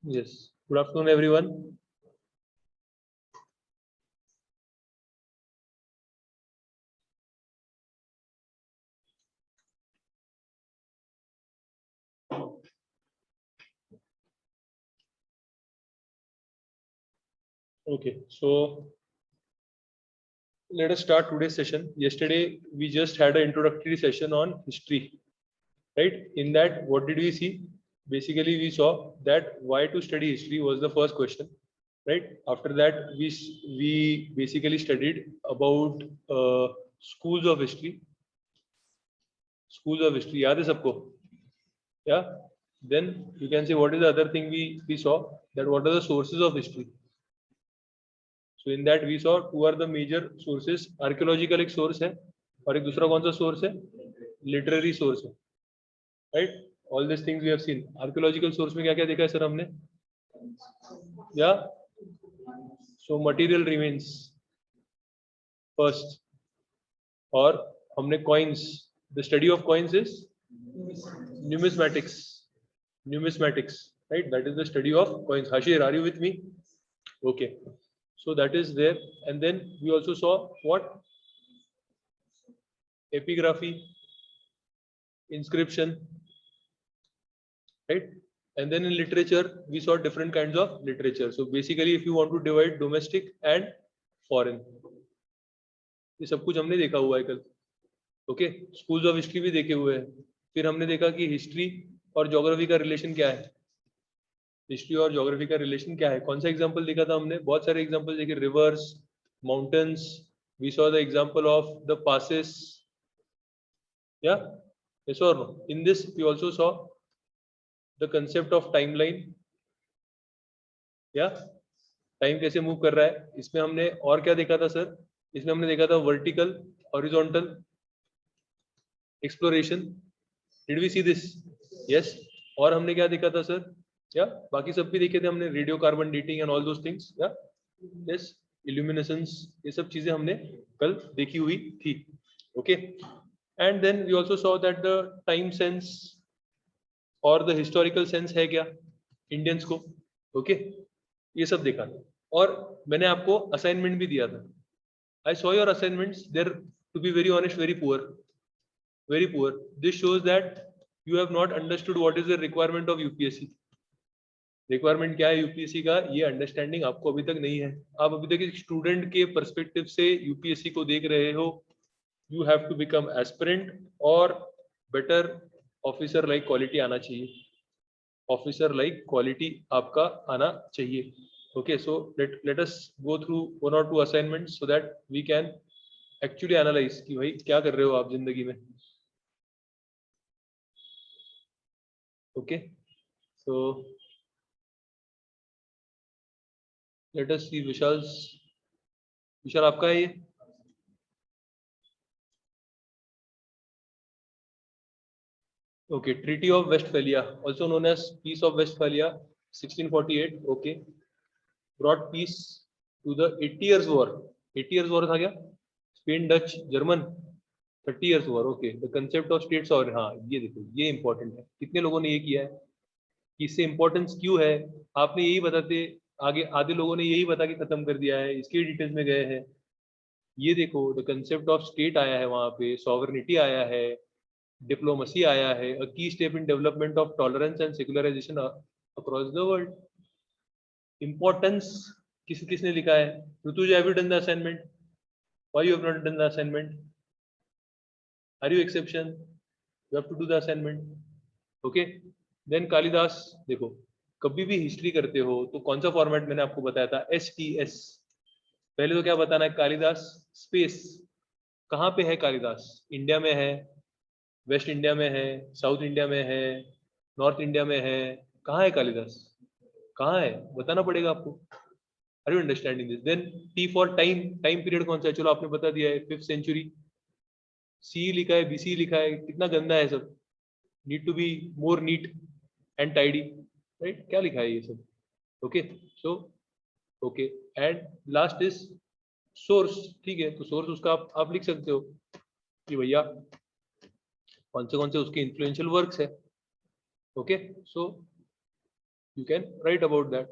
Yes. Good afternoon, everyone. Okay, so let us start today's session. Yesterday, we just had an introductory session on history, right? In that, what did we see? Basically, we saw that why to study history was the first question, right? After that, we basically studied about schools of history. Schools of history, yaad hai sabko? Yeah. Then you can say what is the other thing we saw, that what are the sources of history. So in that we saw two are the major sources. Archaeological एक source है और एक दूसरा कौन सा source है? Literary source है, right? All these things we have seen. Archaeological source में क्या क्या देखा है सर हमने? Yeah. So material remains first. और हमने coins. The study of coins is numismatics. Numismatics, right? That is the study of coins. Hashir, are you with me? Okay. So that is there. And then we also saw what? Epigraphy, inscription, right? And then in literature, we saw different kinds of literature. So basically, if you want to divide domestic and foreign, ये सब कुछ हमने देखा हुआ है कल. Okay, schools of history भी देखे हुए हैं. फिर हमने देखा कि हिस्ट्री और ज्योग्राफी का रिलेशन क्या है. हिस्ट्री और ज्योग्राफी का रिलेशन क्या है? कौन सा एग्जांपल देखा था हमने? बहुत सारे एग्जांपल देखे. Reverse, mountains, we saw the example of the passes. Yeah, yes or no? In this we also saw the concept of timeline. Yeah, time कैसे मूव कर रहा है. इसमें हमने और क्या देखा था सर? इसमें हमने देखा था vertical, horizontal exploration. Did we see this? Yes. और हमने क्या देखा था सर? या बाकी सब भी देखे थे हमने. Radio carbon dating and all those things. या यस, इल्यूमिनेसेंस, ये सब चीजें हमने कल देखी हुई थी. Okay. And then we also saw that the time sense और द हिस्टोरिकल सेंस है क्या इंडियंस को. ओके, ये सब देखा था. और मैंने आपको असाइनमेंट भी दिया था. I saw your assignments. There, to be very honest, very poor. Very poor. This shows that you have not understood what is the requirement of UPSC. Requirement क्या है यूपीएससी का, ये अंडरस्टैंडिंग आपको अभी तक नहीं है. आप अभी तक एक स्टूडेंट के पर्सपेक्टिव से यूपीएससी को देख रहे हो. You have to become aspirant और बेटर ऑफिसर लाइक क्वालिटी आना चाहिए. ऑफिसर लाइक क्वालिटी आपका आना चाहिए. Okay, so let us go through one और two assignments so that we can actually analyse कि भाई क्या कर रहे हो आप जिंदगी में. ओके, सो लेट अस सी. विशाल आपका है ये. Okay, Treaty of Westphalia, also known as Peace of Westphalia, 1648. Okay, brought peace to the 80 years war. 80 years war था क्या? Spain, Dutch, German. 30 years war. Okay, the concept of states. और हाँ, ये देखो, ये इंपॉर्टेंट है. कितने लोगों ने ये किया है? इससे इंपॉर्टेंस क्यों है? आपने यही बताते आगे, आधे लोगों ने यही बता के खत्म कर दिया है. इसके डिटेल्स में गए हैं. ये देखो, द कंसेप्ट ऑफ स्टेट आया है वहां पे, सॉवरेनिटी आया है, डिप्लोमेसी आया है. A key step in development of tolerance and secularisation across the world. Importance किसने लिखा है? Rituj, have you done the assignment? Why you have not done the assignment? Are you exception? You have to do the assignment. Okay. Then Kalidas. देखो, कभी भी history करते हो तो कौन सा फॉर्मेट मैंने आपको बताया था? STS. पहले तो क्या बताना है? कालिदास स्पेस. कहाँ पे है कालिदास? इंडिया में है, वेस्ट इंडिया में है, साउथ इंडिया में है, नॉर्थ इंडिया में है. कहाँ है कालिदास? कहाँ है बताना पड़ेगा आपको. Are you understanding this? Then T for time. Time period कौन सा है? चलो आपने बता दिया है, 5th century. सी लिखा है, BC लिखा है. कितना गंदा है सब. Need to be more neat and tidy, right? क्या लिखा है ये सब? Okay, so okay. And last is source. ठीक है, तो सोर्स उसका आप लिख सकते हो कि भैया कौन से उसके इन्फ्लुएंशियल वर्क्स है. Okay, so You can write about that.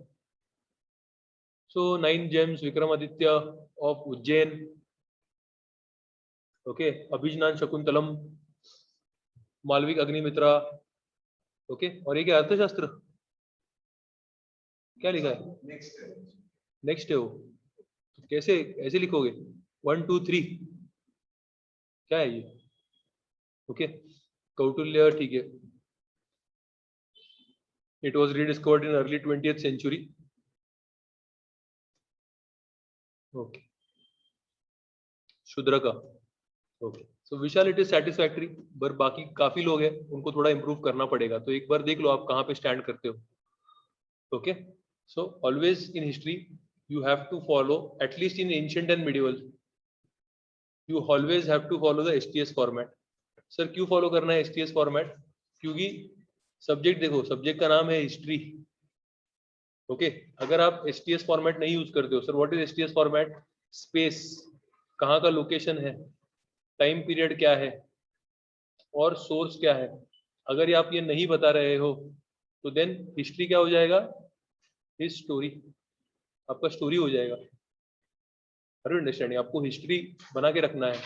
So 9 gems, Vikramaditya of Ujjain. Okay, Abhijnan Shakuntalam, Malavika Agnimitra. Okay, और ये क्या अर्थशास्त्र क्या लिखा है? नेक्स्ट है वो. कैसे ऐसे लिखोगे 1 2 3 क्या है ये? ओके, कौटिल्य ठीक है. It was rediscovered in early 20th century. Okay. शूद्रका. Okay. So Vishal it is satisfactory. पर बाकी काफी लोग हैं, उनको थोड़ा improve करना पड़ेगा. तो एक बार देख लो आप कहाँ पे stand करते हो. Okay. So always in history you have to follow, at least in ancient and medieval, you always have to follow the STS format. Sir क्यों फॉलो करना है STS फॉर्मेट? क्योंकि सब्जेक्ट देखो, सब्जेक्ट का नाम है हिस्ट्री. ओके, अगर आप STS फॉर्मेट नहीं यूज करते हो, sir what is STS format? Space, कहाँ का लोकेशन है, टाइम पीरियड क्या है और सोर्स क्या है. अगर आप ये नहीं बता रहे हो तो देन हिस्ट्री क्या हो जाएगा? हिज स्टोरी, आपका स्टोरी हो जाएगा. अंडरस्टैंडिंग, आपको हिस्ट्री बना के रखना है.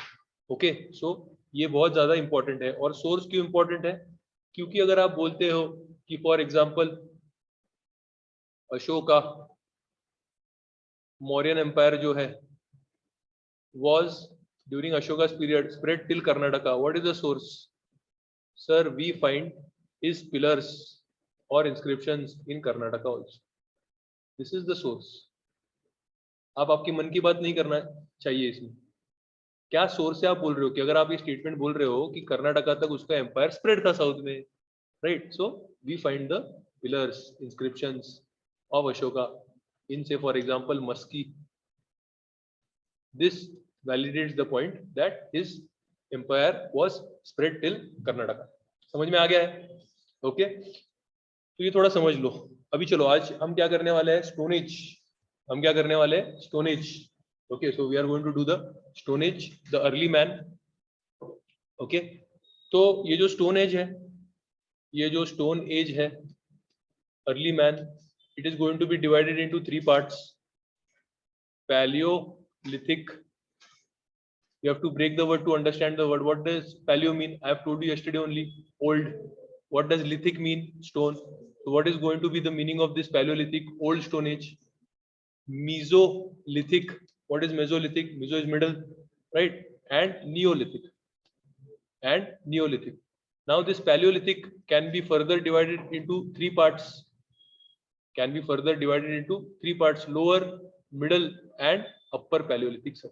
ओके, सो ये बहुत ज्यादा इंपॉर्टेंट है. और सोर्स क्यों इंपॉर्टेंट है? क्योंकि अगर आप बोलते हो कि for example Ashoka Mauryan empire जो है was during Ashoka's period spread till Karnataka, what is the source? Sir, we find his pillars or inscriptions in Karnataka also. This is the source. आप आपकी मन की बात नहीं करना चाहिए इसमें. क्या सोर्स से आप बोल रहे हो कि अगर आप ये स्टेटमेंट बोल रहे हो कि कर्नाटका तक उसका एम्पायर स्प्रेड था साउथ में, right? So we find the pillars, inscriptions of Ashoka इन से for example Maski. This validates the point that his empire was spread till Karnataka. समझ में आ गया है? ओके, तो ये थोड़ा समझ लो. अभी चलो आज हम क्या करने वाले हैं? Stone age. हम क्या करने वाले हैं? Stone age. Okay, so we are going to do the stone age, the early man. Okay, तो ये जो स्टोन एज है, ये जो स्टोन एज है, early man, it is going to be divided into 3 parts. Paleolithic. You have to break the word to understand the word. What does paleo mean? I have told you yesterday only. Old. What does lithic mean? Stone. So what is going to be the meaning of this Paleolithic, old Stone Age? Mesolithic. What is Mesolithic? Meso is middle, right? And Neolithic. And Neolithic. Now this Paleolithic can be further divided into 3 parts. Can be further divided into 3 parts: lower, middle, and upper Paleolithic, sir.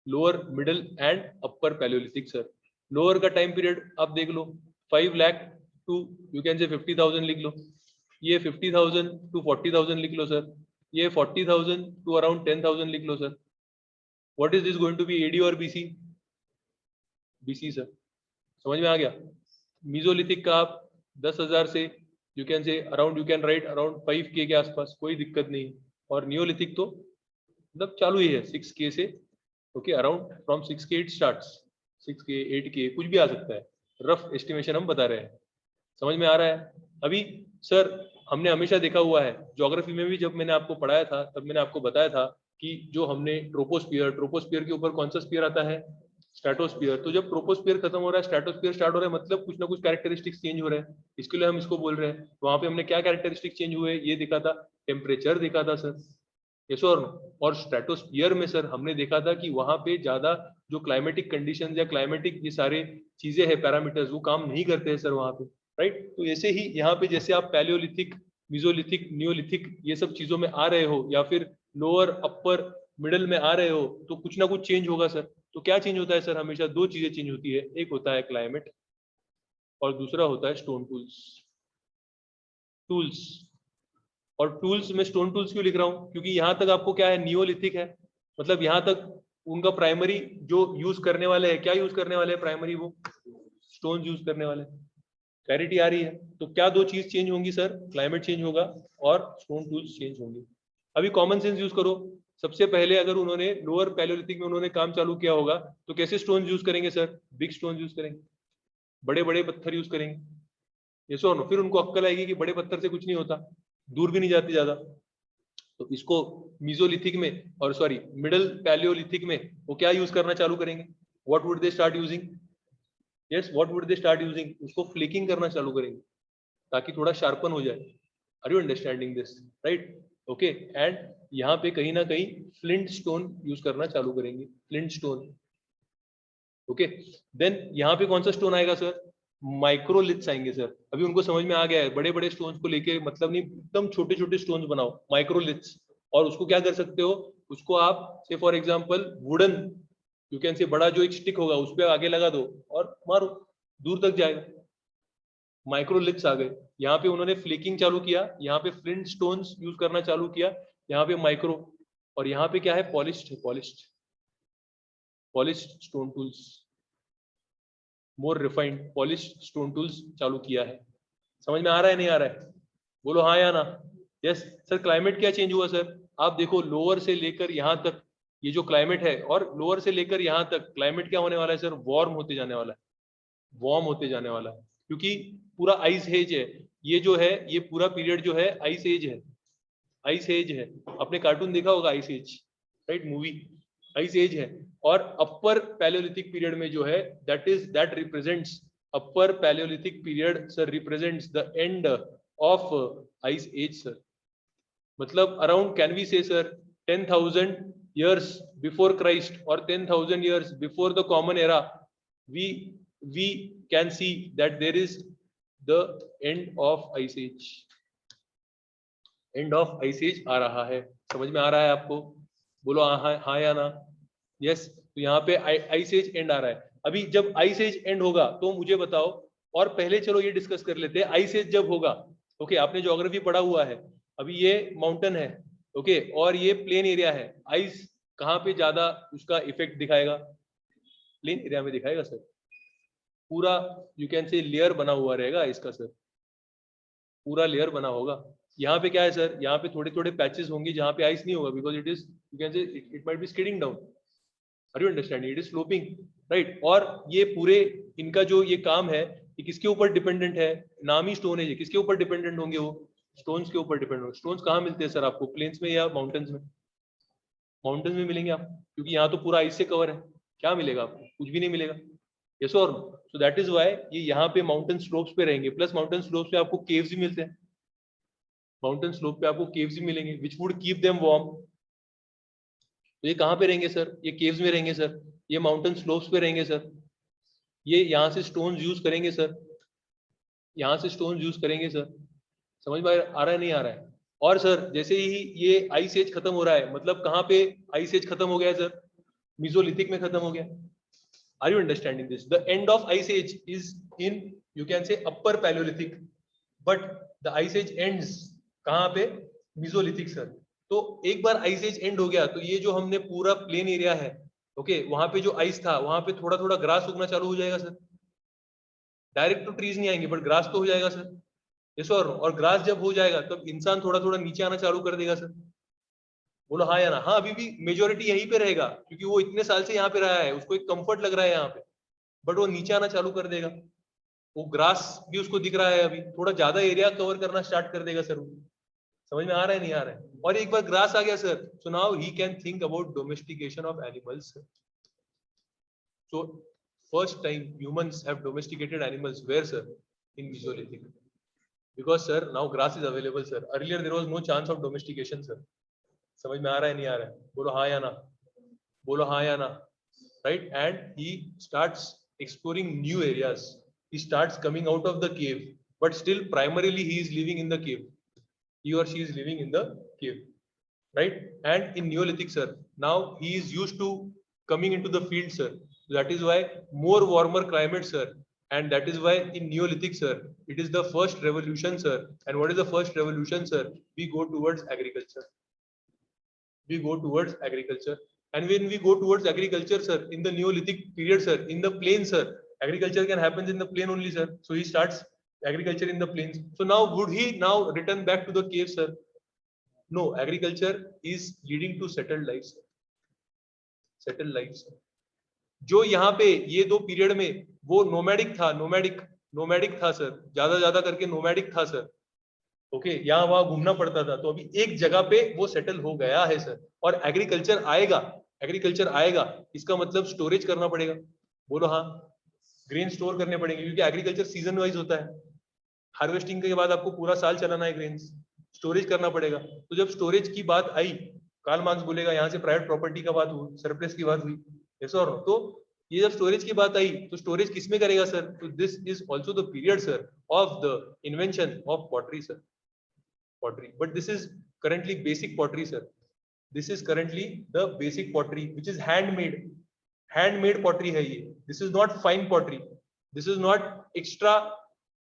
Lower, middle and upper Paleolithic. Sir lower का time period आप देख लो, 5 lakh to you can say 50,000 लिख लो. ये 50,000 to 40,000 लिख लो sir. ये 40,000 to around 10,000 लिख लो sir. What is this going to be, AD और बीसी? BC sir. समझ में आ गया? मीजोलिथिक का आप 10,000 से you can say around, you can write around 5K के आसपास, कोई दिक्कत नहीं. और नियोलिथिक तो मतलब चालू ही है 6K से. Okay, around from 6K it starts. 6K 8K कुछ भी आ सकता है. रफ एस्टिमेशन हम बता रहे हैं. समझ में आ रहा है? अभी सर हमने हमेशा देखा हुआ है, ज्योग्राफी में भी जब मैंने आपको पढ़ाया था तब मैंने आपको बताया था कि जो हमने ट्रोपोस्फियर के ऊपर कौन सा स्फीयर आता है? स्ट्रेटोस्फियर. तो जब ट्रोपोस्फियर खत्म हो रहा है, स्ट्रेटोस्फियर स्टार्ट हो रहा है, मतलब कुछ ना कुछ कैरेक्टरिस्टिक्स चेंज हो रहे हैं, इसके लिए हम इसको बोल रहे हैं. तो वहां पे हमने क्या कैरेक्टरिस्टिक चेंज हुए ये देखा था, टेम्परेचर देखा था सर. यस और नो? और स्ट्रेटोस्फियर में सर हमने देखा था कि वहां पे ज्यादा जो क्लाइमेटिक कंडीशंस या क्लाइमेटिक ये सारे चीजें हैं, पैरामीटर्स, वो काम नहीं करते हैं सर वहां पे, राइट? तो ऐसे ही यहाँ पे जैसे आप पैलियोलिथिक, मीजोलिथिक, नियोलिथिक ये सब चीजों में आ रहे हो, या फिर लोअर, अपर, मिडल में आ रहे हो, तो कुछ ना कुछ चेंज होगा सर. तो क्या चेंज होता है सर? हमेशा 2 चीजें चेंज होती है. एक होता है क्लाइमेट और दूसरा होता है स्टोन टूल्स. और टूल्स में स्टोन टूल्स क्यों लिख रहा हूं? क्योंकि यहां तक आपको क्या है, नियोलिथिक है, मतलब यहां तक उनका प्राइमरी जो यूज करने वाले हैं, क्या यूज करने वाले हैं प्राइमरी? वो स्टोन यूज करने वाले. क्लैरिटी आ रही है? तो क्या 2 चीज चेंज होंगी सर? क्लाइमेट चेंज होगा और स्टोन टूल्स चेंज होंगे. अभी कॉमन सेंस यूज करो. सबसे पहले अगर उन्होंने लोअर पैलियोलिथिक में उन्होंने काम चालू किया होगा तो कैसे स्टोन यूज करेंगे सर? बिग स्टोन यूज करेंगे, बड़े बड़े पत्थर यूज करेंगे. ये सो नो, फिर उनको अक्कल आएगी कि बड़े पत्थर से कुछ नहीं होता, दूर भी नहीं जाती ज्यादा। तो इसको मीजोलिथिक में और सॉरी मिडल पैलियोलिथिक में वो क्या यूज करना चालू करेंगे? What would they start using? Yes, what would they start using? उसको फ्लिकिंग करना चालू करेंगे ताकि थोड़ा शार्पन हो जाए। Are you understanding this? Right, okay. And यहाँ पे कहीं ना कहीं फ्लिंट स्टोन यूज करना चालू करेंगे, फ्लिंट स्टोन। ओके, देन यहाँ पे कौन सा स्टोन आएगा सर? माइक्रोलिथ्स आएंगे सर। अभी उनको समझ में आ गया है, बड़े बड़े स्टोन्स को लेके मतलब नहीं, एकदम छोटे छोटे स्टोन्स बनाओ, माइक्रोलिथ्स। और उसको क्या कर सकते हो? उसको आप से for example wooden, you can से बड़ा जो एक स्टिक होगा उस पर आगे लगा दो और मारो, दूर तक जाएगा। माइक्रोलिथ्स आ गए। यहाँ पे उन्होंने फ्लिकिंग चालू किया, यहाँ पे फ्लिंट स्टोन्स यूज करना चालू किया, यहाँ पे माइक्रो, और यहाँ पे क्या है? Polished, polished, polished stone tools, more refined polished stone tools चालू किया है। समझ में आ रहा है नहीं आ रहा है? बोलो हाँ या ना। Yes sir. क्लाइमेट क्या चेंज हुआ सर? आप देखो लोअर से लेकर यहाँ तक ये जो क्लाइमेट है, और लोअर से लेकर यहाँ तक क्लाइमेट क्या होने वाला है सर? वार्म होते जाने वाला है, वार्म होते जाने वाला है, क्योंकि पूरा आइस एज है। ये जो है ये पूरा पीरियड जो है आइस एज है, आइस एज है। आपने कार्टून देखा होगा ice age, right, movie, ice age है। और अपर पैलियोलिथिक पीरियड में जो है that represents, upper Paleolithic period sir represents the end of ice age sir. मतलब around can we say sir 10,000 years before Christ or 10,000 years before the common era, we can see that there is the end of ice age, end of ice age आ रहा है। समझ में आ रहा है आपको? बोलो हाँ या ना। यस, तो यहाँ पे आइस एज एंड आ रहा है। अभी जब आइस एज एंड होगा तो मुझे बताओ, और पहले चलो ये डिस्कस कर लेते हैं आइस एज जब होगा। ओके, आपने ज्योग्राफी पढ़ा हुआ है। अभी ये माउंटेन है, ओके, और ये प्लेन एरिया है। आइस कहाँ पे ज्यादा उसका इफेक्ट दिखाएगा? प्लेन एरिया में दिखाएगा सर। पूरा यू कैन से लेयर बना हुआ रहेगा इसका सर, पूरा लेयर बना होगा। यहाँ पे क्या है सर? यहाँ पे थोड़े थोड़े पैचेस होंगे जहाँ पे आइस नहीं होगा, because it is you can say it might be skidding down. Are you understanding? It is sloping, right. और ये पूरे इनका जो ये काम है ये किसके ऊपर डिपेंडेंट है? नामी स्टोन है ये, किसके ऊपर डिपेंडेंट होंगे? वो स्टोन्स के ऊपर डिपेंडेंट होंगे। स्टोन्स कहाँ मिलते हैं सर आपको? प्लेन्स में या माउंटेन्स में? माउंटेन्स में मिलेंगे आपको, क्योंकि यहाँ तो पूरा आइस से कवर है। क्या मिलेगा आपको? कुछ भी नहीं मिलेगा। यस और no? So that is why ये यहाँ पे माउंटेन स्लोप्स पे रहेंगे। प्लस माउंटेन स्लोप्स पे आपको केव्स भी मिलते हैं, माउंटेन स्लोप पे आपको केव्स भी मिलेंगे which would keep them warm. तो ये कहाँ पे रहेंगे सर? ये केव्स में रहेंगे सर, ये माउंटेन स्लोप्स पे रहेंगे सर। ये यहाँ से स्टोन्स यूज करेंगे सर, यहाँ से स्टोन्स यूज करेंगे सर। समझ में आ रहा है नहीं आ रहा है? और सर जैसे ही ये आइस एज खत्म हो रहा है, मतलब कहाँ पे आइस एज खत्म हो गया है सर? मीसोलिथिक में खत्म हो गया। Are you understanding this? The end of ice age is in you can say upper Paleolithic, but the ice age ends कहाँ पे? Mesolithic sir. तो एक बार आइस एज एंड हो गया तो ये जो हमने पूरा प्लेन एरिया है, ओके, वहां पे जो आइस था वहां पे थोड़ा थोड़ा ग्रास उगना चालू हो जाएगा सर। डायरेक्ट तो ट्रीज नहीं आएंगे बट ग्रास तो हो जाएगा सर। यस और ग्रास जब हो जाएगा तब इंसान थोड़ा थोड़ा नीचे आना चालू कर देगा सर। बोलो हाँ या ना। हाँ, अभी भी मेजोरिटी यहीं पे रहेगा क्योंकि वो इतने साल से यहाँ पे रहा है, उसको एक कंफर्ट लग रहा है यहाँ पे, बट वो नीचे आना चालू कर देगा। वो ग्रास भी उसको दिख रहा है, अभी थोड़ा ज्यादा एरिया कवर करना स्टार्ट कर देगा सर वो। समझ में आ रहा है नहीं आ रहा है? और एक बार ग्रास आ गया sir, so now he can think about domestication of animals. So first time humans have domesticated animals where sir? In Mesolithic, because sir now grass is available sir, earlier there was no chance of domestication sir। समझ में आ रहा है नहीं आ रहा है? बोलो हाँ या ना, बोलो हाँ या ना, right? And he starts exploring new areas, he starts coming out of the cave, but still primarily he is living in the cave, he or she is living in the cave, right? And in Neolithic sir, now he is used to coming into the field sir, that is why more warmer climate sir, and that is why in Neolithic sir it is the first revolution sir. And what is the first revolution sir? We go towards agriculture, we go towards agriculture. And when we go towards agriculture sir, in the Neolithic period sir, in the plain sir, agriculture can happen in the plain only sir, so he starts agriculture in the plains. So now would he now return back to the cave sir? No, agriculture is leading to settled lives, settled lives। जो यहाँ पे ये दो period में वो nomadic था, nomadic था sir, ज्यादा करके नोमैडिक था सर। ओके, यहाँ वहां घूमना पड़ता था, तो अभी एक जगह पे वो सेटल हो गया है सर। और एग्रीकल्चर आएगा, एग्रीकल्चर आएगा, इसका मतलब स्टोरेज करना पड़ेगा। बोलो हाँ, ग्रेन स्टोर करने पड़ेंगे, क्योंकि एग्रीकल्चर सीजन वाइज होता है। हार्वेस्टिंग के बाद आपको पूरा साल चलाना है ग्रेन्स, स्टोरेज करना पड़ेगा। तो जब स्टोरेज की बात आई, कार्ल मार्क्स बोलेगा यहाँ से प्राइवेट प्रॉपर्टी का बात हुई, सरप्लस की बात हुई, यस और नो? तो ये जब स्टोरेज की बात आई, तो स्टोरेज किसमें करेगा सर? तो this is also the period sir of the invention of pottery sir, pottery, but this is currently basic pottery sir. This is currently the basic pottery which is handmade pottery hai ye. This is not fine pottery, this is not extra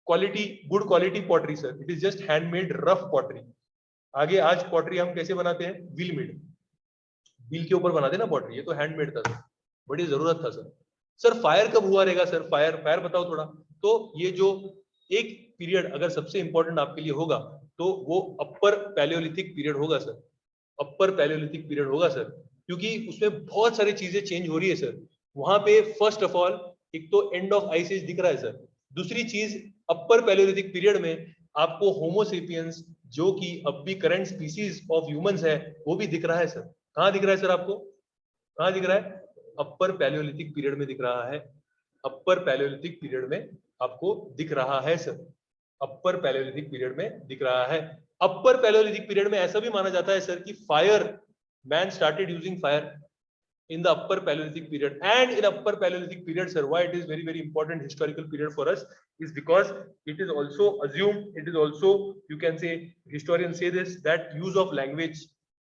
quality, good quality pottery sir, it is just handmade rough pottery. आगे आज pottery हम कैसे बनाते हैं? wheel made, wheel के ऊपर बनाते हैं ना pottery, ये तो handmade था सर, बड़ी जरूरत था सर। सर फायर कब हुआ रहेगा सर? फायर फायर बताओ थोड़ा। तो ये जो एक पीरियड अगर सबसे इंपॉर्टेंट आपके लिए होगा, तो वो अपर पैलियोलिथिक पीरियड होगा सर, अपर पैलियोलिथिक पीरियड होगा सर, क्योंकि उसमें बहुत सारी चीजें चेंज हो रही है सर। वहां पे फर्स्ट ऑफ ऑल एक तो एंड ऑफ आइस एज दिख रहा है सर, दूसरी चीज अपर पैलियोलिथिक पीरियड में आपको होमोसेपियंस, जो कि अब भी करंट स्पीसीज ऑफ ह्यूमंस है, वो भी दिख रहा है सर। कहाँ दिख रहा है सर आपको? कहाँ दिख रहा है? अपर पैलियोलिथिक पीरियड में दिख रहा है, अपर पैलियोलिथिक पीरियड में आपको दिख रहा है सर, अपर पैलियोलिथिक पीरियड में दिख रहा है। अपर पैलियोलिथिक पीरियड में ऐसा भी माना जाता है सर कि fire, man started using fire in the upper paleolithic period. And in upper paleolithic period sir, why it is very very important historical period for us is because it is also assumed, it is also, you can say, historians say this, that use of language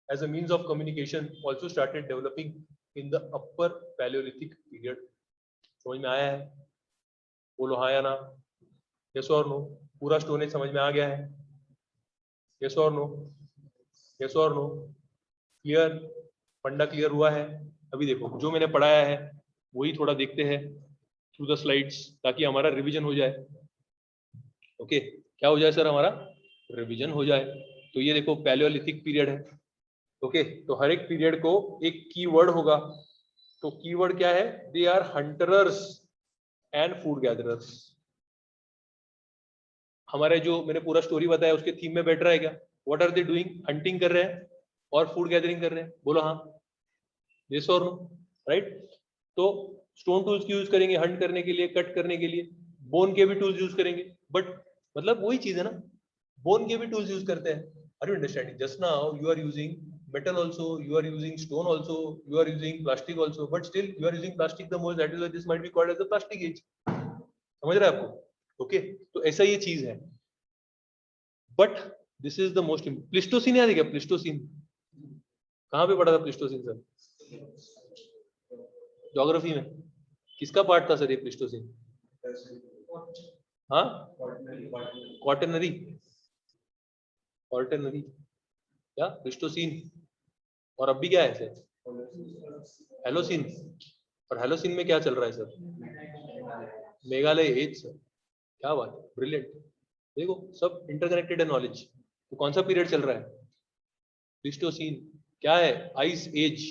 as a means of communication also started developing in the upper paleolithic period. समझ में आया है? बोलो हाँ या ना, yes और no? पूरा स्टोनेज समझ में आ गया है? यस और नो? यस और नो? क्लियर? फंडा क्लियर हुआ है? अभी देखो जो मैंने पढ़ाया है वही थोड़ा देखते हैं थ्रू द स्लाइड्स, ताकि हमारा रिवीजन हो जाए। ओके, क्या हो जाए सर? हमारा रिवीजन हो जाए। तो ये देखो पैलियोलिथिक पीरियड है। ओके, तो हर एक पीरियड को एक कीवर्ड होगा। तो कीवर्ड क्या है? They are hunters and food gatherers. हमारे जो मैंने पूरा स्टोरी बताया उसके थीम में बैठ रहा है क्या? What are they doing? Hunting कर रहे हैं और फूड गैदरिंग कर रहे हैं। बोलो हाँ, यस और नो? राइट। तो स्टोन टूल्स की यूज करेंगे हंट करने के लिए, कट करने के लिए, बोन के भी टूल्स यूज करेंगे, बट मतलब वही चीज है ना, बोन के भी टूल्स यूज करते हैं। Are you understanding? Just now you are using metal also, you are using stone also, you are using plastic also, but still you are using plastic the most, that is why this might be called as the plastic age. समझ रहे हैं आपको? Okay, तो ऐसा ये चीज है। But this is the most important. Pleistocene याद है क्या? प्लिस्टोसिन कहाँ पे पढ़ा था प्लिस्टोसिन सर? ज्योग्राफी में। किसका पार्ट था सर ये प्लिस्टोसिन? हाँ, क्वाटरनरी, क्वाटरनरी क्या? प्लिस्टोसिन। और अब भी क्या है सर? हेलोसिन। और हेलोसिन में क्या चल रहा है सर? Meghalaya as sir. क्या बात है, ब्रिलियंट। देखो सब इंटरकनेक्टेड है नॉलेज। तो कौन सा पीरियड चल रहा है? प्लिस्टोसिन। क्या है? Ice age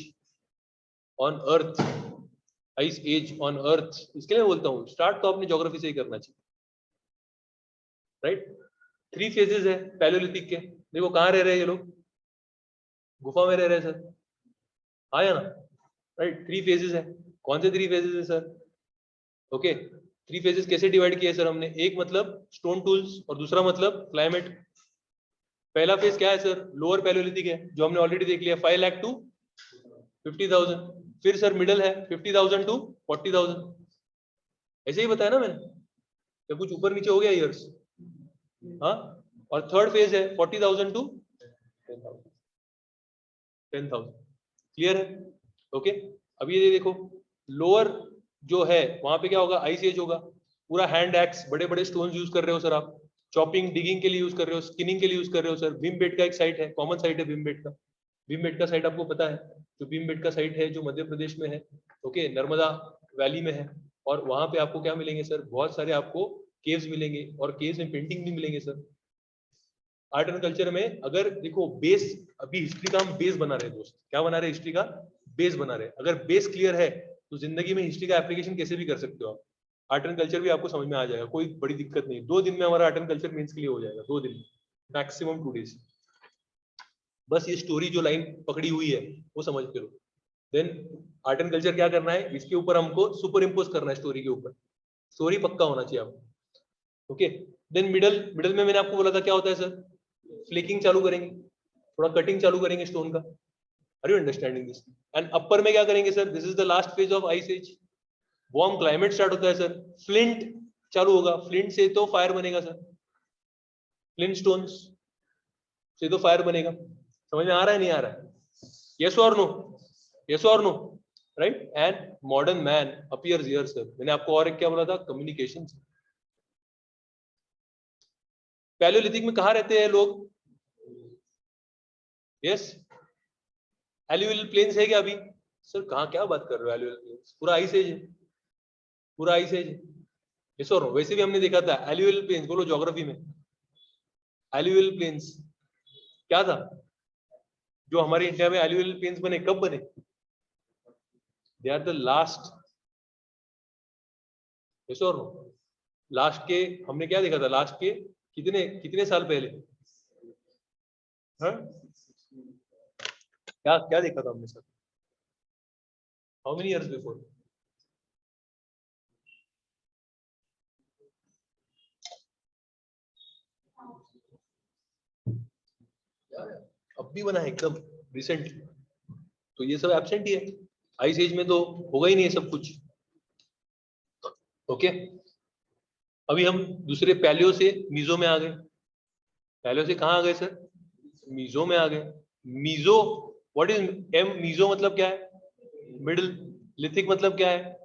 on earth, ice age on earth. इसके लिए बोलता हूँ स्टार्ट तो अपनी ज्योग्राफी से ही करना चाहिए, राइट। 3 फेजेस है पैलियोलिथिक के। देखो कहाँ रह रहे हैं ये लोग? गुफा में रह रहे हैं सर, हाँ या ना? राइट, 3 फेजेस है। कौन से 3 फेजेस है सर? ओके, 3 फेजेस कैसे डिवाइड किए सर हमने? एक मतलब स्टोन टूल्स और दूसरा मतलब क्लाइमेट। पहला फेज क्या है सर? लोअर पैलियोलिथिक है, जो हमने ऑलरेडी देख लिया, 5 लाख टू 50,000। फिर सर मिडल है 50,000 टू 40,000। ऐसे ही बताया ना मैंने, या कुछ ऊपर नीचे हो गया ईयर्स? हाँ। और थर्ड फेज है 40,000 टू 10,000। क्लियर है? ओके, अब ये देखो लोअर जो है वहां पे क्या होगा? आइस एज होगा। पूरा हैंड एक्स, बड़े बड़े स्टोन्स यूज कर रहे हो सर आप, चॉपिंग डिगिंग के लिए यूज कर रहे हो, स्किनिंग के लिए यूज कर रहे हो सर। भीमबेटका एक साइट है, कॉमन साइट है भीमबेटका। भीमबेटका साइट आपको पता है? जो भीमबेटका साइट है जो मध्य प्रदेश में है, ओके, नर्मदा वैली में है। और वहां पे आपको क्या मिलेंगे सर? बहुत सारे आपको केव्स मिलेंगे, और केव्स में पेंटिंग भी मिलेंगे सर। आर्ट एंड कल्चर में अगर देखो बेस, अभी हिस्ट्री का हम बेस बना रहे हैं दोस्त। क्या बना रहे हैं? हिस्ट्री का बेस बना रहे हैं। अगर बेस क्लियर है तो जिंदगी में हिस्ट्री का एप्लीकेशन कैसे भी कर सकते हो आप। आर्ट एंड कल्चर भी आपको समझ में आ जाएगा, कोई बड़ी दिक्कत नहीं। 2 दिन में हमारा आर्ट एंड कल्चर मेंस के लिए हो जाएगा, 2 दिन में। Maximum 2 days। बस ये स्टोरी जो लाइन पकड़ी हुई है वो समझ के लो। देन आर्ट एंड कल्चर क्या करना है, इसके ऊपर हमको सुपर इम्पोज करना है स्टोरी के ऊपर। स्टोरी पक्का होना चाहिए आपको। ओके, देन मिडल में मैंने आपको बोला था क्या होता है सर, फ्लेकिंग चालू करेंगे, थोड़ा कटिंग चालू करेंगे स्टोन का। Are you understanding this? And upper में क्या करेंगे sir, this is the last phase of ice age. Warm climate start होता है सर, फ्लिंट चालू होगा, फ्लिंट से तो फायर बनेगा सर, फ्लिंट स्टोन्स से तो फायर बनेगा। समझ में आ रहा है नहीं आ रहा है? यस और नो, यस और no, right? And modern man appears here sir. मैंने आपको और एक क्या बोला था, कम्युनिकेशन। पैलियोलिथिक में कहाँ रहते हैं लोग? यस, एल्यूवियल प्लेन्स है क्या अभी? सर कहाँ, क्या बात कर रहे हो, एल्यूवियल प्लेन्स पूरा आइस एज है, पूरा आइस एज है। यस और नो? वैसे भी हमने देखा था एल्यूवियल प्लेन्स, बोलो ज्योग्राफी में एल्यूवियल प्लेन्स क्या था? जो हमारे इंडिया में एल्यूवियल प्लेन्स बने, कब बने? They are the last. Yes और नो? लास्ट के हमने क्या देखा था, लास्ट के कितने कितने साल पहले? हाँ, क्या क्या देखा था हमने sir? How many years before? अब भी बना है एकदम रिसेंट, तो ये सब एब्सेंट ही है। आइस एज में तो होगा ही नहीं है सब कुछ। ओके, अभी हम दूसरे पैलियो से मीजो में आ गए। पैलियो से कहाँ आ गए सर? मीजो में आ गए। Meso, what is M? Meso मतलब क्या है? मिडिल। लिथिक मतलब क्या है?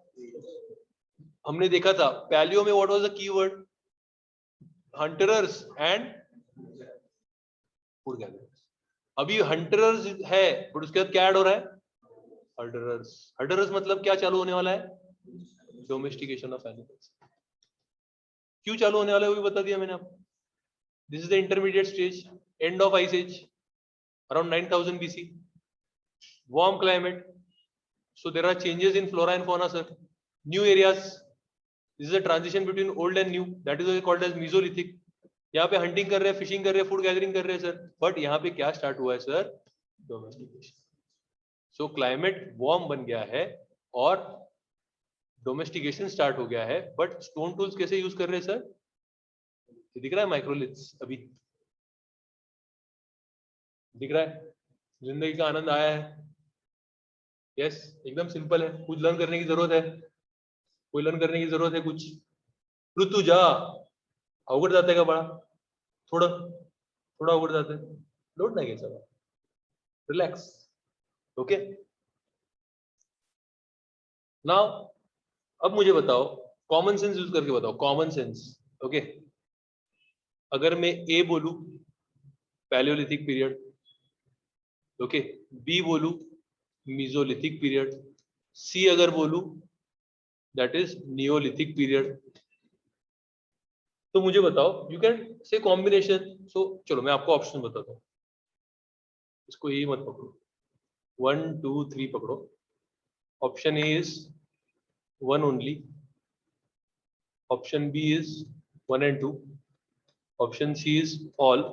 हमने देखा था पैलियो में what was the keyword? Hunters and food gatherers. अभी हंटरर्स है, बट उसके बाद क्या ऐड हो रहा है? हंटरर्स। हंटरर्स मतलब क्या चालू होने वाला है? Domestication of animals. क्यों चालू होने वाला है वो भी बता दिया मैंने आपको। This is the intermediate stage, end of ice age, around 9000 BC, warm climate, so there are changes in flora and fauna sir, new areas, this is a transition between old and new, that is called as mesolithic। यहाँ पे hunting कर रहे हैं, fishing कर रहे हैं, food gathering कर रहे हैं सर, बट यहाँ पे क्या स्टार्ट हुआ है सर? डोमेस्टिकेशन। सो क्लाइमेट वार्म बन गया है और डोमेस्टिकेशन स्टार्ट हो गया है, बट स्टोन टूल्स कैसे यूज कर रहे हैं सर? दिख रहा है माइक्रोलिथ्स, अभी दिख रहा है? जिंदगी का आनंद आया है? यस, एकदम सिंपल है, कुछ लर्न करने की जरूरत है? कोई लर्न करने की जरूरत है कुछ? ऋतुजा, अवघड जाते का बड़ा, थोड़ा थोड़ा अवघड जाते है, लोड नहीं घ्यायचा, रिलैक्स। ओके, नाउ अब मुझे बताओ, कॉमन सेंस यूज करके बताओ, कॉमन सेंस। ओके, अगर मैं ए बोलूं पैलियोलिथिक पीरियड, ओके, बी बोलूं मीजोलिथिक पीरियड, सी अगर बोलूं दैट इज नियोलिथिक पीरियड, तो मुझे बताओ, यू कैन से कॉम्बिनेशन। सो चलो मैं आपको ऑप्शन बताता हूँ, इसको यही मत पकड़ो, 1 2 3 पकड़ो। Option A is 1 only, option B is 1 and 2, option C is all,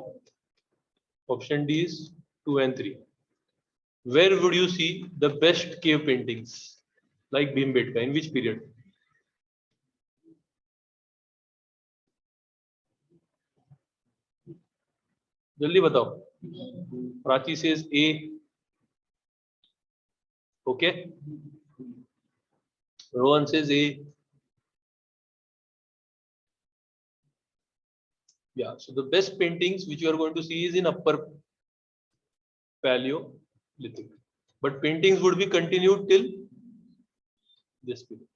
option D is 2 and 3। Where would you see the best cave paintings like Bhimbetka? In which period? जल्दी बताओ। Prachi says A. Okay. Rohan says A. Yeah. So the best paintings which you are going to see is in upper Paleolithic, but paintings would be continued till this period,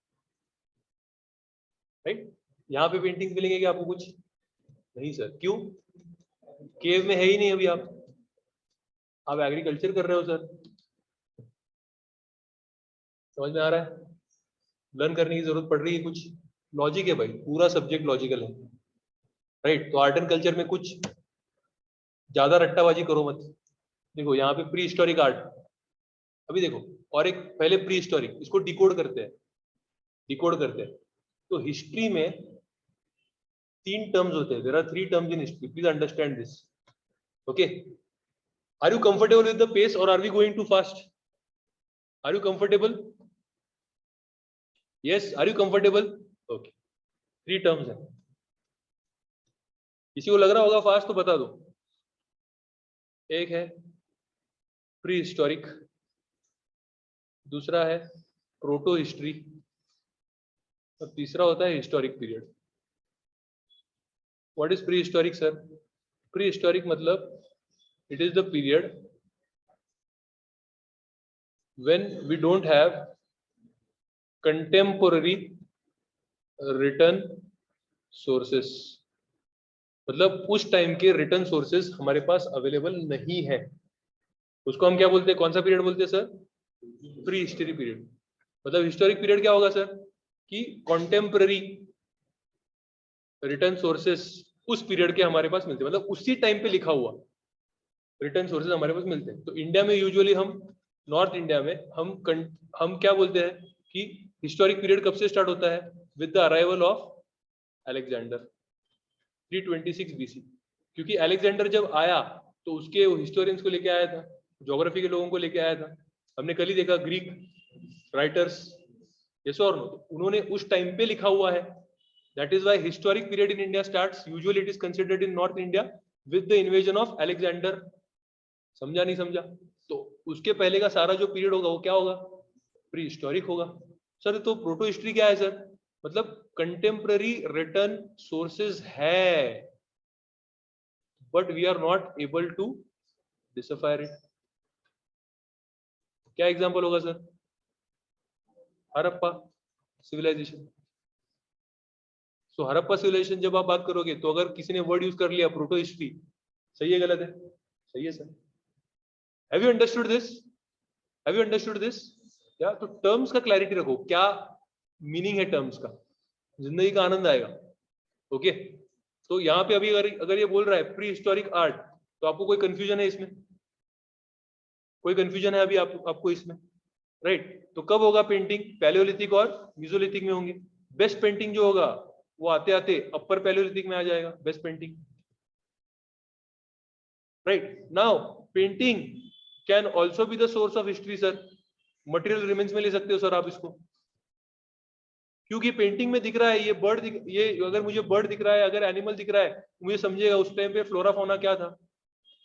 right? यहाँ पे paintings मिलेंगे क्या आपको? कुछ नहीं sir, क्यों? केव में है ही नहीं अभी, आप एग्रीकल्चर कर रहे हो सर। समझ में आ रहा है? लर्न करने की जरूरत पड़ रही है कुछ? लॉजिक है भाई, पूरा सब्जेक्ट लॉजिकल है, राइट? तो आर्ट एंड कल्चर में कुछ ज्यादा रट्टाबाजी करो मत। देखो यहाँ पे प्री हिस्टोरिक आर्ट, अभी देखो, और एक पहले प्री हिस्टोरिक, इसको डिकोड करते हैं, डिकोड करते हैं। तो हिस्ट्री में 3 टर्म्स होते हैं, there are 3 terms in history, please understand this. Okay, are you comfortable with the pace or are we going too fast? Are you comfortable? Yes, are you comfortable? Okay, 3 terms है. किसी को लग रहा होगा fast तो बता दो. एक है प्री हिस्टोरिक, दूसरा है प्रोटो हिस्ट्री और तीसरा होता है historic period. What is pre historic sir? Pre historic मतलब it is the period when we don't have contemporary written sources. मतलब उस टाइम के रिटर्न सोर्सेस हमारे पास अवेलेबल नहीं है, उसको हम क्या बोलते हैं, कौन सा पीरियड बोलते हैं सर? Pre history period. मतलब हिस्टोरिक पीरियड क्या होगा सर कि कॉन्टेम्पररी रिटर्न सोर्सेस उस पीरियड के हमारे पास मिलते हैं, मतलब उसी टाइम पे लिखा हुआ रिटर्न सोर्सेज हमारे पास मिलते हैं. तो इंडिया में यूजुअली हम नॉर्थ इंडिया में हम क्या बोलते हैं कि हिस्टोरिक पीरियड कब से स्टार्ट होता है? With the arrival of Alexander 326 BC. क्योंकि अलेक्जेंडर जब आया तो उसके हिस्टोरियंस को लेके आया था, ज्योग्राफी के लोगों को लेके आया था. हमने कल ही देखा ग्रीक राइटर्स, यस और नो, उन्होंने उस टाइम पे लिखा हुआ है. That is why historic period in India starts, usually it is considered in north India with the invasion of Alexander. समझा नहीं समझा? तो उसके पहले का सारा जो पीरियड होगा वो क्या होगा? प्री हिस्टोरिक होगा. सर तो प्रोटो हिस्ट्री क्या है सर? मतलब कंटेम्पररी रिटर्न सोर्सेज है but we are not able to decipher it. क्या एग्जांपल होगा sir? Harappa civilisation. So Harappa civilisation जब आप बात करोगे तो अगर किसी ने वर्ड यूज कर लिया प्रोटो हिस्ट्री, सही है गलत है? सही है sir. Have you understood this? Have you understood this? या तो टर्म्स का क्लैरिटी रखो, क्या मीनिंग है टर्म्स का, जिंदगी का आनंद आएगा. ओके, तो यहाँ पे अभी अगर ये बोल रहा है प्री हिस्टोरिक आर्ट, तो आपको कोई कंफ्यूजन है इसमें? कोई कंफ्यूजन है अभी आपको इसमें? राइट. तो कब होगा पेंटिंग? पैलियोलिथिक और मीसोलिथिक में होंगे. बेस्ट पेंटिंग जो होगा वो आते आते अपर पैलियोलिथिक में आ जाएगा, best painting. Right. Now painting can also be the source of history sir. Material remains में ले सकते हो सर आप इसको, क्योंकि पेंटिंग में दिख रहा है ये बर्ड ये अगर मुझे बर्ड दिख रहा है, अगर एनिमल दिख रहा है, तो मुझे समझेगा उस टाइम पे फ्लोरा फौना क्या था.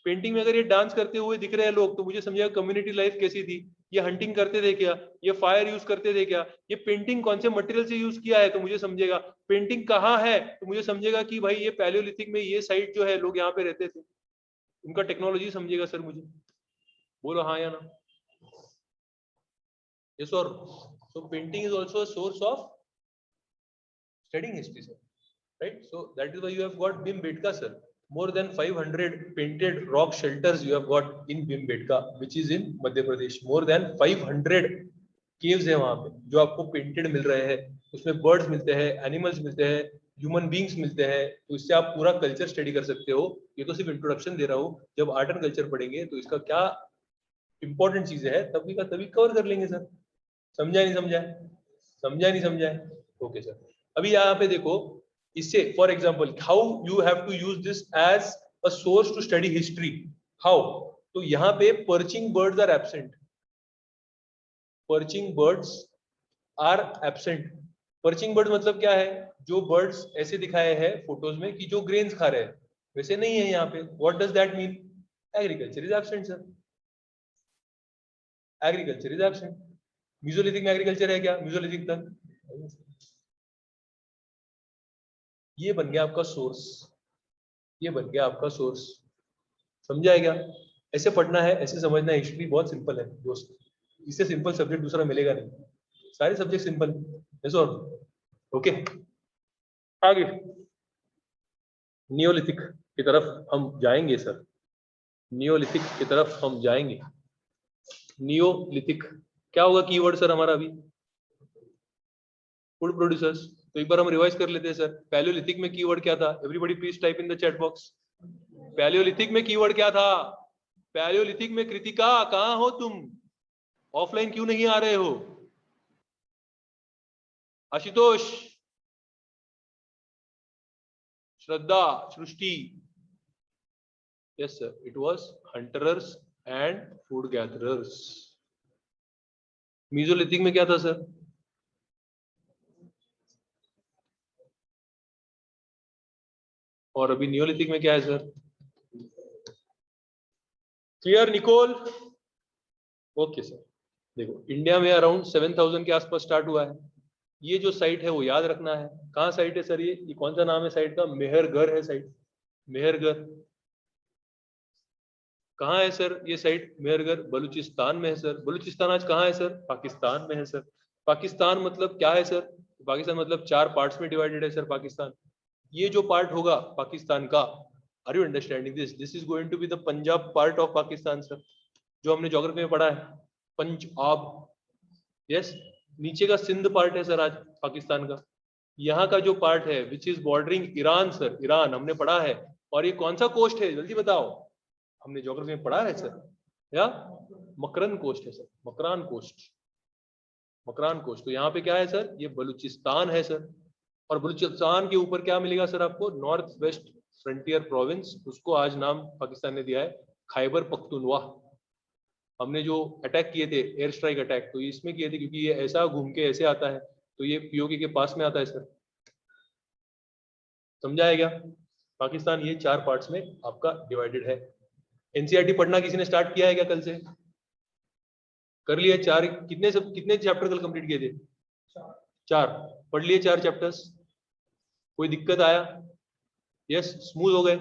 पेंटिंग में अगर ये डांस करते हुए दिख रहे हैं लोग, तो मुझे समझेगा कम्युनिटी लाइफ कैसी थी, ये हंटिंग करते थे क्या, ये फायर यूज करते थे क्या, ये पेंटिंग कौन से मटेरियल से यूज किया है, तो मुझे समझेगा. पेंटिंग कहाँ है, तो मुझे समझेगा कि भाई ये पैलियोलिथिक में ये साइड जो है लोग यहाँ पे रहते थे, उनका टेक्नोलॉजी समझेगा सर मुझे. बोलो हाँ या ना? यस और? So painting is also a source of studying history sir, right? So that is why you have got Bhimbetka sir. More than 500 painted rock shelters you have got in Bhimbetka, which is in Madhya Pradesh. More than 500 caves है वहां पे जो आपको painted मिल रहे हैं. उसमें birds मिलते हैं, एनिमल्स मिलते हैं, ह्यूमन बींग्स मिलते हैं. तो इससे आप पूरा कल्चर स्टडी कर सकते हो. ये तो सिर्फ इंट्रोडक्शन दे रहा हूँ, जब आर्ट एंड कल्चर पढ़ेंगे तो इसका क्या इंपॉर्टेंट चीजें है तभी का तभी कवर कर लेंगे सर. समझा नहीं समझा? समझा नहीं समझा? Okay sir. अभी यहाँ पे देखो, इससे for example how you have to use this as a source to study history. How? तो यहाँ पे perching birds are absent. Perching birds are absent. Perching bird मतलब क्या है? जो बर्ड्स ऐसे दिखाए हैं फोटोज में कि जो ग्रेन्स खा रहे हैं, वैसे नहीं है यहाँ पे. What does that mean? Agriculture is absent sir. Agriculture is absent. Mesolithic में एग्रीकल्चर है क्या? म्यूजोलिथिक तक ये बन गया आपका सोर्स. ये बन गया आपका सोर्स. समझा क्या? ऐसे पढ़ना है, ऐसे समझना है. हिस्ट्री बहुत सिंपल है दोस्त, इससे सिंपल सब्जेक्ट दूसरा मिलेगा नहीं. सारे सब्जेक्ट सिंपल है. ओके, आगे नियोलिथिक की तरफ हम जाएंगे सर. नियोलिथिक की तरफ हम जाएंगे. नियोलिथिक क्या होगा कीवर्ड सर हमारा अभी? Food producers. तो एक बार हम रिवाइज कर लेते हैं सर. पैलियोलिथिक में कीवर्ड क्या था? Everybody please type in the chat box. Palaeolithic में कीवर्ड क्या था? पैलियोलिथिक में कृतिका कहां हो तुम? ऑफलाइन क्यों नहीं आ रहे हो? आशुतोष, श्रद्धा, सृष्टि, Yes sir, it was hunters and food gatherers. Mesolithic में क्या था सर? और अभी नियोलिथिक में क्या है सर? क्लियर निकोल? ओके सर, देखो इंडिया में अराउंड 7000 के आसपास स्टार्ट हुआ है। ये जो साइट है वो याद रखना है। कहाँ साइट है सर? ये कौन सा नाम है साइट का? मेहरगढ़ है साइट, मेहरगढ़। कहाँ है सर ये साइट? मेहरगढ़ बलूचिस्तान में है सर। बलूचिस्तान आज कहाँ है सर? पाकिस्तान में है सर। पाकिस्तान मतलब क्या है सर? पाकिस्तान मतलब 4 पार्ट्स में डिवाइडेड है सर पाकिस्तान। ये जो पार्ट होगा पाकिस्तान का, are you understanding this? This is going to be the Punjab part of Pakistan sir, जो हमने ज्योग्राफी में पढ़ा है, पंजाब। यस, नीचे का सिंध पार्ट है सर आज पाकिस्तान का। यहाँ का जो पार्ट है which is bordering Iran sir, Iran हमने पढ़ा है। और ये कौन सा कोस्ट है जल्दी बताओ? हमने ज्योग्राफी में पढ़ा है सर, या मकरन कोस्ट है sir, Makran coast, Makran coast. तो यहाँ पे क्या है सर? ये बलूचिस्तान है सर। और बलूचिस्तान के ऊपर क्या मिलेगा सर आपको? नॉर्थ वेस्ट फ्रंटियर प्रोविंस, उसको आज नाम पाकिस्तान ने दिया है खैबर पख्तूनख्वा। हमने जो अटैक किए थे, एयर स्ट्राइक अटैक, तो इसमें किए थे क्योंकि ये ऐसा घूम के ऐसे आता है, तो ये पीओके के पास में आता है सर। समझा क्या? पाकिस्तान ये 4 पार्ट्स में आपका डिवाइडेड है। एनसीईआरटी पढ़ना किसी ने स्टार्ट किया है क्या? कल से कर लिया? 4 कितने चैप्टर कल कंप्लीट किए थे? 4 पढ़ लिए 4 चैप्टर्स। कोई दिक्कत आया? यस, स्मूथ हो गए?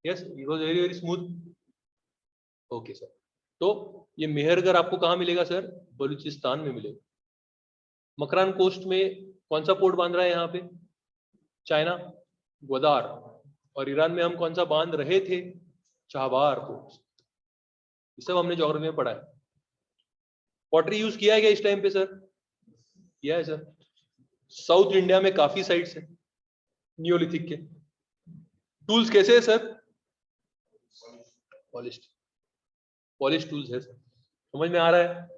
Yes, it was very very smooth. Okay sir, तो ये मेहरगढ़ आपको कहाँ मिलेगा सर? बलूचिस्तान में मिलेगा। मकरान कोस्ट में कौन सा पोर्ट बांध रहा है यहाँ पे? चाइना, ग्वादार। और ईरान में हम कौन सा बांध रहे थे? चाबार पोर्ट। ये सब हमने ज्योग्राफी में पढ़ा है। पॉटरी यूज किया है क्या इस टाइम पे सर? किया है सर। साउथ इंडिया में काफी साइट्स है नियोलिथिक के। टूल्स कैसे है सर? पॉलिश्ड, पॉलिश टूल्स है सर। समझ में आ रहा है?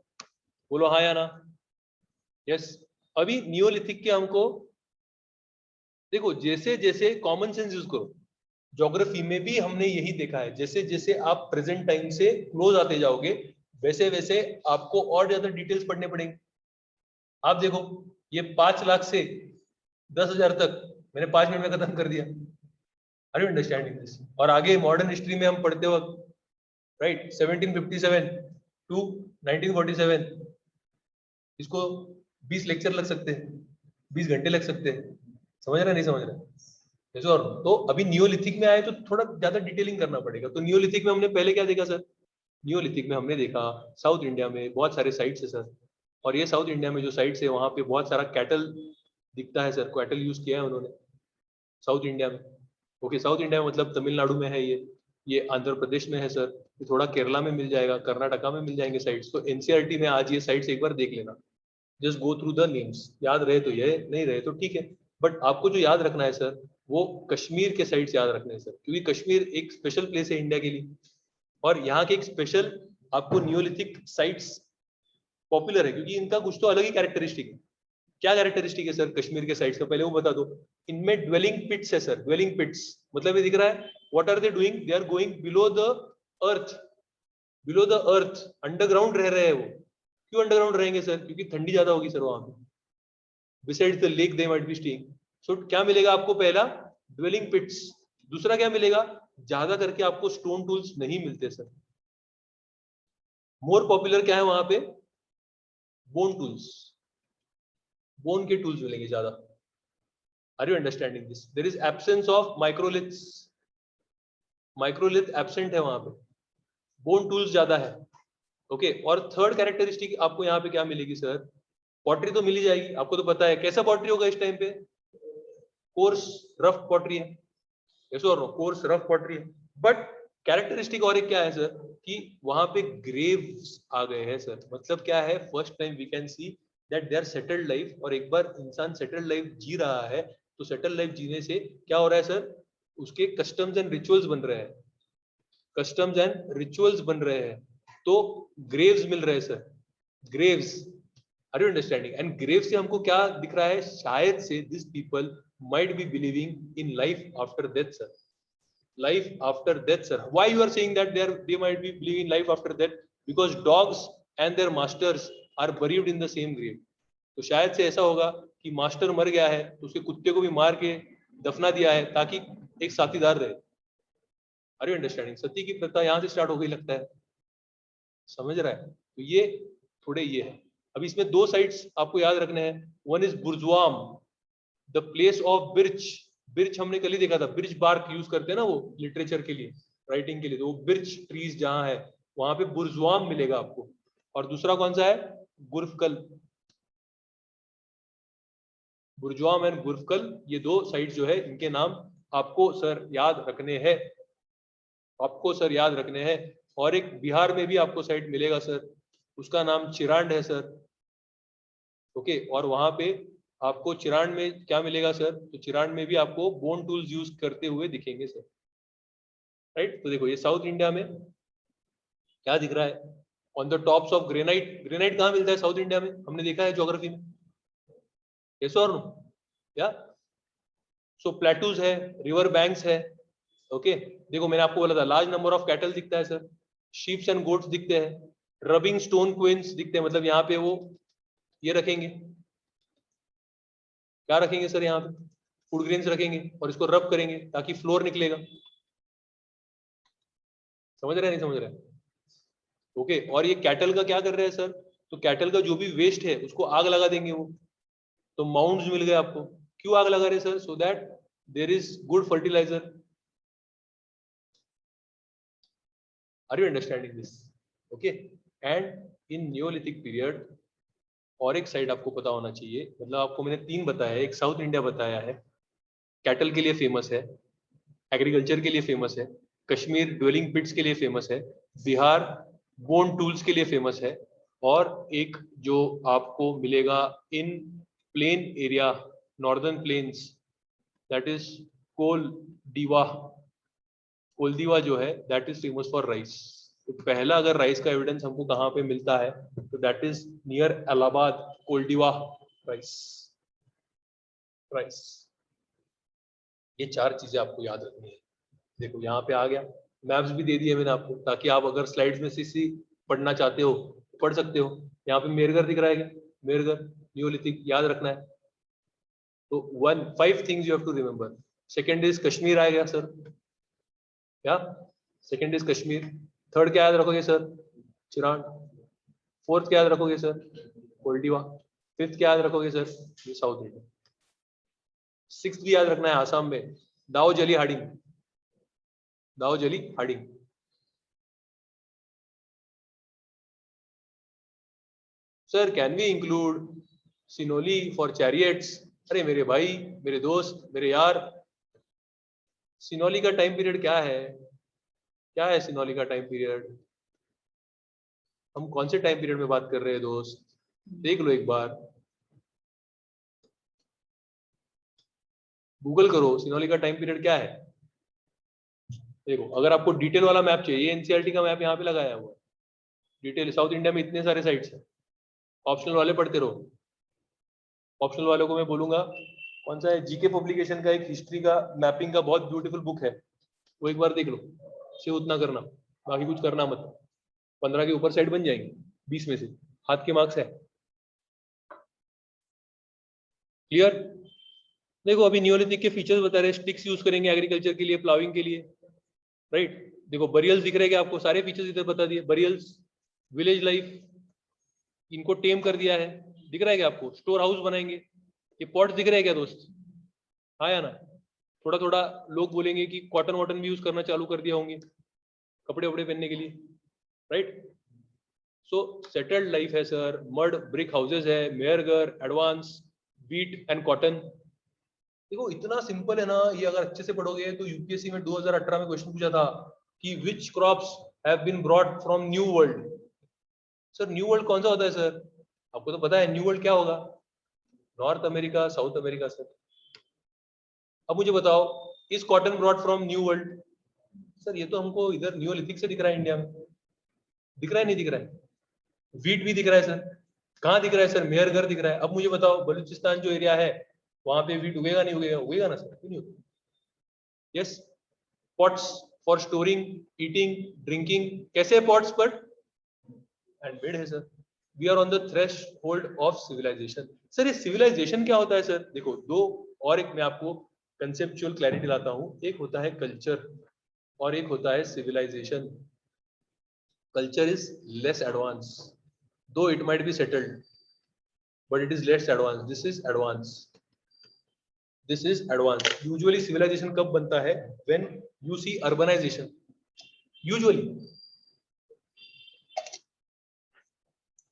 बोलो हाँ या ना। यस। अभी नियोलिथिक के हमको देखो, जैसे जैसे कॉमन सेंस यूज करो, ज्योग्राफी में भी हमने यही देखा है, जैसे जैसे आप प्रेजेंट टाइम से क्लोज आते जाओगे वैसे वैसे आपको और ज्यादा डिटेल्स पढ़ने पड़ेंगे। आप देखो, ये 5 लाख से 10,000 तक मैंने 5 मिनट में खत्म कर दिया। Are you understanding this? और आगे मॉडर्न हिस्ट्री में हम पढ़ते वक्त, राइट, 1757 टू 1947, इसको 20 लेक्चर लग सकते हैं, 20 घंटे लग सकते हैं। समझ रहे नहीं समझ रहे? जैसे और तो अभी नियोलिथिक में आए तो थोड़ा ज्यादा डिटेलिंग करना पड़ेगा। तो नियोलिथिक में हमने पहले क्या देखा सर? नियोलिथिक में हमने देखा साउथ इंडिया में बहुत सारे साइट्स है सर। और ये साउथ इंडिया में जो साइट्स है वहां पे बहुत सारा कैटल दिखता है सर, कैटल यूज किया है उन्होंने साउथ इंडिया में। ओके, साउथ इंडिया में मतलब तमिलनाडु में है ये आंध्र प्रदेश में है सर, ये थोड़ा केरला में मिल जाएगा, कर्नाटका में मिल जाएंगे साइट्स। तो एनसीईआरटी में आज ये साइट्स एक बार देख लेना, just go through the names. याद रहे तो ये, नहीं रहे तो ठीक है। बट आपको जो याद रखना है सर वो कश्मीर के साइट्स याद रखने हैं सर, क्योंकि कश्मीर एक स्पेशल प्लेस है इंडिया के लिए। और यहाँ के एक स्पेशल आपको नियोलिथिक साइट्स पॉपुलर है क्योंकि इनका कुछ तो अलग ही कैरेक्टरिस्टिक है। क्या कैरेक्टरिस्टिक है सर कश्मीर के साइट्स का? पहले वो बता दो। इनमें ड्वेलिंग पिट्स है सर, ड्वेलिंग पिट्स मतलब ये दिख रहा है, what are they doing? They are going below the earth, below the earth, underground रह रहे हैं वो। क्यों अंडरग्राउंड रहेंगे सर? क्योंकि ठंडी ज्यादा होगी सर वहां पे। Besides the lake they might be staying. So क्या मिलेगा आपको? पहला ड्वेलिंग पिट्स। दूसरा क्या मिलेगा? ज्यादा करके आपको स्टोन टूल्स नहीं मिलते सर। मोर पॉपुलर क्या है वहां पे? बोन टूल्स, बोन के टूल्स मिलेंगे ज्यादा। Are you understanding this? There is absence of microliths, microlith absent है वहां पे, बोन टूल्स ज्यादा है। ओके, और थर्ड कैरेक्टरिस्टिक आपको यहाँ पे क्या मिलेगी सर? पॉटरी तो मिल ही जाएगी, आपको तो पता है कैसा पॉटरी होगा इस टाइम पे? कोर्स रफ पॉटरी है, ऐसा और कोर्स रफ पॉटरी है। बट कैरेक्टरिस्टिक और एक क्या है सर कि वहां पे ग्रेव्स आ गए हैं सर। मतलब क्या है? First time we can see that they are settled life. और एक बार इंसान सेटल्ड लाइफ जी रहा है तो सेटल्ड लाइफ जीने से क्या हो रहा है सर? उसके कस्टम्स एंड रिचुअल्स बन रहे हैं, कस्टम्स एंड रिचुअल्स बन रहे हैं। तो ग्रेव्स मिल रहे हैं sir, graves. Are you understanding? And grave से हमको क्या दिख रहा है? शायद से this people might be believing in life after death sir. life after death, sir. Why you are saying that they might be believing in life after death? Because dogs and their masters are buried in the same grave. तो शायद से ऐसा होगा कि master मर गया है तो उसके कुत्ते को भी मार के दफना दिया है ताकि एक साथीदार रहे. Are you understanding? सती की प्रथा यहाँ से स्टार्ट हो गई लगता है. समझ रहा है? तो ये थोड़े ये है. अब इसमें दो साइड्स आपको याद रखने हैं. One is Burzahom, the place of birch. Birch हमने कल ही देखा था, बिर्च बार्क यूज करते हैं ना वो लिटरेचर के लिए, राइटिंग के लिए. तो वो बिर्च ट्रीज जहां है वहां पे बुर्जुआम मिलेगा आपको. और दूसरा कौन सा है? गुर्फकल. बुर्जुआम एंड गुर्फकल, ये दो साइट जो है इनके नाम आपको सर याद रखने हैं. आपको सर याद रखने हैं. और एक बिहार में भी आपको साइट मिलेगा सर, उसका नाम चिरांड है सर. ओके, और वहां पे आपको चिरांड में क्या मिलेगा सर? तो चिरांड में भी आपको बोन टूल्स यूज करते हुए दिखेंगे सर. राइट. तो देखो ये साउथ इंडिया में क्या दिख रहा है? On the tops of granite. Granite कहाँ मिलता है साउथ इंडिया में? हमने देखा है ज्योग्राफी में. यस और नो? या सो प्लेटूज है, रिवर बैंक्स है. ओके, देखो मैंने आपको बोला था लार्ज नंबर ऑफ कैटल दिखता है सर. शीप्स एंड गोट्स दिखते हैं. रबिंग स्टोन क्वेंस दिखते हैं, मतलब यहाँ पे वो ये रखेंगे. क्या रखेंगे सर? यहाँ पे फूड ग्रेन्स रखेंगे और इसको रब करेंगे ताकि फ्लोर निकलेगा. समझ रहे हैं? नहीं समझ रहे? ओके, और ये कैटल का क्या कर रहे हैं सर? तो कैटल का जो भी वेस्ट है उसको आग लगा देंगे वो. तो माउंट्स मिल गए आपको. क्यों आग लगा रहे sir? So that there is good fertilizer. Are you understanding this? Okay. And in neolithic period, और एक साइड आपको पता होना चाहिए, मतलब आपको मैंने तीन बताया है. एक साउथ इंडिया बताया है, कैटल के लिए फेमस है, एग्रीकल्चर के लिए फेमस है, कश्मीर ड्वेलिंग पिट्स के लिए फेमस है, बिहार बोन टूल्स के लिए फेमस है, और एक जो आपको मिलेगा in plain area, northern plains, that is Koldihwa. Koldihwa जो है that is famous for rice. तो पहला अगर राइस का एविडेंस हमको कहाँ पे मिलता है तो that is near Allahabad. Koldihwa rice. Rice. ये चार चीजें आपको याद रखनी है. देखो यहाँ पे आ गया, मैप्स भी दे दिए मैंने आपको ताकि आप अगर स्लाइड्स में से पढ़ना चाहते हो पढ़ सकते हो. यहाँ पे मेरगर दिख रहा है क्या? मेरगर न्यूलिथिक याद रखना है. तो 5 things you have to remember. Second is Kashmir आएगा सर. क्या? Second is Kashmir. थर्ड क्या याद रखोगे सर? चिरांड. फोर्थ क्या याद रखोगे सर? कोल्डिवा. फिफ्थ क्या याद रखोगे सर? ये साउथ इंडिया. सिक्स्थ भी याद रखना है आसाम में दाओ जली Hading. Daojali Hading. Sir can we include Sinauli for chariots? अरे मेरे भाई, मेरे दोस्त, मेरे यार, सिनोली का टाइम पीरियड क्या है? क्या है सिनोली का टाइम पीरियड? हम कौन से टाइम पीरियड में बात कर रहे हैं दोस्त? देख लो एक बार, गूगल करो सिनोली का टाइम पीरियड क्या है. देखो अगर आपको डिटेल वाला मैप चाहिए, एनसीईआरटी का मैप यहाँ पे लगाया हुआ है. डिटेल साउथ इंडिया में इतने सारे साइट्स हैं. ऑप्शनल वाले पढ़ते रहो. ऑप्शनल वालों को मैं बोलूंगा कौन सा है, जीके पब्लिकेशन का एक हिस्ट्री का मैपिंग का बहुत ब्यूटीफुल बुक है, वो एक बार देख लो. से उतना करना, बाकी कुछ करना मत. 15 के ऊपर साइड बन जाएंगे 20 में से. हाथ के मार्क्स है. क्लियर? देखो अभी न्यूलिथिक के फीचर्स बता रहे हैं. स्टिक्स यूज करेंगे एग्रीकल्चर के लिए, प्लाविंग के लिए. राइट. देखो बरियल्स दिख रहे हैं, आपको सारे फीचर्स इधर बता दिए. बरियल्स, विलेज लाइफ, इनको टेम कर दिया है. दिख रहा है क्या आपको? स्टोर हाउस बनाएंगे. ये पॉट दिख रहे हैं क्या दोस्त? हाँ या ना? थोड़ा थोड़ा लोग बोलेंगे कि कॉटन वॉटन भी यूज करना चालू कर दिया होंगे कपड़े वपड़े पहनने के लिए. राइट. सो सेटल्ड लाइफ है सर. मड ब्रिक हाउसेज है, मेयरगर, एडवांस, बीट एंड कॉटन. देखो इतना सिंपल है ना ये. अगर अच्छे से पढ़ोगे तो यूपीएससी में 2018 में क्वेश्चन पूछा था कि which crops have been brought from new world. Sir new world कौन सा होता है सर? आपको तो पता है न्यू वर्ल्ड क्या होगा? North America, south America sir. अब मुझे बताओ, is cotton brought from new world? Sir ये तो हमको इधर न्यूलिथिक से दिख रहा है इंडिया में. दिख रहा है नहीं दिख रहा है? वीट भी दिख रहा है सर. कहाँ दिख रहा है सर? मेहरगढ़ दिख रहा है. अब मुझे बताओ बलूचिस्तान जो एरिया है वहां पे वीट उगेगा नहीं उगेगा? उगेगा ना सर, क्यों नहीं उगेगा? Yes. Pots for storing, eating, drinking. कैसे पॉट्स पर? हैंडमेड है sir. We are on the threshold of civilisation. Sir ये सिविलाइजेशन क्या होता है सर? देखो दो और एक मैं आपको कंसेप्चुअल क्लैरिटी लाता हूं। एक होता है कल्चर और एक होता है civilisation. Culture is less advance, though it might be settled, but it is less advanced. This is advanced. This is advanced. Usually civilization कब बनता है? When you see urbanization. Usually.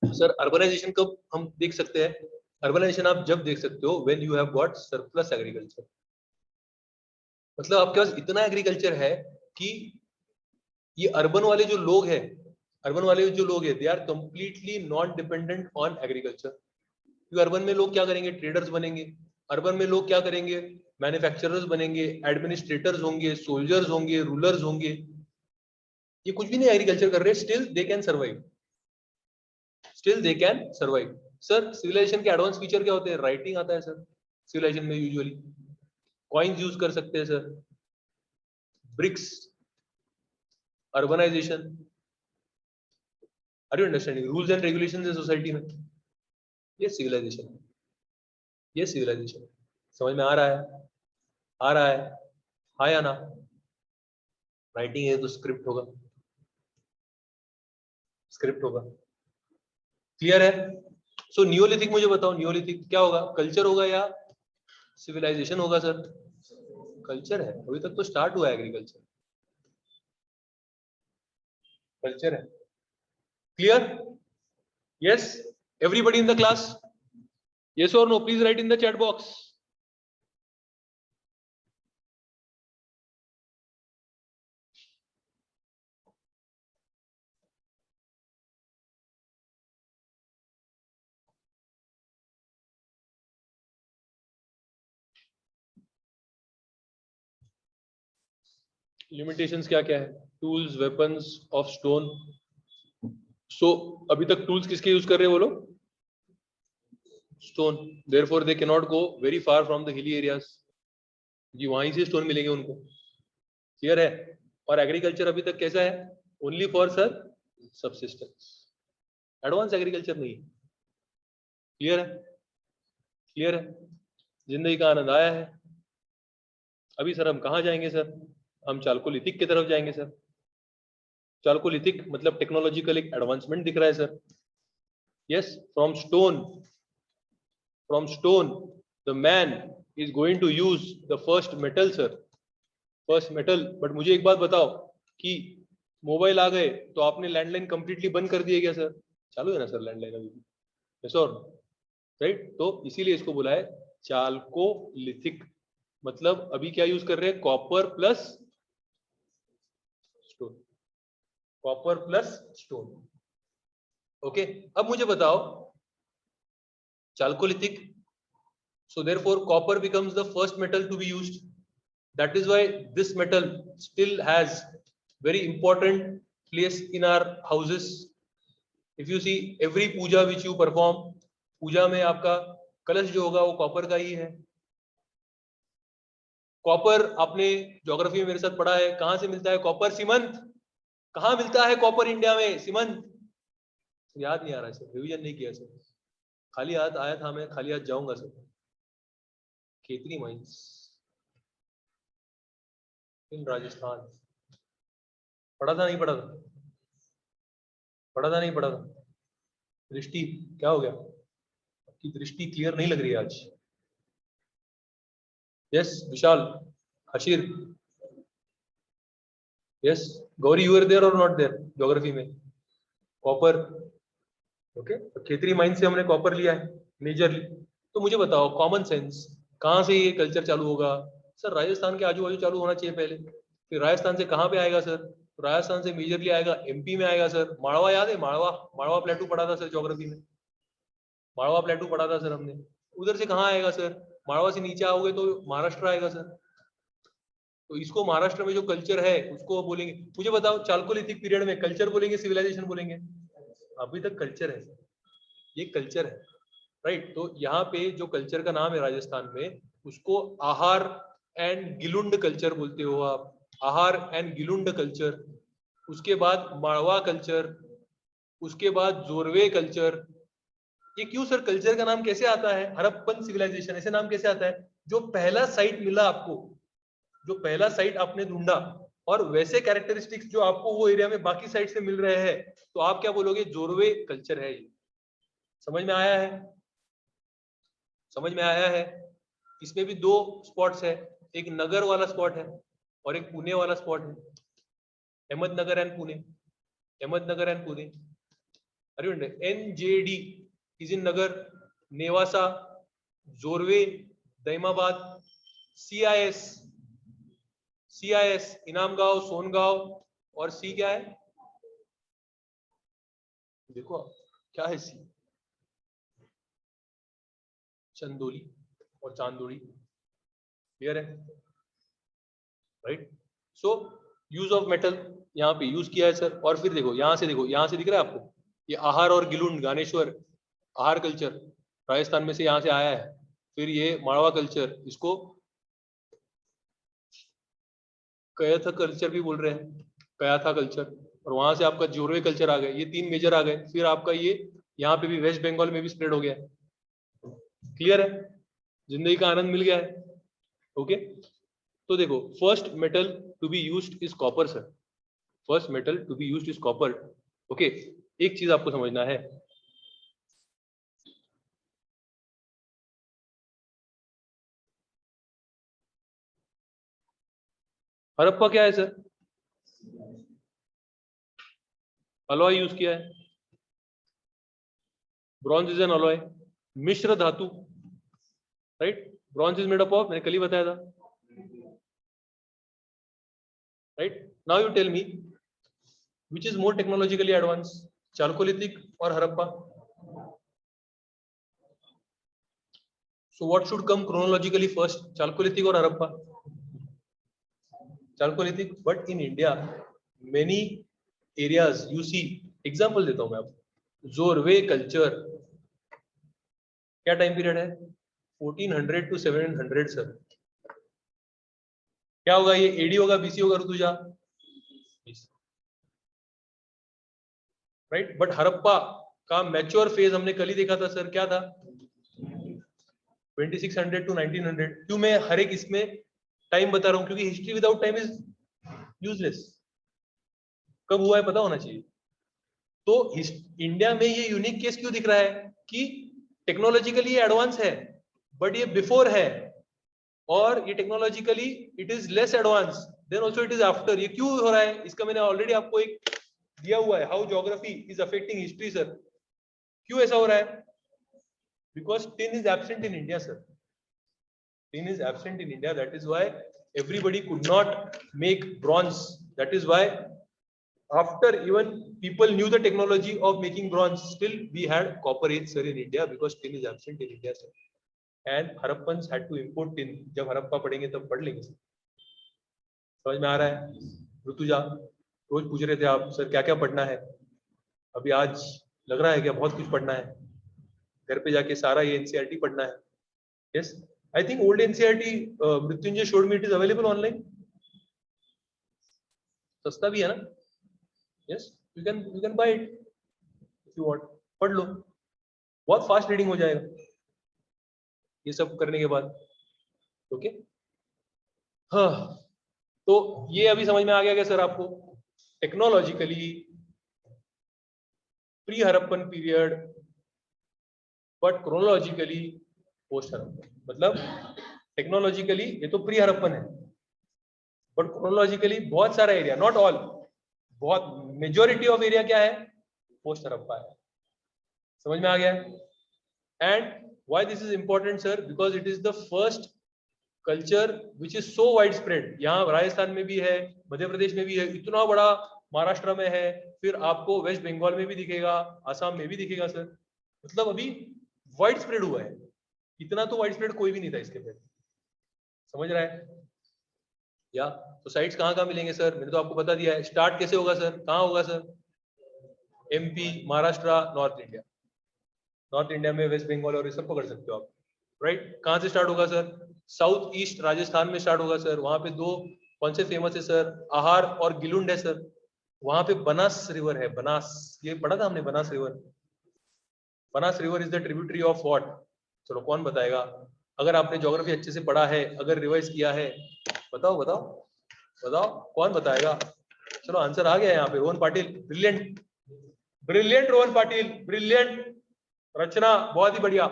Sir urbanization कब हम देख सकते हैं? Urbanization आप जब देख सकते हो when you have got surplus agriculture. मतलब आपके पास इतना एग्रीकल्चर है कि ये अर्बन वाले जो लोग हैं, अर्बन वाले जो लोग हैं, they are completely non dependent on agriculture. क्योंकि अर्बन में लोग क्या करेंगे? ट्रेडर्स बनेंगे। अर्बन में लोग क्या करेंगे? मैन्युफैक्चरर्स बनेंगे, एडमिनिस्ट्रेटर्स होंगे, सोल्जर्स होंगे, रूलर्स होंगे। ये कुछ भी नहीं एग्रीकल्चर कर रहे, still they can survive, still they can survive. Sir civilization के एडवांस फीचर क्या होते हैं? राइटिंग आता है सर सिविलाइजेशन में, यूजुअली कॉइन्स यूज कर सकते हैं sir, bricks, urbanization. Are you understanding? Rules and regulations in society में, ये सिविलाइजेशन है, ये सिविलाइजेशन। समझ में आ रहा है? आ रहा है? हाँ या ना? राइटिंग है तो स्क्रिप्ट होगा, स्क्रिप्ट होगा। क्लियर है? सो नियोलिथिक मुझे बताओ, नियोलिथिक क्या होगा? कल्चर होगा या सिविलाइजेशन होगा सर? कल्चर है, अभी तक तो स्टार्ट हुआ है एग्रीकल्चर, कल्चर है। Clear? Yes everybody in the class? Yes और no? Please write in the chat box. Limitations क्या क्या है? Tools, weapons of stone. So अभी तक टूल्स किसके यूज कर रहे हैं वो लोग? Stone. Therefore they can not go very far from the hilly areas, जी वहीं से स्टोन मिलेंगे उनको। क्लियर है? और एग्रीकल्चर अभी तक कैसा है? Only for sir subsistence, advance agriculture नहीं। क्लियर है? क्लियर है? जिंदगी का आनंद आया है? अभी सर हम कहाँ जाएंगे सर? हम चाल्कोलिथिक की तरफ जाएंगे सर। चाल्कोलिथिक मतलब टेक्नोलॉजिकल एक एडवांसमेंट दिख रहा है sir. Yes, from stone the man is going to use the first metal sir, first metal. But मुझे एक बात बताओ कि मोबाइल आ गए तो आपने लैंडलाइन कंप्लीटली बंद कर दिए क्या सर? चालू है ना सर लैंडलाइन अभी भी? यस और राइट? तो इसीलिए इसको बोला है चाल्कोलिथिक। मतलब अभी क्या यूज कर रहे हैं? Copper plus stone, copper plus stone. Okay, अब मुझे बताओ chalcolithic, so therefore copper becomes the first metal to be used. That is why this metal still has very important place in our houses. If you see every puja which you perform, पूजा में आपका कलश जो होगा वो copper का ही है। Copper आपने geography में मेरे साथ पढ़ा है, कहां से मिलता है कॉपर? सीमंत। कहां मिलता है कॉपर इंडिया में? सीमंत। याद नहीं आ रहा सर, रिवीजन नहीं किया सर, खाली हाथ आया था, मैं खाली हाथ जाऊंगा सर। खेतरी माइंस इन राजस्थान। पढ़ा था नहीं पढ़ा था? पढ़ा था नहीं पढ़ा था? दृष्टि क्या हो गया? आपकी दृष्टि क्लियर नहीं लग रही है आज। Yes Vishal, Hashir, yes Gauri, you are there और नॉट देयर ज्योग्राफी में? Copper, okay. तो खेतरी माइन से हमने कॉपर लिया है मेजरली। तो मुझे बताओ कॉमन सेंस, कहां से ये कल्चर चालू होगा? सर राजस्थान के आजू बाजू चालू होना चाहिए पहले। फिर राजस्थान से कहां पे आएगा सर? तो राजस्थान से मेजरली आएगा एमपी में आएगा सर। माड़वा याद है? माड़वा, माड़वा प्लेटू पढ़ा था सर ज्योग्राफी में, माड़वा प्लेटू पढ़ा था सर हमने। उधर से कहाँ आएगा सर? माड़वा से नीचे आओगे तो महाराष्ट्र आएगा सर। तो इसको महाराष्ट्र में जो कल्चर है उसको बोलेंगे। मुझे बताओ चाल्कोलिथिक पीरियड में कल्चर बोलेंगे सिविलाइजेशन बोलेंगे? अभी तक कल्चर है, ये कल्चर है राइट। तो यहाँ पे जो कल्चर का नाम है राजस्थान में, उसको आहार एंड गिलुंड कल्चर बोलते हो आप। आहार एंड गिलुंड कल्चर, उसके बाद माळवा कल्चर, उसके बाद जोरवे कल्चर। ये क्यों सर, कल्चर का नाम कैसे आता है? हड़प्पन सिविलाइजेशन ऐसे नाम कैसे आता है? जो पहला साइट मिला आपको, जो पहला साइट आपने ढूंढा, और वैसे कैरेक्टरिस्टिक्स जो आपको वो एरिया में बाकी साइट से मिल रहे हैं, तो आप क्या बोलोगे? जोरवे कल्चर है ये। समझ में आया है? समझ में आया है? इसमें भी दो स्पॉट्स है, एक नगर वाला स्पॉट है और एक पुणे वाला स्पॉट है। Ahmednagar and Pune, Ahmednagar and Pune. अरे NJD is in Nagar, Nevasa, Jorwe, Daimabad, CIS, Inamgaon, Songaon, और सी क्या है? देखो क्या है सी? चंदोली और चांदोली। क्लियर है? Right. So use of metal यहाँ पे यूज किया है सर। और फिर देखो यहाँ से, देखो यहाँ से दिख रहा है आपको, ये आहार और गिलुंड गानेश्वर आहार कल्चर राजस्थान में से यहाँ से आया है। फिर ये माळवा कल्चर, इसको कयाथा कल्चर भी बोल रहे हैं, कयाथा कल्चर। और वहां से आपका जोरवे कल्चर आ गए, ये तीन मेजर आ गए। फिर आपका ये यहाँ पे भी वेस्ट बंगाल में भी स्प्रेड हो गया है। क्लियर है? जिंदगी का आनंद मिल गया है। ओके, तो देखो first metal to be used is copper sir. First metal to be used is copper. Okay, एक चीज आपको समझना है, हड़प्पा क्या है सर? अलॉय यूज किया है, ब्रॉन्ज इज एन अलॉय, मिश्र धातु, right. Bronze is made up of, मैंने कल ही बताया था, right. Now you tell me which is more technologically advance, chalcolithic और Harappa? So what should come chronologically first, chalcolithic और Harappa? Chalcolithic. But in India many areas you see, example देता हूं मैं आपको, जोरवे कल्चर क्या टाइम पीरियड है? 1400 to 700 सर। क्या होगा ये? एडी होगा, बीसी होगा ऋतुजा? राइट। बट हड़प्पा का मैच्योर फेज हमने कल ही देखा था सर, क्या था? 2600 to 1900। क्यों मैं हर एक इसमें टाइम बता रहा हूं? क्योंकि history without time is useless. कब हुआ है पता होना चाहिए। तो इंडिया में ये यूनिक केस क्यों दिख रहा है कि टेक्नोलॉजिकली एडवांस है बट ये बिफोर है, और ये technologically it is less advance then also it is after. ये क्यों हो रहा है? इसका मैंने ऑलरेडी आपको एक दिया हुआ है, how geography is affecting history sir. क्यों ऐसा हो रहा है? Because tin is absent in India sir. Tin is absent in India, that is why everybody could not make bronze. That is why after even people knew the technology of making bronze, still we had copper age sir in India because tin is absent in India sir. And Harappans had to import tin. जब हड़प्पा पढ़ेंगे तब पढ़ लेंगे। समझ में आ रहा है? ऋतुजा रोज पूछ रहे थे आप सर क्या क्या पढ़ना है, अभी आज लग रहा है क्या बहुत कुछ पढ़ना है? घर पे जाके सारा ये एनसीईआरटी पढ़ना है। Yes, I think old NCERT Mrityunjay showed me, it is available online, सस्ता भी है ना? Yes, you can buy it if you want, पढ़ लो, बहुत फास्ट रीडिंग हो जाएगा ये सब करने के बाद। ओके, हाँ, तो ये अभी समझ में आ गया क्या सर आपको? Technologically pre Harappan period but chronologically post Harappan. मतलब टेक्नोलॉजिकली ये तो प्री हड़प्पन है बट क्रोनोलॉजिकली बहुत सारा एरिया, नॉट ऑल, बहुत मेजोरिटी ऑफ एरिया क्या है? पोस्ट हड़प्पा है। समझ में आ गया? And why this is important sir? Because it is the first culture which is so wide spread. यहाँ राजस्थान में भी है, मध्य प्रदेश में भी है, इतना बड़ा महाराष्ट्र में है, फिर आपको वेस्ट बंगाल में भी दिखेगा, आसाम में भी दिखेगा सर। मतलब अभी वाइड स्प्रेड हुआ है, इतना तो वाइड स्प्रेड कोई भी नहीं था इसके पहले। समझ रहा है? या तो साइट्स कहाँ कहाँ मिलेंगे सर? मैंने तो आपको बता दिया है। स्टार्ट कैसे होगा सर? कहाँ होगा sir? MP, Maharashtra, north India. North India में वेस्ट बंगाल और ये सब पकड़ सकते हो आप, राइट। कहाँ से स्टार्ट होगा सर? साउथ ईस्ट राजस्थान में स्टार्ट होगा सर। वहां पे दो कौन से फेमस है सर? आहार और गिलुंड है सर। वहां पे बनास रिवर है, बनास, ये पढ़ा था हमने, Banas river. Banas river is the tributary of what? चलो कौन बताएगा? अगर आपने ज्योग्राफी अच्छे से पढ़ा है, अगर रिवाइज किया है, बताओ बताओ बताओ, कौन बताएगा? चलो आंसर आ गया यहाँ पे, Rohan Patil, brilliant, brilliant Rohan Patil, brilliant. रचना बहुत ही बढ़िया।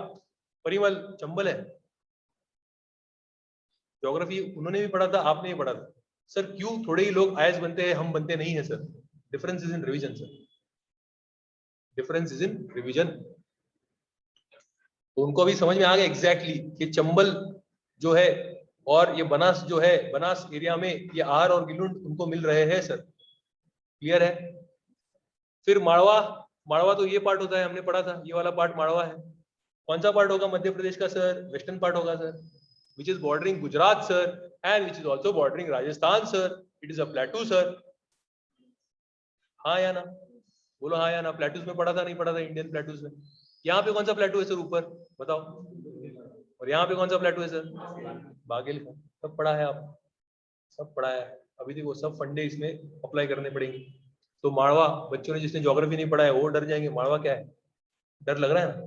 परिमल चंबल है। ज्योग्राफी उन्होंने भी पढ़ा था, आपने भी पढ़ा था सर। क्यों थोड़े ही लोग आईएएस बनते हैं, हम बनते नहीं है sir? Difference is in revision sir, difference is in revision. तो उनको अभी समझ में आ गया एग्जैक्टली कि चंबल जो है और ये बनास जो है, बनास एरिया में ये आहार और गिलुंड उनको मिल रहे हैं सर। क्लियर है? फिर माड़वा, माड़वा तो ये पार्ट होता है, हमने पढ़ा था, ये वाला पार्ट माड़वा है। कौन सा पार्ट होगा मध्य प्रदेश का सर? वेस्टर्न पार्ट होगा sir, which is bordering Gujarat sir, and which is also bordering Rajasthan sir. It is a प्लेटू sir. हाँ या ना? बोलो हाँ या ना। प्लेटूज में पढ़ा था, नहीं पढ़ा था? इंडियन प्लेटूज में यहाँ पे कौन सा प्लेटू है सर ऊपर? बताओ। और यहाँ पे कौन सा प्लेटू है सर? बागेल का। सब पढ़ा है आप, सब पढ़ा है। अभी देखो सब फंडे इसमें अप्लाई करने पड़ेंगे। तो माड़वा, बच्चों ने जिसने ज्योग्राफी नहीं पढ़ा है वो डर जाएंगे। माड़वा क्या है? डर लग रहा है ना?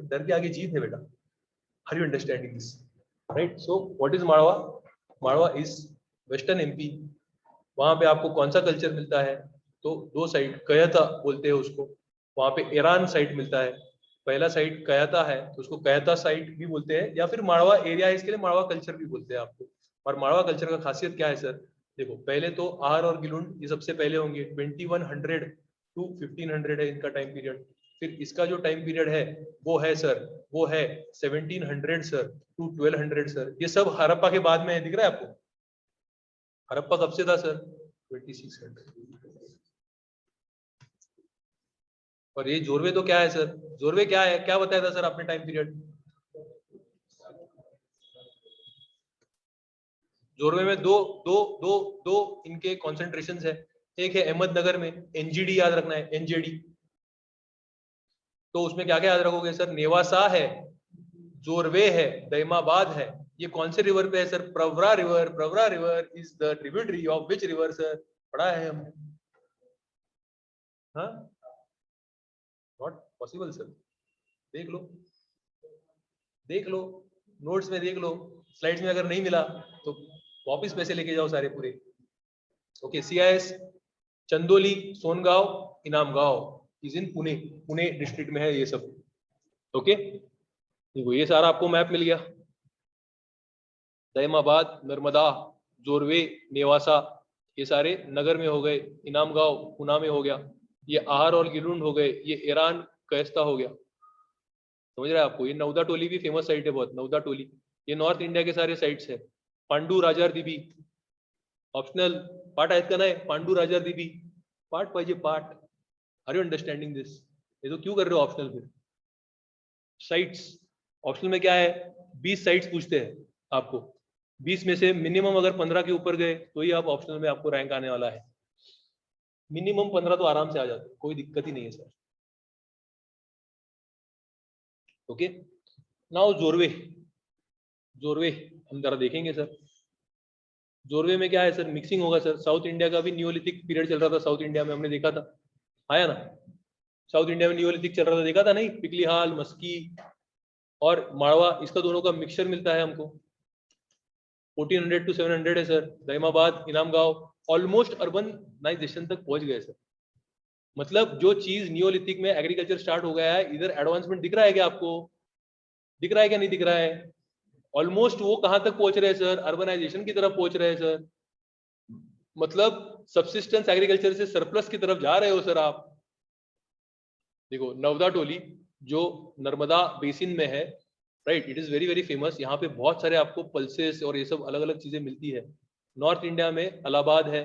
तो डर के आगे जीत है बेटा। Are you understanding this? Right. So what is Malwa? Malwa is western MP. वहां पे आपको कौन सा कल्चर मिलता है? तो दो साइड, कयता बोलते हैं उसको। वहां पे ईरान साइड मिलता है। पहला साइड कयता है तो उसको कयता साइड भी बोलते हैं, या फिर माड़वा एरिया है इसके लिए माड़वा कल्चर भी बोलते हैं आपको। और माड़वा कल्चर का खासियत क्या है सर? देखो पहले तो आहार और गिलुंड ये सबसे पहले होंगे। 2100 टू 1500 है इनका टाइम पीरियड। फिर इसका जो टाइम पीरियड है वो है सर, वो है 1700 सर टू 1200 सर। ये सब हड़प्पा के बाद में है, दिख रहा है आपको? हड़प्पा कब से था सर? 2600। और ये जोरवे तो क्या है सर? जोरवे क्या है, क्या बताया था सर आपने टाइम पीरियड? जोरवे में दो दो दो दो इनके कॉन्सेंट्रेशन है। एक है अहमदनगर में, एनजीडी याद रखना है, एनजेडी। तो उसमें क्या क्या याद रखोगे सर? नेवासा है, जोरवे है, दैमाबाद है। ये कौन से रिवर पे है sir? Pravara river. Pravara river is the tributary of which river sir? पढ़ा है हमने। हाँ, नॉट पॉसिबल सर। देख लो, देख लो, नोट्स में देख लो, स्लाइड्स में अगर नहीं मिला तो वापिस पैसे लेके जाओ सारे पूरे। ओके, सीआईएस Chandoli, Songaon, Inamgaon is in Pune. Pune district में है ये सब। ओके, देखो ये सारा आपको मैप मिल गया। दहमाबाद, नर्मदा, जोरवे, नेवासा ये सारे नगर में हो गए। इनामगांव पुणे में हो गया। ये आहार और गिलुंड हो गए। ये ईरान कयस्ता हो गया। समझ रहे हैं आपको? ये नवदा टोली भी फेमस साइट है बहुत, नवदा टोली। ये नॉर्थ इंडिया के सारे साइट्स है। पांडु राजार दिबी ऑप्शनल पार्ट आहेत का नाही? पांडु राजार दिबी पार्ट पाहिजे, part. Are you understanding this? ये तो क्यों कर रहे हो ऑप्शनल फिर? साइट्स ऑप्शनल में क्या है? 20 साइट्स पूछते हैं आपको। 20 में से मिनिमम अगर 15 के ऊपर गए तो ही आप ऑप्शनल में आपको रैंक आने वाला है। मिनिमम 15 तो आराम से आ जाते, कोई दिक्कत ही नहीं है sir. Okay, now Jorwe. Jorwe हम जरा देखेंगे सर। जोरवे में क्या है सर? मिक्सिंग होगा सर। साउथ इंडिया का भी न्यूलिथिक पीरियड चल रहा था साउथ इंडिया में, हमने देखा था, आया ना? साउथ इंडिया में न्यूलिथिक चल रहा था, देखा था नहीं? पिकली हाल, मस्की और माड़वा, इसका दोनों का मिक्सचर मिलता है हमको। 1400 टू 700 है sir. Daimabad, Inamgaon almost urbanisation तक पहुंच गए सर। मतलब जो चीज नियोलिथिक में एग्रीकल्चर स्टार्ट हो गया है, इधर एडवांसमेंट दिख रहा है क्या आपको? दिख रहा है क्या नहीं दिख रहा है? ऑलमोस्ट वो कहां तक पहुंच रहे हैं सर? अर्बनाइजेशन की तरफ पहुंच रहे हैं सर। मतलब सब्सिस्टेंस एग्रीकल्चर से सरप्लस की तरफ जा रहे हो सर आप। देखो नवदा टोली जो नर्मदा बेसिन में है, right, it is very very famous. यहाँ पे बहुत सारे आपको पल्सेस और ये सब अलग अलग चीजें मिलती है। नॉर्थ इंडिया में इलाहाबाद है।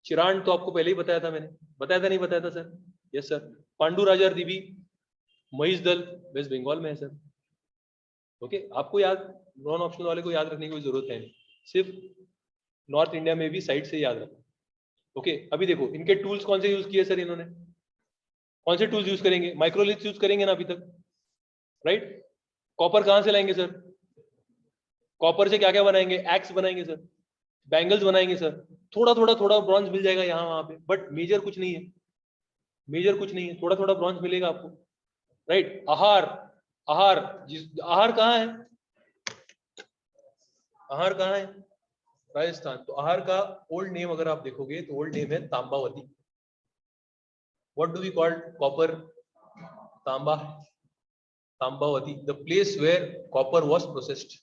चिरांड तो आपको पहले ही बताया था मैंने, बताया था नहीं बताया था सर? Yes sir. पांडु राजार दीवी, महेश दल वेस्ट बंगाल में है सर। ओके, आपको याद, नॉन ऑप्शनल वाले को याद रखने की कोई जरूरत है नहीं, सिर्फ नॉर्थ इंडिया में भी साइड से याद रखो। ओके, अभी देखो इनके टूल्स कौन से यूज किए सर इन्होंने? कौन से टूल्स यूज करेंगे? माइक्रोलिथ यूज करेंगे ना अभी तक, राइट? कॉपर कहां से लाएंगे सर? कॉपर से क्या क्या बनाएंगे? एक्स बनाएंगे सर। बैंगल्स बनाएंगे सर, थोड़ा ब्रॉन्ज मिल जाएगा यहाँ वहां पे, बट मेजर कुछ नहीं है, मेजर कुछ नहीं है, थोड़ा थोड़ा ब्रॉन्ज मिलेगा आपको, राइट। आहार, आहार आहार कहाँ है, आहार कहाँ है, राजस्थान। तो आहार का ओल्ड नेम अगर आप देखोगे तो ओल्ड नेम है Tambavati. What do we call copper, तांबा, Tambavati, the place where copper was processed.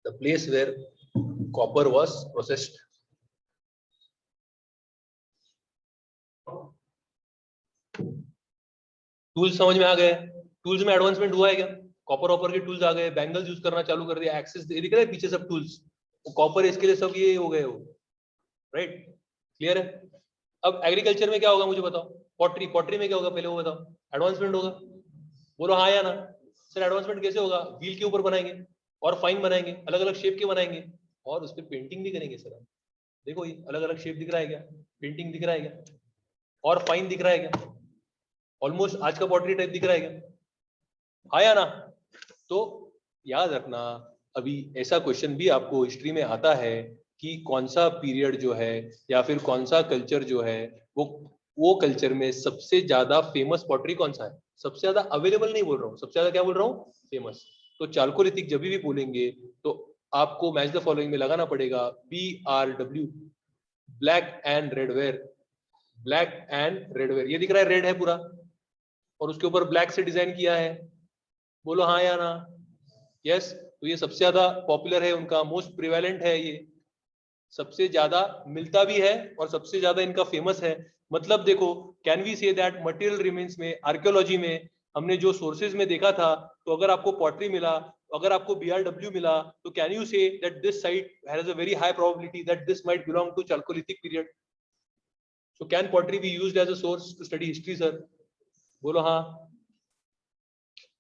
The place where copper was processed. Tools समझ में आ गए, टूल्स में एडवांसमेंट हुआ है क्या, कॉपर ऑपर के टूल्स आ गए, बैंगल्स यूज करना चालू कर दिया, एक्सेस दिख रहा है पीछे सब टूल्स, कॉपर इसके लिए सब ये हो गए हो, राइट, क्लियर है। अब एग्रीकल्चर में क्या होगा मुझे बताओ, पॉटरी, पॉटरी में क्या होगा पहले वो बताओ, एडवांसमेंट होगा, बोलो हाँ या ना। सर एडवांसमेंट कैसे होगा, व्हील के ऊपर बनाएंगे और फाइन बनाएंगे, अलग अलग शेप के बनाएंगे और उस पर पेंटिंग भी करेंगे सर। देखो ये अलग अलग शेप दिख रहा है क्या, पेंटिंग दिख रहा है क्या, और फाइन दिख रहा है क्या, ऑलमोस्ट आज का पॉटरी टाइप दिख रहा है क्या, हाँ या ना। तो याद रखना, अभी ऐसा क्वेश्चन भी आपको हिस्ट्री में आता है कि कौन सा पीरियड जो है या फिर कौन सा कल्चर जो है वो कल्चर में सबसे ज्यादा फेमस पॉटरी कौन सा है, सबसे ज्यादा अवेलेबल नहीं बोल रहा हूँ, सबसे ज्यादा क्या बोल रहा हूँ, फेमस। तो चालकोलिथिक जब भी बोलेंगे तो आपको मैच द फॉलोइंग में लगाना पड़ेगा, BRW, black and red ware, black and red ware, ये दिख रहा है रेड है पूरा और उसके ऊपर ब्लैक से डिजाइन किया है, बोलो हाँ या ना। यस, तो ये सबसे ज्यादा पॉपुलर है, उनका मोस्ट प्रिवेलेंट है, ये सबसे ज्यादा मिलता भी है और सबसे ज्यादा इनका फेमस है। मतलब देखो, can we say that material remains में, आर्कियोलॉजी में हमने जो सोर्सेज में देखा था, तो अगर आपको पॉटरी मिला, अगर आपको BRW मिला, तो can you say that this site has a very high probability that this might belong to chalcolithic period. So can pottery be used as a source to study history sir, बोलो हाँ।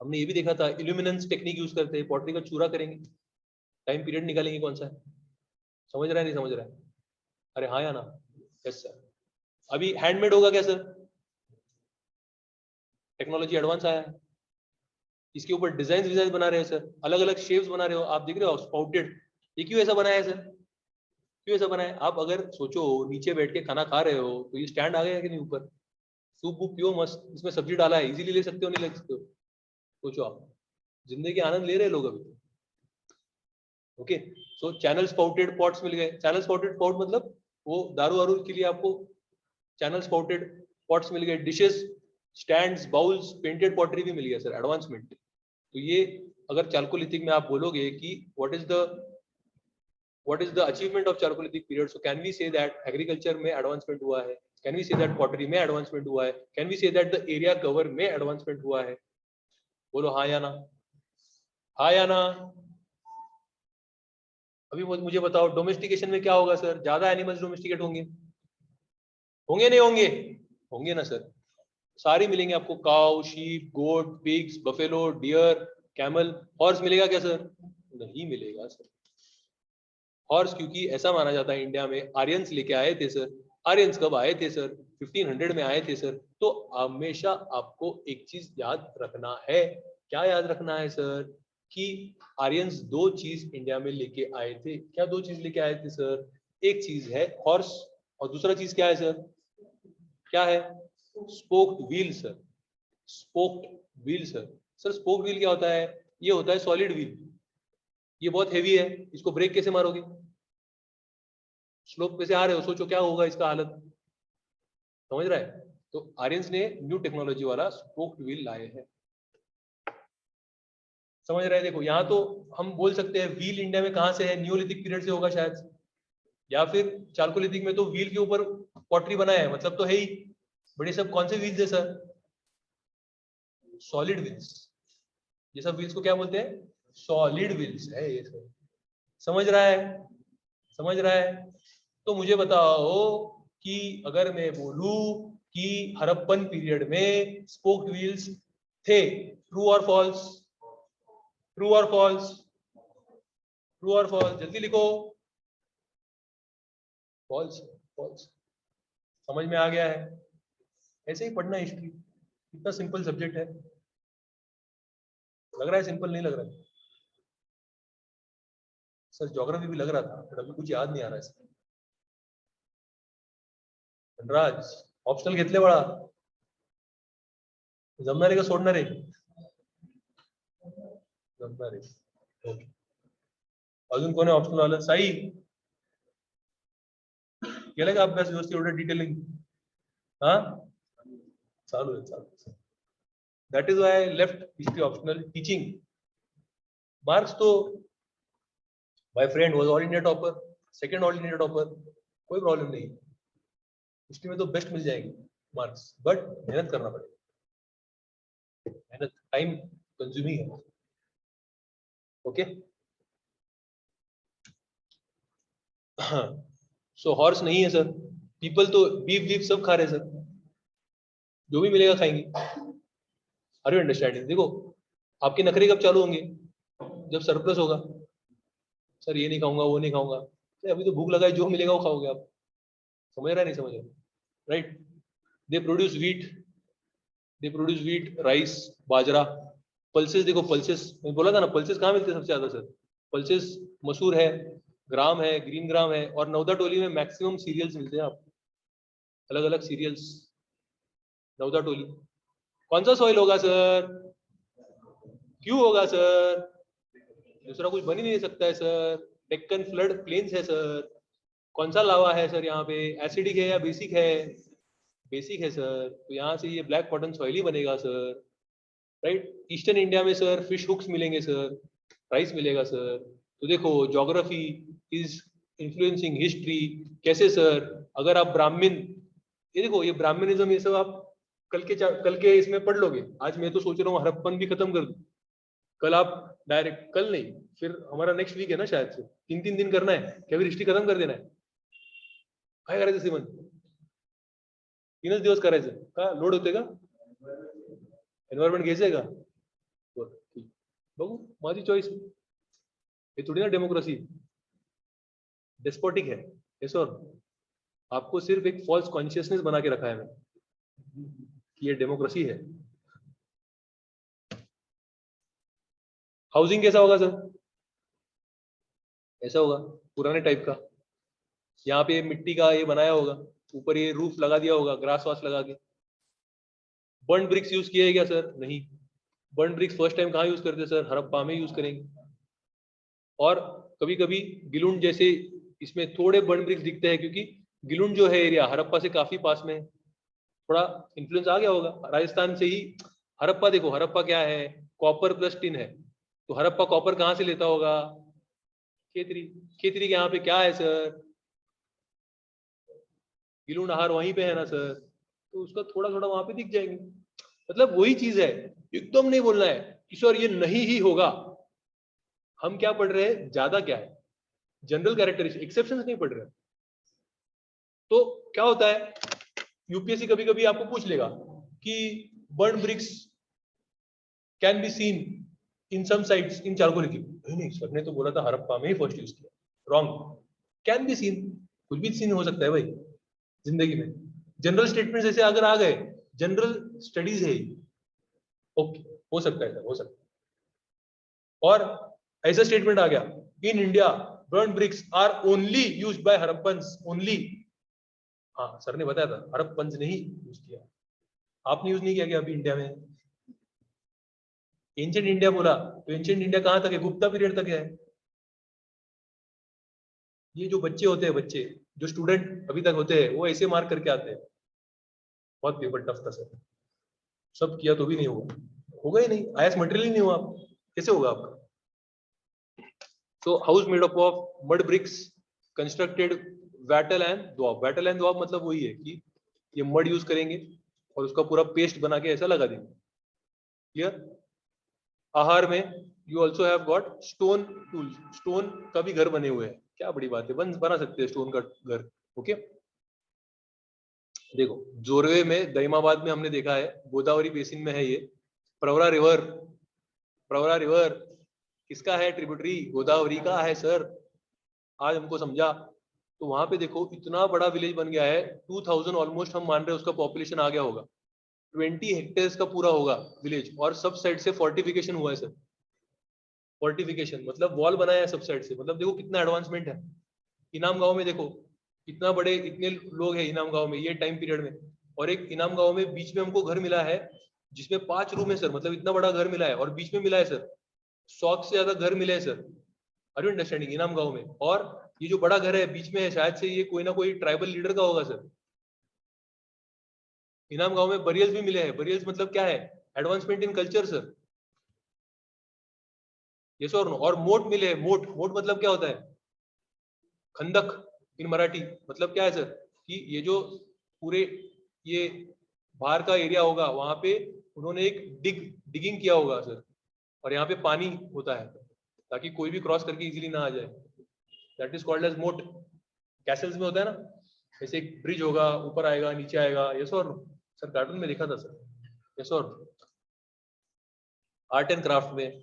हमने ये भी देखा था, illuminance technique use करते हैं, pottery का चूरा करेंगे, टाइम पीरियड निकालेंगे कौन सा है, समझ रहा है नहीं समझ रहा है, अरे हाँ या ना। Yes sir. अभी हैंडमेड होगा क्या सर, टेक्नोलॉजी एडवांस आया है, इसके ऊपर डिजाइन डिजाइन बना रहे हो सर, अलग अलग शेप्स बना रहे हो, आप देख रहे हो स्पाउटेड, ये क्यों ऐसा बनाया है सर, क्यों ऐसा बनाया है, आप अगर सोचो नीचे बैठ के खाना खा रहे हो तो ये स्टैंड आ गया कि नहीं ऊपर, सूप वूप पियो मस्त, इसमें सब्जी डाला है, इजीली ले सकते हो नहीं ले सकते हो, सोचो आप, जिंदगी आनंद ले रहे हैं लोग अभी। ओके, सो चैनल स्पाउटेड पॉट्स मिल गए, चैनल स्पाउटेड पॉट मतलब वो दारू वारू के लिए आपको चैनल स्पाउटेड पॉट्स मिल गए, dishes, stands, bowls, painted pottery भी मिल गया सर, एडवांसमेंट। तो ये अगर चालकोलिथिक में आप बोलोगे कि what is the achievement of chalcolithic period, so can we say that agriculture में एडवांसमेंट हुआ है, can we say that pottery में एडवांसमेंट हुआ है, can we say that the area cover में एडवांसमेंट हुआ है, बोलो हाँ या ना, हाँ या ना। अभी मुझे बताओ डोमेस्टिकेशन में क्या होगा सर, ज्यादा एनिमल्स डोमेस्टिकेट होंगे, होंगे नहीं होंगे, होंगे ना सर, सारे मिलेंगे आपको, cow, sheep, goat, pigs, buffalo, deer, camel. Horse मिलेगा क्या सर, नहीं मिलेगा सर, हॉर्स क्योंकि ऐसा माना जाता है इंडिया में आर्यंस लेके आए थे सर, आर्यंस कब आए थे सर, 1500 में आए थे सर। तो हमेशा आपको एक चीज याद रखना है, क्या याद रखना है सर, कि आर्यंस दो चीज इंडिया में लेके आए थे, क्या दो चीज लेके आए थे सर, एक चीज है हॉर्स और दूसरा चीज क्या है सर, क्या है, spoked wheel sir, spoked wheel sir. Sir spoked wheel क्या होता है, ये होता है सॉलिड व्हील, ये बहुत हेवी है, इसको ब्रेक कैसे मारोगे, स्लोप पे से आ रहे हो, सोचो क्या होगा इसका हालत, समझ रहा है। तो आर्यंस ने न्यू टेक्नोलॉजी वाला स्पोक्ड व्हील लाए हैं, समझ रहे हैं। देखो यहाँ तो हम बोल सकते हैं व्हील इंडिया में कहाँ से है, न्यूलिथिक पीरियड से होगा शायद, या फिर चालकोलिथिक में तो व्हील के ऊपर पॉटरी बनाया है, मतलब तो है ही, बड़े सब कौन से व्हील्स है सर, सॉलिड व्हील्स, ये सब व्हील्स को क्या बोलते हैं, सॉलिड व्हील्स है ये सब, समझ रहा है, समझ रहा है। तो मुझे बताओ कि अगर मैं बोलूं कि हड़प्पन पीरियड में स्पोक्ड व्हील्स थे, ट्रू और फॉल्स, ट्रू और फॉल्स, ट्रू और फॉल्स, जल्दी लिखो, फॉल्स, फॉल्स, समझ में आ गया है, ऐसे ही पढ़ना हिस्ट्री, इतना सिंपल सब्जेक्ट है। लग रहा है सिंपल, नहीं लग रहा है सर? ज्योग्राफी भी लग रहा था बट अभी कुछ याद नहीं आ रहा है सर. धनराज ऑप्शनल घेतले बाळा, जमणार आहे का सोडणार आहे? जमणार आहे. ओके, अजून कोणी ऑप्शनल आलं? साई केलं का अभ्यास व्यवस्थित? एवढं डिटेलिंग हा चालू आहे, चालू आहे. That is why left history optional. Teaching marks तो my friend was all India topper, second all India topper, कोई प्रॉब्लम नहीं. हिस्ट्री में तो बेस्ट मिल जाएगी मार्क्स, बट मेहनत करना पड़ेगा. मेहनत टाइम कंज्यूमिंग है. ओके, सो हॉर्स नहीं है सर. पीपल तो बीफ बीफ सब खा रहे हैं सर, जो भी मिलेगा खाएंगे. Are you understanding? देखो आपके नखरे कब चालू होंगे? जब सरप्लस होगा. सर ये नहीं खाऊंगा, वो नहीं खाऊंगा. अभी तो भूख लगा है, जो मिलेगा वो खाओगे आप. समझ रहा है नहीं समझ रहा? Right. They produce wheat, rice, bajra, pulses. देखो पल्सेस, मैं बोला था ना, पल्सेस कहाँ मिलते हैं सबसे ज्यादा सर? पल्सेस मसूर है, ग्राम है, ग्रीन ग्राम है, और नवदा टोली में मैक्सिमम सीरियल्स मिलते हैं आप, अलग अलग सीरियल्स. नवदा टोली कौन सा सॉइल होगा सर? क्यों होगा सर? दूसरा कुछ बन ही नहीं सकता है सर. डेक्कन फ्लड प्लेन्स है सर. कौन सा लावा है सर यहाँ पे? एसिडिक है या बेसिक है? बेसिक है सर. तो यहाँ से ये ब्लैक कॉटन सॉइल ही बनेगा सर. राइट. ईस्टर्न इंडिया में सर फिश हुक्स मिलेंगे सर, राइस मिलेगा सर. तो देखो ज्योग्राफी इज इन्फ्लुएंसिंग हिस्ट्री. कैसे सर? अगर आप ब्राह्मण, ये देखो ये ब्राह्मणिज्म ये सब आप कल के इसमें पढ़ लोगे. आज मैं तो सोच रहा हूँ हड़प्पन भी खत्म कर दूं. कल आप डायरेक्ट, कल नहीं फिर हमारा नेक्स्ट वीक है ना शायद से, 3 दिन करना है क्या? फिर हिस्ट्री खत्म कर देना है? काय करायचं सिमन? 3च दिवस करायचं का? लोड होते का? एन्व्हायरमेंट घ्यायचंय का? बरं ठीक, बघू, माझी चॉईस. ये थोड़ी ना डेमोक्रेसी, डेस्पोटिक है ये सर. आपको सिर्फ एक फॉल्स कॉन्शियसनेस बना के रखा है मैंने कि ये डेमोक्रेसी है. हाउसिंग कैसा होगा सर? ऐसा होगा पुराने टाइप का. यहाँ पे मिट्टी का ये बनाया होगा, ऊपर ये रूफ लगा दिया होगा ग्रास वास लगा के. बर्न ब्रिक्स यूज किया है क्या सर? नहीं. बर्न ब्रिक्स फर्स्ट टाइम कहाँ यूज करते सर? हड़प्पा में यूज करेंगे. और कभी कभी गिलुंड जैसे इसमें थोड़े बर्न ब्रिक्स दिखते हैं, क्योंकि गिलुंड जो है एरिया हड़प्पा से काफी पास में है. थोड़ा इन्फ्लुएंस आ गया होगा राजस्थान से ही. हड़प्पा देखो, हड़प्पा क्या है? कॉपर प्लस टिन है. तो हड़प्पा कॉपर कहाँ से लेता होगा? खेतरी. खेतरी के यहाँ पे क्या है सर? गिलुंड आहार वहीं पे है ना सर. तो उसका थोड़ा थोड़ा वहां पे दिख जाएंगे. मतलब वही चीज है, एकदम नहीं बोलना है कि सर ये नहीं ही होगा. हम क्या पढ़ रहे हैं? ज्यादा क्या है? जनरल कैरेक्टरिस्टिक, एक्सेप्शंस नहीं पढ़ रहे. तो क्या होता है, यूपीएससी कभी कभी आपको पूछ लेगा कि burn bricks can be seen in some sites in chalcolithic. नहीं सर ने तो बोला था हड़प्पा में ही फर्स्ट यूज किया. रॉन्ग. कैन बी सीन, कुछ भी सीन हो सकता है भाई जिंदगी में. जनरल स्टेटमेंट जैसे अगर आ गए, जनरल स्टडीज है, ओके हो सकता है सर, हो सकता है. और ऐसा स्टेटमेंट आ गया, in India burn bricks are only used by Harappans only. हाँ सर ने बताया था हड़प्पन्स ने ही यूज किया, आपने यूज नहीं किया क्या अभी इंडिया में? एंशिएंट इंडिया बोला तो एंशिएंट इंडिया कहां तक है? गुप्ता पीरियड तक है. ये जो बच्चे होते हैं, बच्चे जो स्टूडेंट अभी तक होते हैं, वो ऐसे मार्क करके आते हैं. बहुत पेपर टफ था सर. सब किया तो भी नहीं हुआ. होगा ही नहीं, आईएएस मटेरियल ही नहीं हुआ. आप कैसे होगा आपका? So house made up of mud bricks constructed wattle and daub. Wattle and daub मतलब वही है कि ये मड यूज करेंगे और उसका पूरा पेस्ट बना के ऐसा लगा देंगे. क्लियर? आहार में you also have got stone tools. Stone का भी घर बने हुए हैं. क्या बड़ी बात है, बना सकते हैं स्टोन का घर. ओके. देखो जोरवे में, दहीमाबाद में हमने देखा है, गोदावरी बेसिन में है ये. प्रवरा रिवर, प्रवरा रिवर किसका है? ट्रिब्यूटरी गोदावरी का है सर. आज हमको समझा. तो वहां पे देखो इतना बड़ा विलेज बन गया है, 2000 ऑलमोस्ट हम मान रहे हैं उसका पॉपुलेशन आ गया होगा. 20 हेक्टेयर्स का पूरा होगा विलेज, और सब साइड से फोर्टिफिकेशन हुआ है सर. फोर्टिफिकेशन मतलब वॉल बनाया है सब साइड से, मतलब देखो कितना एडवांसमेंट है। इनाम गांव में देखो इतना बड़े, इतने लोग हैं इनाम गांव में ये टाइम पीरियड में, और एक इनाम गांव में बीच में हमको घर मिला है जिसमें 5 रूम है सर, मतलब इतना बड़ा घर मिला है और बीच में मिला है सर 100 से ज्यादा घर मिले हैं सर। Are you understanding? इनाम गांव में, और ये जो बड़ा घर है बीच में है शायद से ये कोई ना कोई ट्राइबल लीडर का होगा सर। इनाम गांव में बरियल्स भी मिले हैं। बरियल्स मतलब क्या है? Advancement in culture sir. Yes और नो? और मोट मिले हैं। मोट, मोट मतलब क्या होता है? खंदक इन मराठी मतलब क्या है सर? कि ये जो पूरे ये बाहर का एरिया होगा वहां पे उन्होंने एक डिगिंग किया होगा सर, और यहाँ पे पानी होता है ताकि कोई भी क्रॉस करके इजीली ना आ जाए। दैट इज कॉल्ड एज मोट। कैसल्स में होता है ना, जैसे एक ब्रिज होगा, ऊपर आएगा नीचे आएगा। यस और नो? सर कार्टून में देखा था सर। यस और आर्ट एंड क्राफ्ट में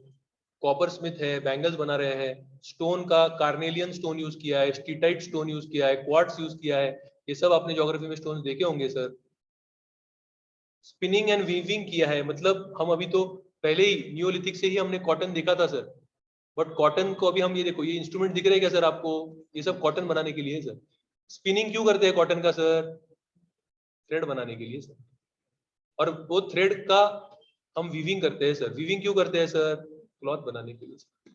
कॉपर स्मिथ है, बैंगल्स बना रहे हैं, स्टोन का कार्नेलियन स्टोन यूज किया है, स्टीटाइट स्टोन यूज किया है, क्वार्ट्स यूज किया है। ये सब आपने ज्योग्राफी में स्टोन देखे होंगे सर। स्पिनिंग एंड वीविंग किया है, मतलब हम अभी तो पहले ही नियोलिथिक से ही हमने कॉटन देखा था सर, बट कॉटन को अभी हम ये देखो, ये इंस्ट्रूमेंट दिख रहे हैं क्या सर आपको? ये सब कॉटन बनाने के लिए सर। स्पिनिंग क्यों करते हैं कॉटन का सर? थ्रेड बनाने के लिए सर। और वो थ्रेड का हम वीविंग करते हैं सर। वीविंग क्यों करते हैं सर? क्लॉथ बनाने के लिए सर।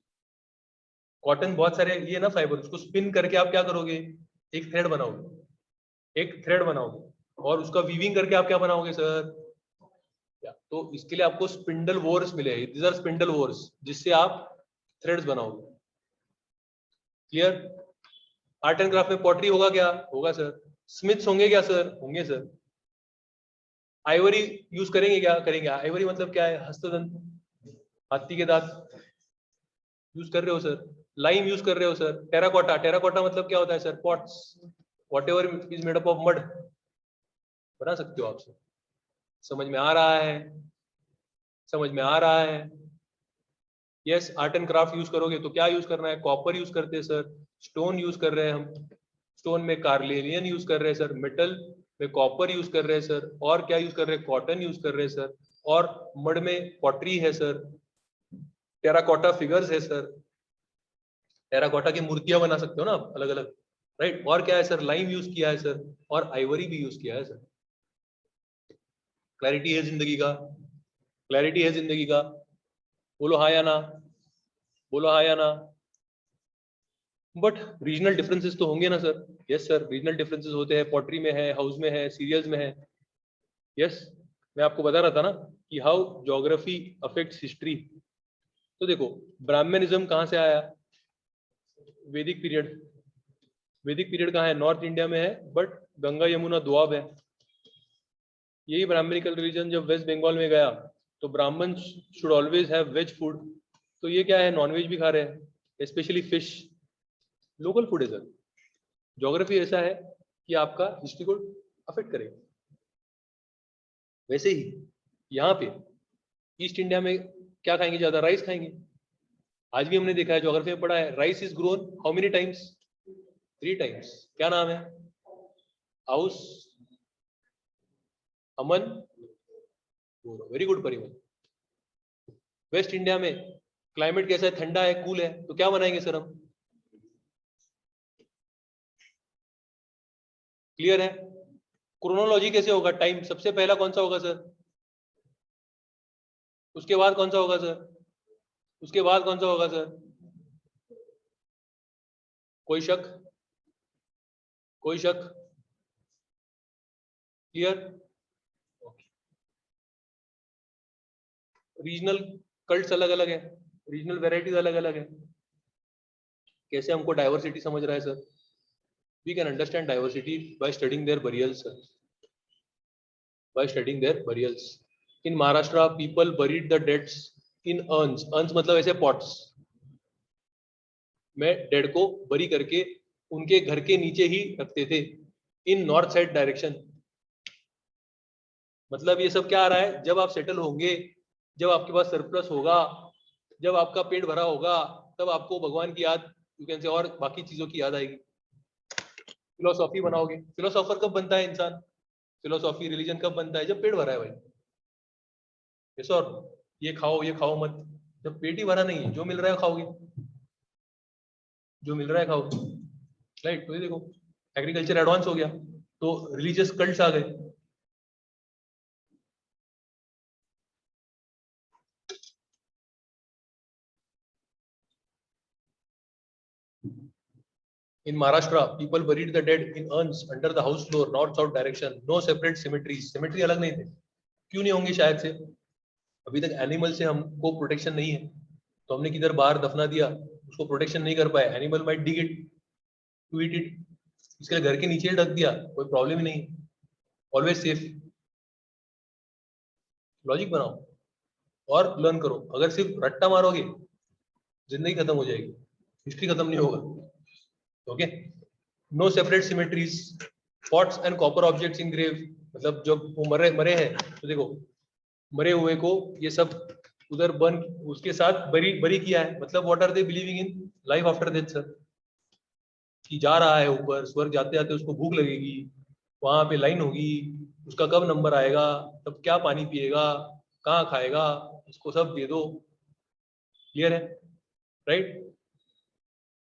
कॉटन बहुत सारे ये ना फाइबर, उसको स्पिन करके आप क्या करोगे? एक थ्रेड बनाओगे, एक थ्रेड बनाओगे, और उसका वीविंग करके आप क्या बनाओगे सर? तो इसके लिए आपको स्पिंडल वोर्स मिले, दीज आर स्पिंडल वोर्स, जिससे आप थ्रेड्स बनाओगे। क्लियर? आर्ट एंड क्राफ्ट में पॉटरी होगा क्या? होगा सर। स्मिथ्स होंगे क्या सर? होंगे सर। आइवरी यूज करेंगे क्या? करेंगे। आइवरी मतलब क्या है? हस्तदंत, हाथी के दांत यूज कर रहे हो सर। लाइम यूज कर रहे हो सर। टेराकोटा, टेराकोटा मतलब क्या होता है sir? Pots, what ever is made up of mud, बना सकते हो आप सर। समझ में आ रहा है? समझ में आ रहा है? Yes. Art and craft use करोगे तो क्या यूज करना है? कॉपर यूज करते हैं सर, स्टोन यूज कर रहे हैं हम, स्टोन में कार्लेनियन यूज कर रहे हैं सर, मेटल में कॉपर यूज कर रहे हैं सर, और क्या यूज कर रहे हैं? कॉटन यूज कर रहे हैं सर, और मड में पॉटरी है सर, टेराकोटा फिगर्स है सर, टेराकोटा की मूर्तियां बना सकते हो ना आप अलग अलग, राइट? और क्या है सर? लाइम यूज किया है सर, और आइवरी भी यूज किया है सर। क्लैरिटी है जिंदगी का? क्लैरिटी है जिंदगी का? बोलो हाँ या ना, बोलो हाँ या ना। बट रीजनल डिफरेंसेस तो होंगे ना sir? Yes sir, regional differences होते हैं, पॉटरी में है, हाउस में है, सीरियल्स में है। यस, मैं आपको बता रहा था ना कि हाउ ज्योग्राफी अफेक्ट्स हिस्ट्री। तो देखो ब्राह्मणिज्म कहाँ से आया? वैदिक पीरियड। वैदिक पीरियड कहाँ है? नॉर्थ इंडिया में है, बट गंगा यमुना दोआब है। यही ब्राह्मणिकल रिलीजन जब वेस्ट बंगाल में गया तो Brahman should always have veg food, तो ये क्या है? नॉनवेज भी खा रहे हैं, स्पेशली फिश। लोकल फूड है सर। ज्योग्राफी ऐसा है कि आपका हिस्ट्री को अफेक्ट करेगा। वैसे ही यहाँ पे ईस्ट इंडिया में क्या खाएंगे? ज्यादा राइस खाएंगे। आज भी हमने देखा है, ज्योग्राफी में पढ़ा है, rice is grown how many times? 3 times. क्या नाम है? हाउस, अमन, वेरी गुड परिवन। वेस्ट इंडिया में क्लाइमेट कैसा है? ठंडा है, कूल है, तो क्या बनाएंगे सर हम? क्लियर है? क्रोनोलॉजी कैसे होगा? टाइम सबसे पहला कौन सा होगा सर? उसके बाद कौन सा होगा सर? उसके बाद कौन सा होगा सर? कोई शक? कोई शक? क्लियर? रीजनल कल्ट्स अलग अलग है, रीजनल वेराइटीज अलग अलग है। कैसे हमको डाइवर्सिटी समझ रहा है sir? We can understand diversity by studying their burials sir, by studying their burials. In Maharashtra, people buried the deads in urns. Urns मतलब ऐसे pots में डेड को बरी करके उनके घर के नीचे ही रखते थे, इन नॉर्थ साइड डायरेक्शन। मतलब ये सब क्या आ रहा है? जब आप सेटल होंगे, जब आपके पास सरप्लस होगा, जब आपका पेट भरा होगा, तब आपको भगवान की याद, यू कैन से, और बाकी चीजों की याद आएगी। फिलोसॉफी बनाओगे। फिलोसॉफर कब बनता है इंसान? फिलोसॉफी रिलीजन कब बनता है? जब पेट भरा है भाई। यस और ये खाओ मत, जब पेट ही भरा नहीं है, जो मिल रहा है खाओगे, जो मिल रहा है खाओगे, राइट। तो ये देखो एग्रीकल्चर एडवांस हो गया तो रिलीजियस कल्ट्स आ गए। In Maharashtra, people buried the dead in urns under the house floor, north-south direction. No separate cemeteries. Cemetery अलग नहीं थे। क्यों नहीं होंगे? शायद से अभी तक एनिमल से हमको प्रोटेक्शन नहीं है, तो हमने किधर बाहर दफना दिया, उसको प्रोटेक्शन नहीं कर पाए। Animal might dig it to eat it, इसके लिए घर के नीचे ढक दिया, कोई प्रॉब्लम ही नहीं। Always safe. लॉजिक बनाओ और लर्न करो। अगर सिर्फ रट्टा मारोगे जिंदगी खत्म हो जाएगी, हिस्ट्री खत्म नहीं होगा। Okay. No separate cemeteries, pots and copper objects in grave. मतलब जब वो मरे हैं तो देखो मरे हुए को ये सब उधर बन उसके साथ बरी किया है। मतलब what are they believing in life after death sir, कि जा रहा है ऊपर स्वर्ग, जाते जाते उसको भूख लगेगी, वहां पे लाइन होगी, उसका कब नंबर आएगा, तब क्या पानी पिएगा, कहाँ खाएगा, उसको सब दे दो। क्लियर है? Right.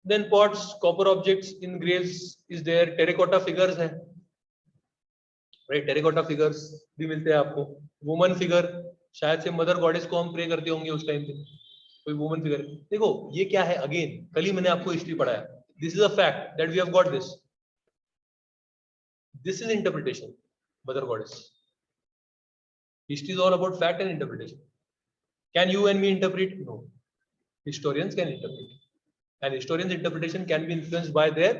Then pots, copper objects in graves is there, terracotta figures है, right? terracotta figures भी मिलते हैं आपको। वुमन फिगर, शायद से मदर गॉडेस को हम प्रे करते होंगे उस टाइम पे, कोई वुमन फिगर। देखो ये क्या है, अगेन कल ही मैंने आपको हिस्ट्री पढ़ाया, this is a fact that we have got this, this is interpretation, mother goddess. History is all about fact and interpretation. Can you and me interpret? No, historians can interpret, and historians interpretation can be influenced by their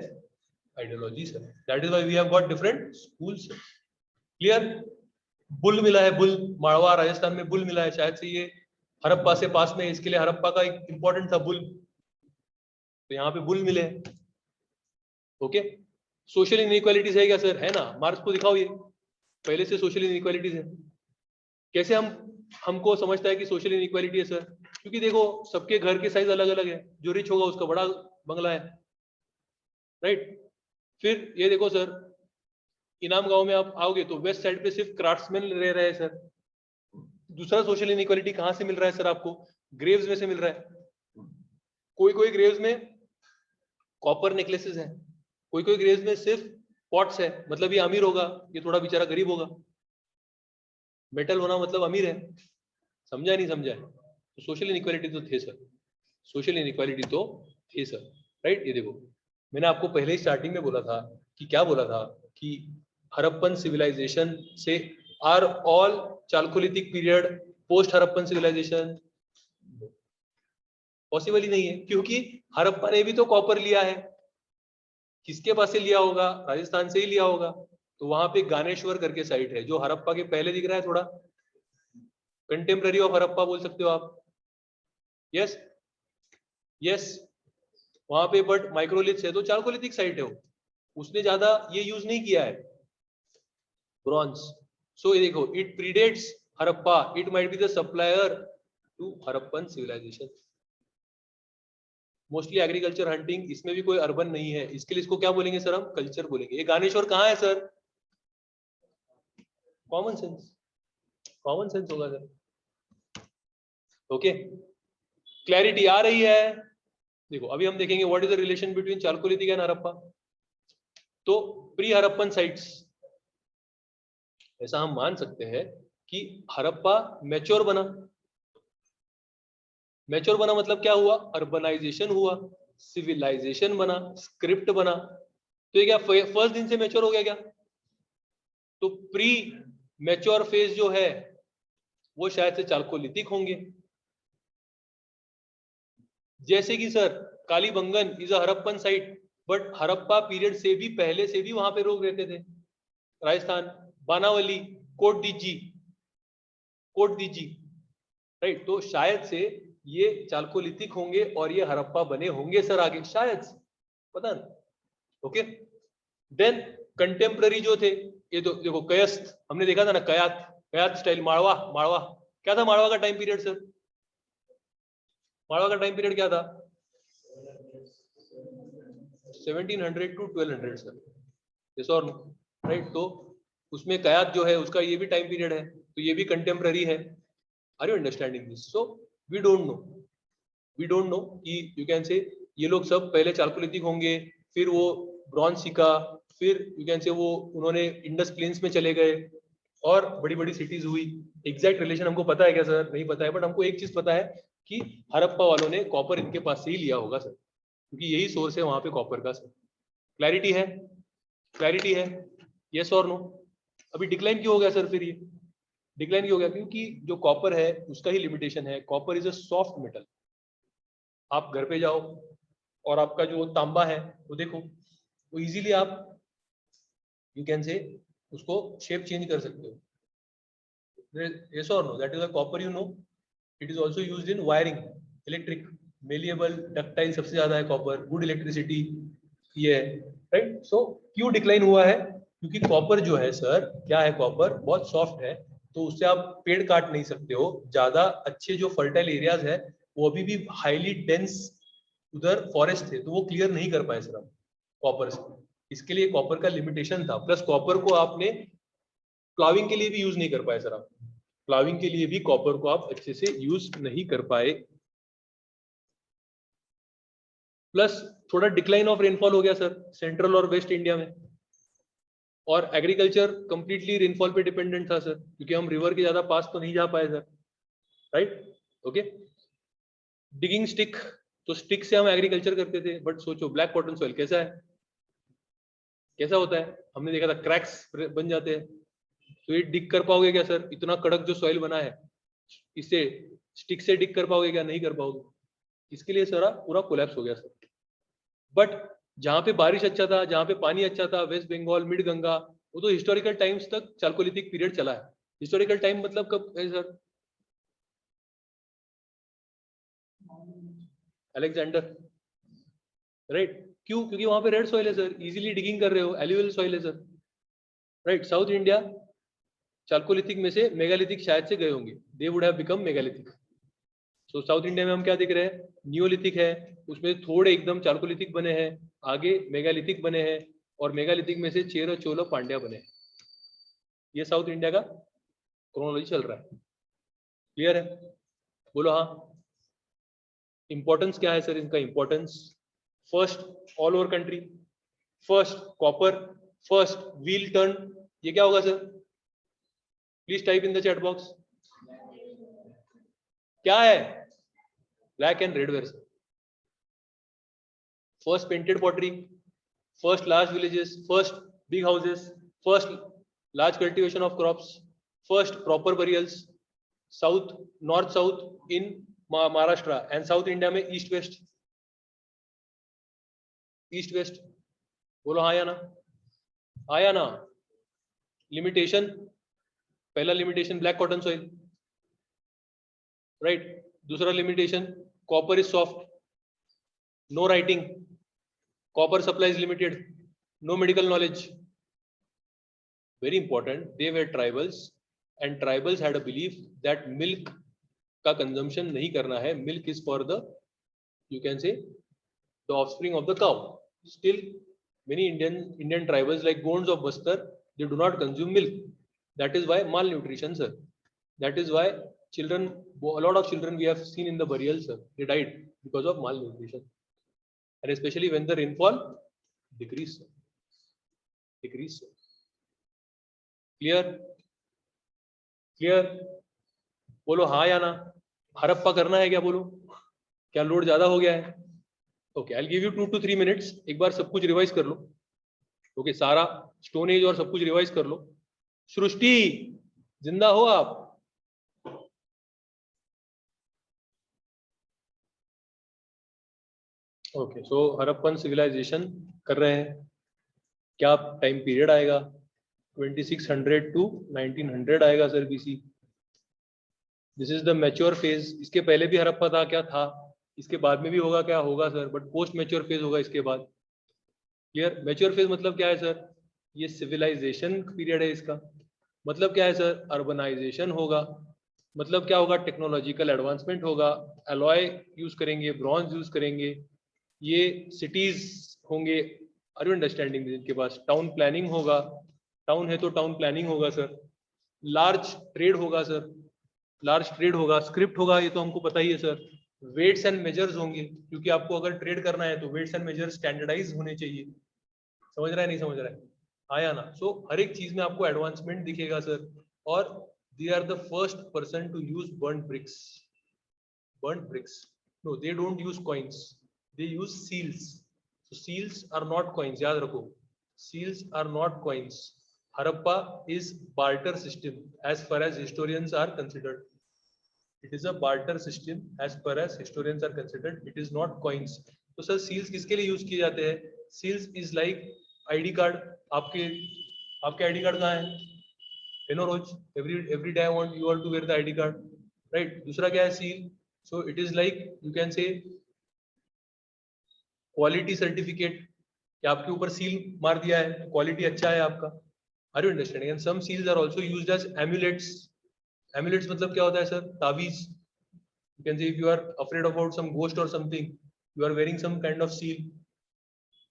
ideologies. That is why we have got different schools. Clear? Bull मिला है, bull मारवा राजस्थान में bull मिला है, शायद से ये हड़प्पा से पास में, इसके लिए हड़प्पा का एक इंपॉर्टेंट था बुल, तो यहाँ पे बुल मिले। ओके। सोशल इनइक्वालिटीज है क्या सर? है ना, मार्क्स को दिखाओ, ये पहले से सोशल इनइक्वालिटीज है। कैसे हमको समझता है कि सोशल इनइक्वालिटी है सर? क्योंकि देखो सबके घर के साइज अलग अलग है, जो रिच होगा उसका बड़ा बंगला है, राइट। फिर ये देखो सर, इनाम गांव में आप आओगे तो वेस्ट साइड पे सिर्फ क्राफ्ट्समैन रह रहे हैं सर। दूसरा सोशल इनइक्वालिटी कहां से मिल रहा है सर आपको? ग्रेव्स में से मिल रहा है। कोई कोई ग्रेव्स में कॉपर नेकलेसेस है, कोई कोई ग्रेव्स में सिर्फ पॉट्स है, मतलब ये अमीर होगा, ये थोड़ा बेचारा गरीब होगा। मेटल होना मतलब अमीर है। समझा नहीं समझा? तो सोशल इनइक्वालिटी तो थे सर, सोशल इनइक्वालिटी तो थे सर, राइट। ये देखो मैंने आपको पहले ही स्टार्टिंग में बोला था कि क्या बोला था कि हड़प्पन सिविलाइजेशन से are all chalcolithic period post Harappan civilization? Possible ही नहीं है, क्योंकि हड़प्पा ने भी तो कॉपर लिया है। किसके पास से लिया होगा? राजस्थान से ही लिया होगा। तो वहां पे गानेश्वर करके साइट है जो हड़प्पा के पहले दिख रहा है, थोड़ा कंटेम्पररी ऑफ हड़प्पा बोल सकते हो आप। यस यस, वहां पे बट माइक्रोलिथ्स है तो चालकोलिथिक साइट है वो, उसने ज्यादा ये यूज नहीं किया है ब्रॉन्ज। सो ये देखो it predates Harappa, it might be the supplier to Harappan civilization. Mostly agriculture hunting, इसमें भी कोई अर्बन नहीं है, इसके लिए इसको क्या बोलेंगे सर? हम कल्चर बोलेंगे। ये गानेश्वर कहाँ है sir? Common sense, common sense होगा सर। ओके, क्लैरिटी आ रही है? देखो अभी हम देखेंगे what is the relation between Chalcolithic and Harappa. तो प्री हड़प्पन साइट्स, ऐसा हम मान सकते हैं कि हड़प्पा मैच्योर बना। मैच्योर बना मतलब क्या हुआ? अर्बनाइजेशन हुआ, सिविलाइजेशन बना, स्क्रिप्ट बना। तो ये क्या फर्स्ट दिन से मैच्योर हो गया क्या? तो प्री मैच्योर फेज जो है वो शायद से चालकोलिथिक होंगे। जैसे कि sir Kalibangan is a Harappan site, but Harappa period से भी पहले से भी वहां पे लोग रहते थे। राजस्थान बानावली, कोट दीजी, कोट दीजी, राइट। तो शायद से ये चालकोलिथिक होंगे और ये हड़प्पा बने होंगे सर आगे, शायद, पता नहीं। ओके। देन कंटेम्प्ररी जो थे, ये तो देखो कयस्थ हमने देखा था ना, कयात, कयात स्टाइल, माड़वा, माड़वा क्या था? माड़वा का टाइम पीरियड सर, माड़वा का टाइम पीरियड क्या था? 1700 टू 1200 सर, यस और राइट। तो उसमें कयात जो है उसका ये भी टाइम पीरियड है, तो ये भी कंटेम्प्ररी है। Are you understanding this? So we don't know, we don't know कि यू कैन से ये लोग सब पहले चालकोलिथिक होंगे, फिर वो ब्रॉन्ज सीखा, फिर यू कैन से वो उन्होंने इंडस प्लेन्स में चले गए और बड़ी बड़ी सिटीज हुई। एग्जैक्ट रिलेशन हमको पता है क्या सर? नहीं पता है, बट हमको एक चीज पता है कि हड़प्पा वालों ने कॉपर इनके पास से ही लिया होगा सर, क्योंकि यही सोर्स है वहां पे कॉपर का सर। क्लैरिटी है? क्लैरिटी है? यस और नो? अभी डिक्लाइन क्यों हो गया सर? फिर ये डिक्लाइन क्यों हो गया? क्योंकि जो कॉपर है उसका ही लिमिटेशन है, copper is a soft metal. आप घर पे जाओ और आपका जो तांबा है वो देखो, वो इजीली आप यू कैन से उसको शेप चेंज कर सकते हो। Yes or no? That is a copper, you know. It is also used in wiring, electric, malleable, ductile सबसे ज्यादा है कॉपर, गुड इलेक्ट्रिसिटी ये है, राइट? सो क्यों डिक्लाइन हुआ है? क्योंकि कॉपर जो है सर, क्या है कॉपर? बहुत सॉफ्ट है, तो उससे आप पेड़ काट नहीं सकते हो। ज्यादा अच्छे जो फर्टाइल एरियाज है वो अभी भी हाईली डेंस उधर फॉरेस्ट थे, तो वो क्लियर नहीं कर पाए सर आप कॉपर से। इसके लिए कॉपर का लिमिटेशन था, प्लस कॉपर को आपने प्लाविंग के लिए भी यूज नहीं कर पाए सर आप। प्लाविंग के लिए भी कॉपर को आप अच्छे से यूज नहीं कर पाए। प्लस थोड़ा डिक्लाइन ऑफ रेनफॉल हो गया सर सेंट्रल और वेस्ट इंडिया में, और एग्रीकल्चर कंप्लीटली रेनफॉल पे डिपेंडेंट था सर, क्योंकि हम रिवर के ज्यादा पास तो नहीं जा पाए sir, right? Okay. Digging stick, तो स्टिक से हम एग्रीकल्चर करते थे, बट सोचो ब्लैक कॉटन सॉइल कैसा है, कैसा होता है? हमने देखा था क्रैक्स बन जाते हैं। तो ये डिग कर पाओगे क्या सर? इतना कड़क जो सॉइल बना है, इसे स्टिक से डिग कर पाओगे क्या? नहीं कर पाओगे। इसके लिए सारा पूरा कोलैप्स हो गया सर। बट जहां पे बारिश अच्छा था, जहां पे पानी अच्छा था, वेस्ट बंगाल, मिड गंगा, वो तो हिस्टोरिकल टाइम्स तक चालकोलिथिक पीरियड चला है। हिस्टोरिकल टाइम मतलब कब है सर? Alexander, right? क्यों? क्योंकि वहां पे रेड सॉइल है सर, इजीली डिगिंग कर रहे हो, एल्यूवियल सॉइल है sir, right? South India Chalcolithic में से मेगालिथिक शायद से गए होंगे, they would have become megalithic. So south India में हम क्या देख रहे हैं? नियोलिथिक है, उसमें थोड़े एकदम चालकोलिथिक बने हैं, आगे मेगालिथिक बने हैं, और मेगालिथिक में से चेर चोलो पांड्या बने हैं। ये साउथ इंडिया का क्रोनोलॉजी चल रहा है। क्लियर है? बोलो हाँ। इंपॉर्टेंस क्या है सर इनका? Importance first all over country, first copper, first wheel turn. ये क्या होगा sir? Please type in the chat box. क्या है? Black and red ware. First painted pottery, first large villages, first big houses, first large cultivation of crops, first proper burials, south, north south in Maharashtra, and South India में east west, east west। बोलो हाँ या ना? हाँ या ना? Limitation, पहला limitation black cotton soil, right? दूसरा limitation copper is soft, no writing, copper supply is limited, no medical knowledge. Very important, they were tribals, and tribals had a belief that milk का consumption नहीं करना है, milk is for the, you can say, the offspring of the cow. Still many Indian tribals like Gonds of Bastar, they do not consume milk. That is why malnutrition sir, that is why children, a lot of children we have seen in the burials sir, they died because of malnutrition, and especially when the rainfall decrease, decrease. Clear? Clear? बोलो हाँ या ना? हड़प्पा करना है क्या? बोलो, क्या load ज्यादा हो गया है? Okay, I will give you 2 to 3 minutes, एक बार सब कुछ रिवाइज कर लो। ओके, सारा स्टोन एज और सब कुछ रिवाइज कर लो। सृष्टि, जिंदा हो आप? ओके, सो हड़प्पन सिविलाइजेशन कर रहे हैं। क्या टाइम पीरियड आएगा? 2600 to 1900 आएगा sir BC. This is the mature phase. इसके पहले भी हड़प्पा था क्या? था। इसके बाद में भी होगा क्या? होगा sir, but post mature phase होगा इसके बाद। क्लियर? मैच्योर फेज मतलब क्या है सर? ये सिविलाइजेशन पीरियड है इसका। मतलब क्या है सर? अर्बनाइजेशन होगा। मतलब क्या होगा? टेक्नोलॉजिकल एडवांसमेंट होगा, अलॉय यूज करेंगे, ब्रॉन्ज यूज करेंगे, ये सिटीज होंगे, आर यू अंडरस्टैंडिंग? इनके पास टाउन प्लानिंग होगा, टाउन है तो टाउन प्लानिंग होगा सर, लार्ज ट्रेड होगा सर, लार्ज ट्रेड होगा, स्क्रिप्ट होगा, ये तो हमको पता ही है सर, वेट्स एंड मेजर्स होंगे, क्योंकि आपको अगर ट्रेड करना है तो वेट्स एंड मेजर्स स्टैंडर्डाइज होने चाहिए। समझ रहा है नहीं समझ रहा है, आया ना? सो हर एक चीज में आपको एडवांसमेंट दिखेगा सर। और they are the first person to use burned bricks. Burned bricks, no they don't use coins, they use seals. so seals are not coins, याद रखो, seals are not coins. Harappa is barter system as far as historians are considered. It is a barter system as far as historians are considered. It is not coins. तो sir seals किसके लिए use किए जाते हैं? Seals is like ID card. आपके आपके ID card कहाँ है? You know rose every day I want you all to wear the ID card, right? दूसरा क्या है seal? So it is like you can say quality certificate, कि आपके ऊपर सील मार दिया है, क्वालिटी अच्छा है आपका। Are you understanding? And some seals are also used as amulets. Amulets मतलब क्या होता है सर? ताबीज। You can say if you are afraid about some ghost or something, you are wearing some kind of seal.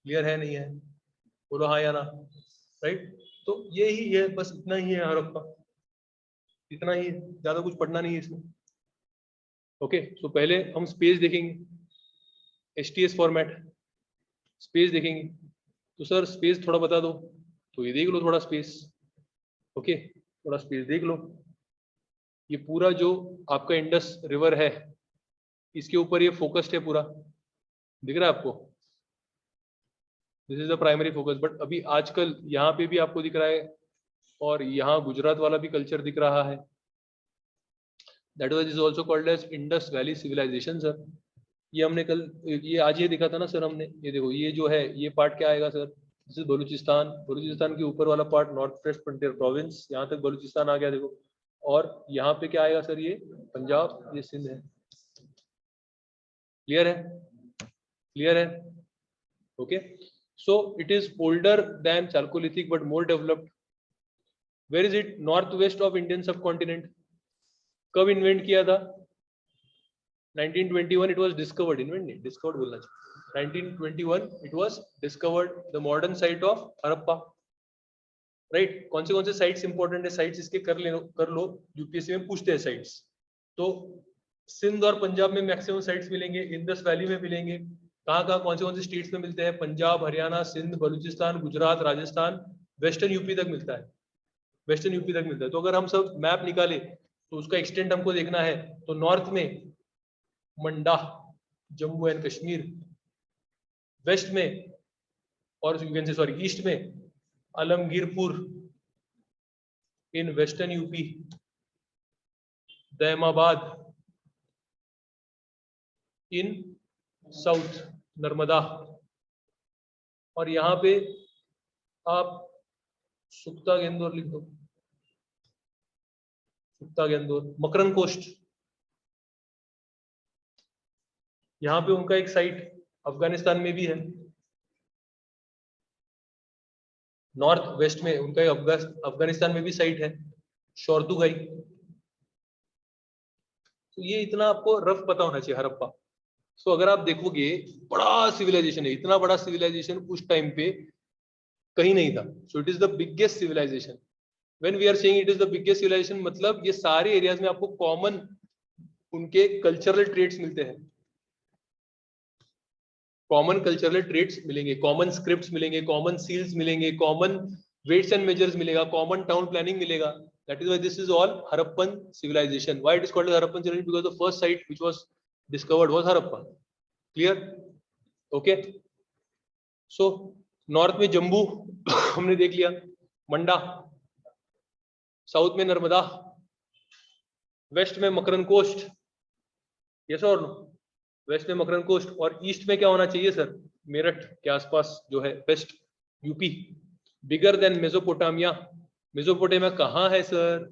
Clear है नहीं है? बोलो हाँ या ना, राइट? तो ये ही है, बस इतना ही है हड़प्पा, इतना ही है, ज्यादा कुछ पढ़ना नहीं है इसमें। ओके, तो पहले हम स्पेस देखेंगे, एचटीएस फॉर्मेट, स्पेस देखेंगे। तो सर स्पेस थोड़ा बता दो, तो ये देख लो थोड़ा स्पेस। ओके, थोड़ा स्पेस देख लो। ये पूरा जो आपका इंडस रिवर है, इसके ऊपर ये फोकस्ड है पूरा, दिख रहा है आपको? This is the primary focus. But अभी आजकल यहाँ पे भी आपको दिख रहा है, और यहाँ गुजरात वाला भी कल्चर दिख रहा है। That was is also called as Indus valley civilization sir. ये हमने कल, ये आज ये दिखा था ना सर हमने, ये देखो ये जो है, ये पार्ट क्या आएगा सर? जैसे बलूचिस्तान, बलूचिस्तान के ऊपर वाला part north west frontier province, यहाँ तक बलूचिस्तान आ गया देखो। और यहाँ पे क्या आएगा सर? ये पंजाब, ये सिंध है। क्लियर है? क्लियर है? Okay, so it is older than chalcolithic but more developed. Where is it? North west of Indian subcontinent. कब इन्वेंट किया था? 1921 it was discovered, invent discovered बोलना चाहिए। 1921 it was discovered the modern site of Harappa, right? कौन से sites important है? Sites इसके कर लो, यूपीएससी में पूछते हैं साइट्स। तो सिंध और पंजाब में मैक्सिमम साइट्स मिलेंगे, इंडस वैली में मिलेंगे। कहाँ कौन से स्टेट्स में मिलते हैं? पंजाब, हरियाणा, सिंध, बलूचिस्तान, गुजरात, राजस्थान, वेस्टर्न यूपी तक मिलता है। वेस्टर्न यूपी तक मिलता है। तो अगर हम सब मैप निकाले तो उसका एक्सटेंट हमको देखना है, तो नॉर्थ में मंडा, जम्मू एंड कश्मीर, वेस्ट में, और you can say sorry east में Alamgirpur in western UP, Daimabad in south, Narmada. और यहाँ पे आप सुक्ता गेंदोर लिख दो, सुक्ता गेंदोर, मकरन कोस्ट। यहाँ पे उनका एक साइट अफगानिस्तान में भी है, नॉर्थ वेस्ट में उनका एक अफगानिस्तान में भी साइट है, शोरदुगाई। तो ये इतना आपको रफ पता होना चाहिए हड़प्पा। सो अगर आप देखोगे, बड़ा सिविलाइजेशन है, इतना बड़ा सिविलाइजेशन उस टाइम पे कहीं नहीं था। So it is the biggest civilization. When we are saying it is the biggest civilization, मतलब ये सारे एरियाज में आपको कॉमन उनके कल्चरल ट्रेड्स मिलते हैं, कॉमन कल्चरल ट्रेड्स मिलेंगे, कॉमन स्क्रिप्ट्स मिलेंगे, कॉमन सील्स मिलेंगे, कॉमन वेट्स एंड मेजर्स मिलेगा, कॉमन टाउन प्लानिंग मिलेगा। That is why this is all Harappan civilization. Why it is called as Harappan civilization? Because the first site which was discovered was Harappa. Clear? Okay. So north में जम्बू हमने देख लिया, मंडा, south में Narmada, waste में Makarand coast, yes और no? Waste में Makarand coast, और east में क्या होना चाहिए सर? मेरठ के आसपास जो है west UP. Bigger than Mesopotamia. Mesopotamia कहाँ है sir?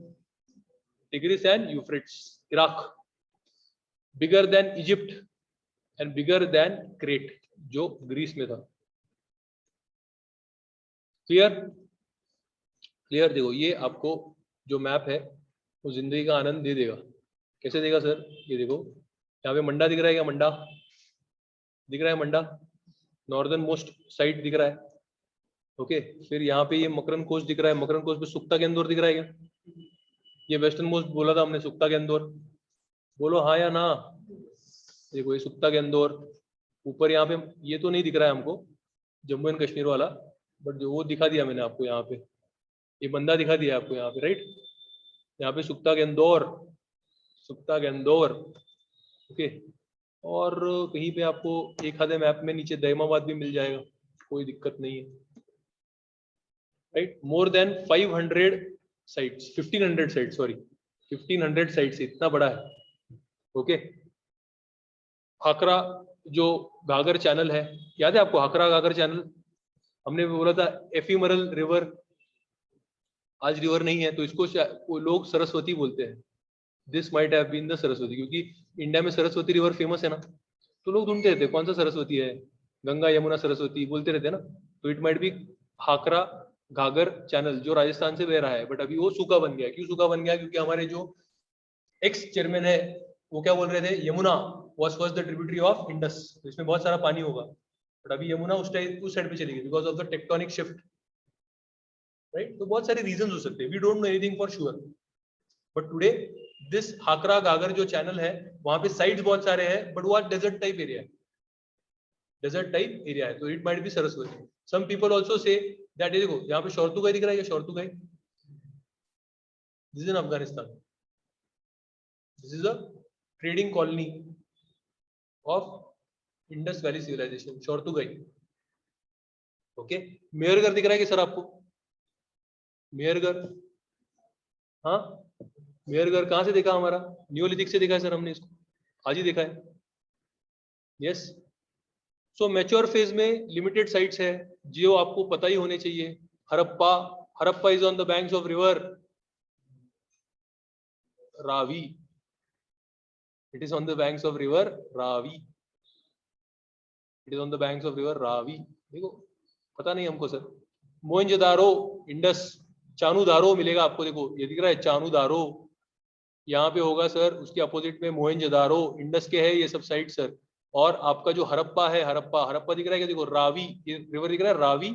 Tigris and Euphrates, Iraq. Bigger than Egypt and bigger than crate, जो ग्रीस में था। क्लियर? क्लियर? देखो ये आपको जो मैप है वो जिंदगी का आनंद दे देगा। कैसे देगा सर? ये देखो यहाँ पे मंडा दिख रहा है क्या? मंडा दिख रहा है, मंडा नॉर्दर्न मोस्ट साइड दिख रहा है। ओके, फिर यहाँ पे ये मकरन कोस्ट दिख रहा है, मकरन कोस्ट पे सुक्ता के अंदर दिख रहा है क्या? ये वेस्टर्न मोस्ट बोला था हमने, सुक्ता के अंदर। बोलो हाँ या ना? देखो ये सुक्ता के इंदौर, ऊपर यहाँ पे ये तो नहीं दिख रहा है हमको जम्मू एंड कश्मीर वाला, बट जो वो दिखा दिया मैंने आपको यहाँ पे, ये बंदा दिखा दिया आपको यहाँ पे, राइट। यहाँ पे सुक्ता के इंदौर, सुक्ता के इंदौर, ओके। और कहीं पे आपको एक आधे मैप में नीचे दयमाबाद भी मिल जाएगा, कोई दिक्कत नहीं है, right. More than 500 sites, 1500 sites, sorry 1500 sites, इतना बड़ा है, ओके। हाकरा जो घाघर चैनल है, याद है आपको हाकरा घाघर चैनल, हमने बोला था एफिमरल रिवर, आज रिवर नहीं है तो इसको लोग सरस्वती बोलते हैं। This might have been the Saraswati, क्योंकि इंडिया में सरस्वती रिवर फेमस है ना, तो लोग ढूंढते रहते कौन सा सरस्वती है, गंगा यमुना सरस्वती बोलते रहते हैं ना, तो इट माइट बी हाकरा घाघर चैनल जो राजस्थान से बह रहा है, बट अभी वो सूखा बन गया। क्यों सूखा बन गया? क्योंकि हमारे जो एक्स चेयरमैन है वो क्या बोल रहे थे, Yamuna was first the tributary of Indus, तो इसमें बहुत सारा पानी होगा, बट अभी यमुना उस साइड पे चली गई because of the tectonic shift, right. तो बहुत सारे रीजन हो सकते हैं, we don't know anything for sure, but today this Hakra Ghaggar जो चैनल है वहां पे साइड्स बहुत सारे हैं, बट वो डेजर्ट टाइप एरिया है, डेजर्ट टाइप एरिया है, तो it might be Saraswati. Some people also say that, देखो यहाँ पे शोरतुगाई दिख रहा है, ये Shortugai, this is in Afghanistan, this is a trading colony of Indus valley civilization, Shortugai, okay. Mehrgarh दिख रहा है कि सर आपको? मेहरगढ़, हाँ मेहरगढ़ कहाँ से देखा हमारा? न्यूलिथिक से देखा है सर हमने इसको, आज ही देखा है, यस। सो मैच्योर फेज में लिमिटेड साइट्स है जो आपको पता ही होने चाहिए। Harappa, Harappa is on the banks of river Ravi, it is on the banks of river Ravi, it is on the banks of river Ravi, देखो पता नहीं हमको सर। मोहनजोदारो, इंडस, चानूदारो मिलेगा आपको, देखो ये दिख रहा है चानूदारो, यहाँ पे होगा सर, उसके अपोजिट में मोहनजोदारो, इंडस के है ये सब साइट सर। और आपका जो हरप्पा है, हरप्पा, हरप्पा दिख रहा है क्या? देखो रावी, ये रिवर दिख रहा है रावी,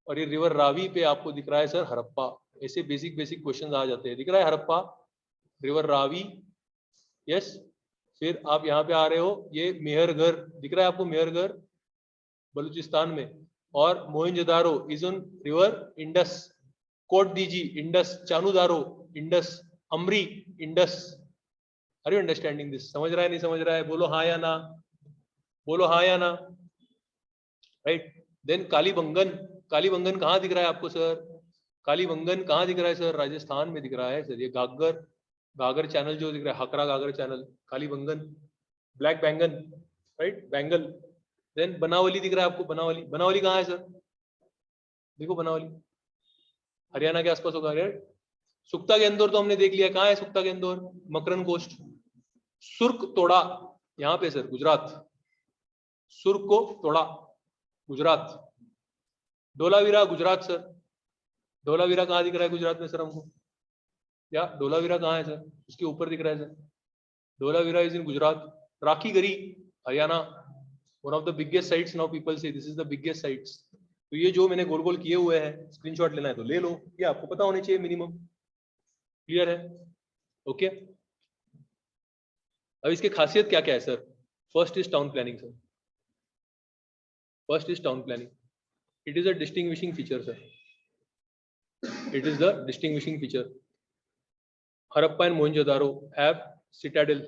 और ये रिवर रावी पे आपको दिख रहा है सर हरप्पा। ऐसे बेसिक बेसिक क्वेश्चन आ जाते हैं, दिख रहा है हरप्पा, रिवर रावी, यस। फिर आप यहाँ पे आ रहे हो, ये मेहरगढ़ दिख रहा है आपको, मेहरगढ़ बलूचिस्तान में, और Mohenjodaro is on river Indus, Kot Diji Indus, Chanhudaro Indus, Amri Indus. Are you understanding this? समझ रहा है नहीं समझ रहा है? बोलो हाँ या ना, बोलो हाँ या ना, राइट। देन कालीबंगन, कालीबंगन कहाँ दिख रहा है आपको सर? कालीबंगन कहाँ दिख रहा है सर? राजस्थान में दिख रहा है सर। ये घाघर, घाघर चैनल जो दिख रहा है, हकरा घाघर चैनल, कालीबंगन, ब्लैक बैंगन, राइट, बैंगल। देन बनावली दिख रहा है आपको, बनावली, बनावली कहाँ है सर? देखो बनावली हरियाणा के आसपास होगा, राइट। सुक्ता के अंदर तो हमने देख लिया, कहाँ है सुक्ता के अंदर? मकरन कोस्ट। सुर्ख तोड़ा यहाँ पे सर, गुजरात, सुर्ख को तोड़ा गुजरात। धोलावीरा गुजरात सर, धोलावीरा कहाँ दिख रहा है गुजरात में सर हमको? या धोलावीरा कहाँ है सर? उसके ऊपर दिख रहा है sir, Dholavira is in Gujarat. Rakhigarhi Haryana, one of the biggest sites, now people say this is the biggest sites. तो ये जो मैंने गोल गोल किए हुए हैं, स्क्रीनशॉट लेना है तो ले लो, ये आपको पता होने चाहिए मिनिमम, क्लियर है? ओके। अब इसकी खासियत क्या क्या है sir? First is town planning sir, first is town planning, it is a distinguishing feature sir, it is the distinguishing feature. Harappa and Mohenjodaro have Citadel,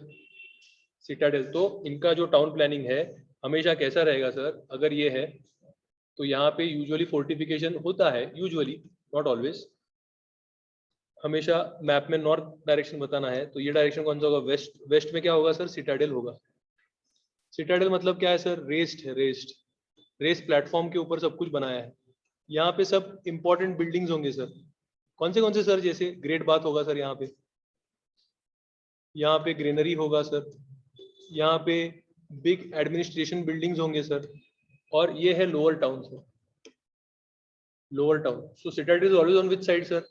Citadel, तो इनका जो टाउन प्लानिंग है हमेशा कैसा रहेगा सर? अगर ये है तो यहाँ पे यूजुअली फोर्टिफिकेशन होता है, यूजुअली, नॉट ऑलवेज। हमेशा मैप में नॉर्थ डायरेक्शन बताना है, तो ये डायरेक्शन कौन सा होगा? वेस्ट। वेस्ट में क्या होगा सर? सिटाडेल होगा। सिटाडेल मतलब क्या है सर? रेस्ट है, रेस्ट, रेस्ट प्लेटफॉर्म के ऊपर सब कुछ बनाया है। यहाँ पे सब इंपॉर्टेंट बिल्डिंग्स होंगे सर, कौन से सर? जैसे ग्रेट बाथ होगा सर यहाँ पे ग्रेनरी होगा सर, यहाँ पे बिग एडमिनिस्ट्रेशन बिल्डिंग्स होंगे सर, और ये है lower town sir, lower town. So citadel is always on which side sir?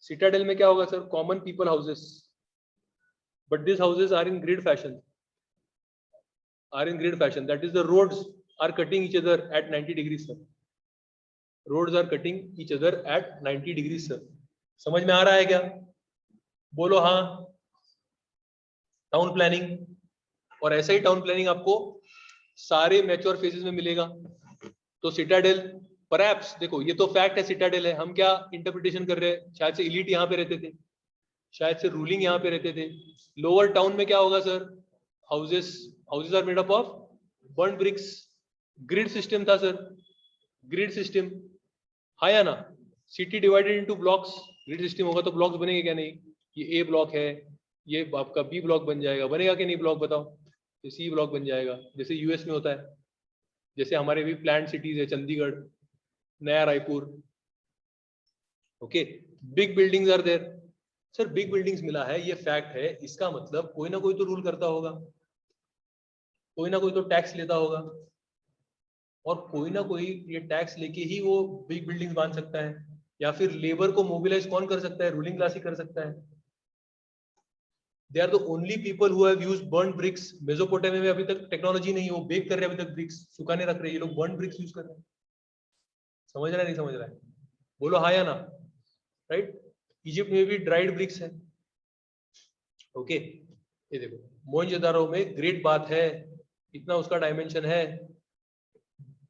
Citadel में क्या होगा sir? Common people houses, but this houses are in grid fashion, are in grid fashion, that is the roads are cutting each other at 90 degrees sir, roads are cutting each other at 90 degrees sir। समझ में आ रहा है क्या? बोलो हाँ। Town planning और ऐसा ही town planning आपको सारे मैच्योर फेजेस में मिलेगा। तो सिटाडेल परहैप्स, देखो ये तो फैक्ट है, सिटाडेल है, हम क्या इंटरप्रिटेशन कर रहे हैं, शायद से इलीट यहाँ पे रहते थे, शायद से रूलिंग यहाँ पे रहते थे। लोअर टाउन में क्या होगा sir, houses houses are made up of burn bricks, grid system था सर, ग्रिड सिस्टम, हाँ या ना, city divided into blocks, grid system होगा तो ब्लॉक्स बनेंगे क्या नहीं, ये ए ब्लॉक है, ये आपका बी ब्लॉक बन जाएगा, बनेगा कि नहीं ब्लॉक बताओ, तो सी ब्लॉक बन जाएगा, जैसे यूएस में होता है, जैसे हमारे भी प्लान्ड सिटीज है, Chandigarh, Naya Raipur, okay, big buildings are there. Sir big buildings मिला है, ये फैक्ट है, इसका मतलब कोई ना कोई तो रूल करता होगा, कोई ना कोई तो टैक्स लेता होगा, और कोई ना कोई ये टैक्स लेके ही वो बिग बिल्डिंग्स बांध सकता है, या फिर लेबर को मोबिलाइज कौन कर सकता है, रूलिंग क्लास ही कर सकता है। They are the only people who have used burn bricks. Mesopotamia में अभी तक टेक्नोलॉजी नहीं है, वो बेक कर रहे हैं अभी तक, ब्रिक्स सुखाने रख रहे हैं, ये लोग बर्न ब्रिक्स यूज कर रहे हैं। समझ रहा है नहीं समझ रहा है, बोलो हाँ या ना, राइट। इजिप्ट में भी ड्राइड ब्रिक्स है, ओके। ये देखो मोहनजोदारो में ग्रेट बात है, इतना उसका डायमेंशन है,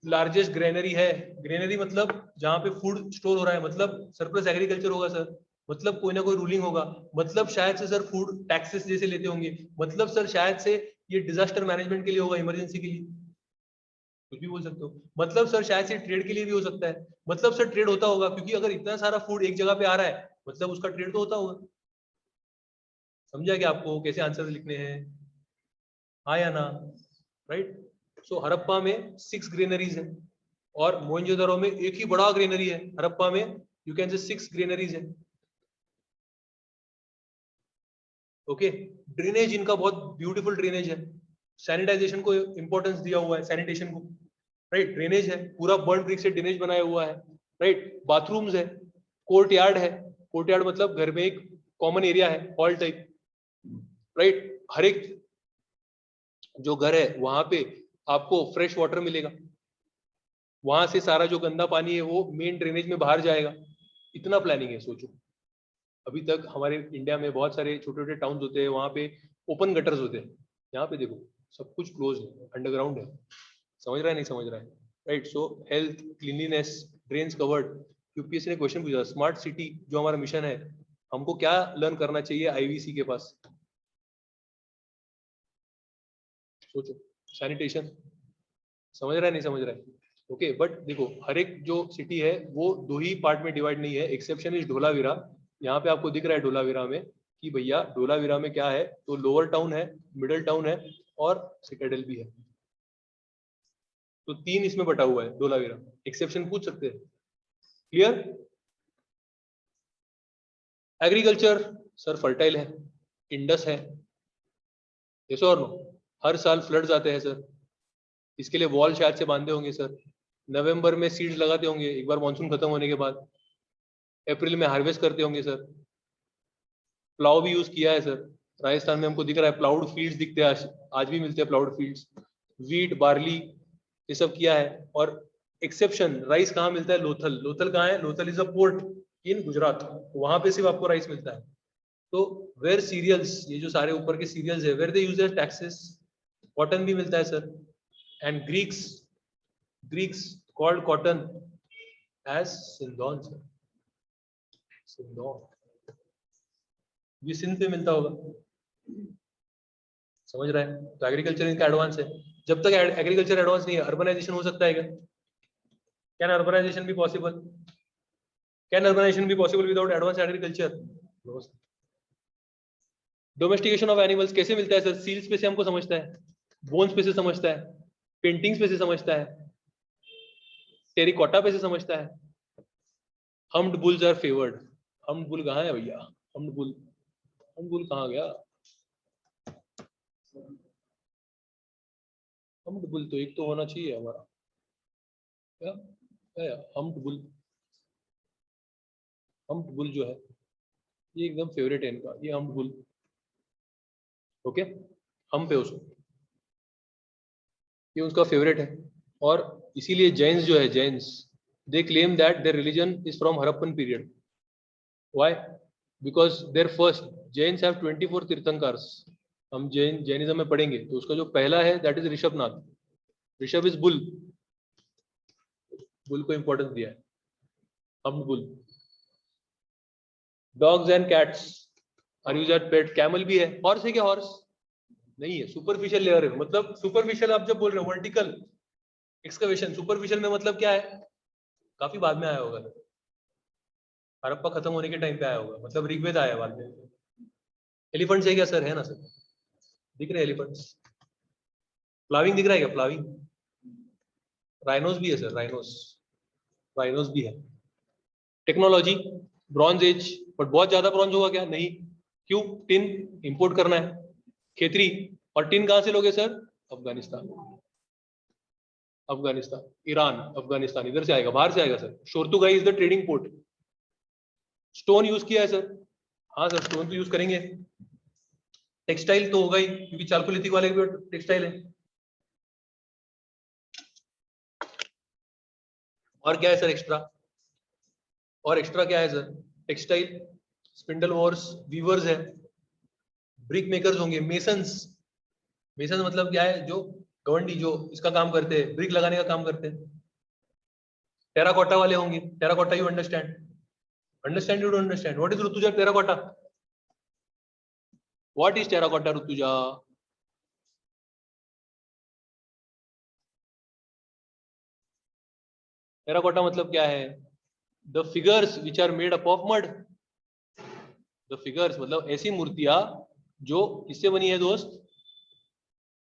लार्जेस्ट ग्रेनरी है, ग्रेनरी मतलब जहां पे फूड स्टोर हो रहा है, मतलब सरप्लस एग्रीकल्चर होगा सर, मतलब कोई ना कोई रूलिंग होगा, मतलब शायद से सर फूड टैक्सेस जैसे लेते होंगे, मतलब सर शायद से ये डिजास्टर मैनेजमेंट के लिए होगा, इमरजेंसी के लिए, कुछ भी बोल सकते हो, मतलब सर शायद से ट्रेड के लिए भी हो सकता है, मतलब सर ट्रेड होता होगा, क्योंकि अगर इतना सारा फूड एक जगह पे आ रहा है मतलब उसका ट्रेड तो होता होगा। समझा क्या आपको कैसे आंसर लिखने हैं, हाँ या ना, राइट। सो हड़प्पा में 6 ग्रेनरीज है, और मोहनजोदड़ो में एक ही बड़ा ग्रेनरी है, हड़प्पा में यू कैन से 6 ग्रेनरीज है, ओके। ड्रेनेज इनका बहुत ब्यूटीफुल ड्रेनेज है, सैनिटाइजेशन को इंपॉर्टेंस दिया हुआ है, सैनिटेशन को, राइट। ड्रेनेज है, पूरा बर्न ब्रिक से ड्रेनेज बनाया हुआ है, राइट। बाथरूम्स है, कोर्ट यार्ड है, कोर्ट यार्ड मतलब घर में एक कॉमन एरिया है, हॉल टाइप, राइट। हर एक जो घर है वहां पे आपको फ्रेश वाटर मिलेगा, वहां से सारा जो गंदा पानी है वो मेन ड्रेनेज में बाहर जाएगा, इतना प्लानिंग है सोचो। अभी तक हमारे इंडिया में बहुत सारे छोटे छोटे टाउन्स होते हैं, वहां पे ओपन गटर्स होते हैं, यहाँ पे देखो सब कुछ क्लोज है, अंडरग्राउंड है। समझ रहा है नहीं समझ रहा है, राइट। सो health, cleanliness, drains covered. UPSC ने क्वेश्चन पूछा, स्मार्ट सिटी जो हमारा मिशन है, हमको क्या लर्न करना चाहिए आईवीसी के पास, सोचो। सैनिटेशन, समझ रहा है नहीं समझ रहा है, ओके। बट देखो हर एक जो सिटी है वो 2 ही पार्ट में डिवाइड नहीं है, एक्सेप्शन इज ढोलावीरा। यहाँ पे आपको दिख रहा है ढोलावीरा में कि भैया ढोलावीरा में क्या है, तो लोअर टाउन है, मिडिल टाउन है, और सिटाडेल भी है, तो 3 इसमें बटा हुआ है ढोलावीरा, एक्सेप्शन पूछ सकते हैं, क्लियर। एग्रीकल्चर सर फर्टाइल है, इंडस है, यस और नो। हर साल फ्लड्स आते हैं सर, इसके लिए वॉल शायद से बांधे होंगे सर, नवंबर में सीड्स लगाते होंगे एक बार मॉनसून खत्म होने के बाद, अप्रैल में हार्वेस्ट करते होंगे सर, प्लाव भी यूज किया है सर, राजस्थान में हमको दिख रहा है प्लाउड फील्ड्स दिखते हैं, आज भी मिलते हैं प्लाउड फील्ड्स, वीट बार्ली ये सब किया है। और एक्सेप्शन राइस कहाँ मिलता है, लोथल, लोथल कहाँ है, Lothal is a port in Gujarat, वहां पे सिर्फ आपको राइस मिलता है। तो वेयर सीरियल्स, ये जो सारे ऊपर के सीरियल्स है, where they use taxes, cotton भी मिलता है sir, and Greeks, Greeks called cotton as sindon sir, sindon ये सिंध पे मिलता होगा, समझ रहा है। तो एग्रीकल्चर इनका एडवांस है, जब तक एग्रीकल्चर एडवांस नहीं है अर्बनाइजेशन हो सकता है क्या, कैन अर्बनाइजेशन भी पॉसिबल, कैन अर्बनाइजेशन भी possible without advance agriculture. Domestication of animals कैसे मिलता है सर, सील्स पे से हमको समझता है, बोन्स पे से समझता है, पेंटिंग्स पे से समझता है, टेरिकोटा पे से समझता है, humped bulls are favoured. Humped bull कहाँ है भैया, हम्ड बुल, हम्ड बुल कहाँ गया, हम्ड बुल तो एक तो होना चाहिए हमारा, क्या हम्ड बुल, हम्ड बुल जो है ये एकदम फेवरेट है इनका, ये हम्ड बुल, ओके। हम पे उसको, ये उसका फेवरेट है। और इसीलिए जैन्स जो है, Jains they claim that their religion is from Harappan period, why, because their first Jains have 24 Tirthankaras, हम जैनिज्म में पढ़ेंगे तो उसका जो पहला है that is Rishabhnath. Rishabh is bull. Bull को इंपॉर्टेंस दिया है. हम bull. Dogs and cats are used as pet. Camel भी है. हॉर्स है क्या? हॉर्स नहीं है. सुपरफिशियल लेयर है. मतलब सुपरफिशियल आप जब बोल रहे हो वर्टिकल एक्सकवेशन, सुपरफिशियल में मतलब क्या है? काफी बाद में आया होगा. हड़प्पा खत्म होने के टाइम पे आया होगा. मतलब ऋग्वेद आया बाद में. एलिफेंट्स है क्या सर? है ना सर. दिख रहे एलिफेंट्स. प्लाविंग दिख रहा है क्या? प्लाविंग. राइनोस भी है सर. राइनोस. राइनोस भी है. Technology bronze age. बट बहुत ज्यादा ब्रॉन्ज होगा क्या? नहीं. क्यों? टिन इंपोर्ट करना है. खेतरी. और टिन कहां से लोगे सर? अफगानिस्तान. अफगानिस्तान, ईरान, अफगानिस्तान इधर से आएगा, बाहर से आएगा sir. Shortugai is the trading port. Stone use किया है सर. हाँ सर स्टोन तो यूज करेंगे. टेक्सटाइल तो होगा ही क्योंकि चालकोलिथिक वाले भी टेक्सटाइल है. और क्या है सर एक्स्ट्रा? और एक्स्ट्रा क्या है sir? Textile, spindle whorls, weavers है, ब्रिक मेकर्स होंगे, मेसन्स. मेसन मतलब क्या है? जो गवंडी जो इसका काम करते हैं, ब्रिक लगाने का काम करते हैं. टेराकोटा वाले होंगे. Terracotta you understand? Understand you don't understand? What is Rutuja terracotta? What is terracotta Rutuja? Terracotta मतलब क्या है? The figures which are made up of mud. The figures मतलब ऐसी मूर्तियां जो किससे बनी है दोस्त?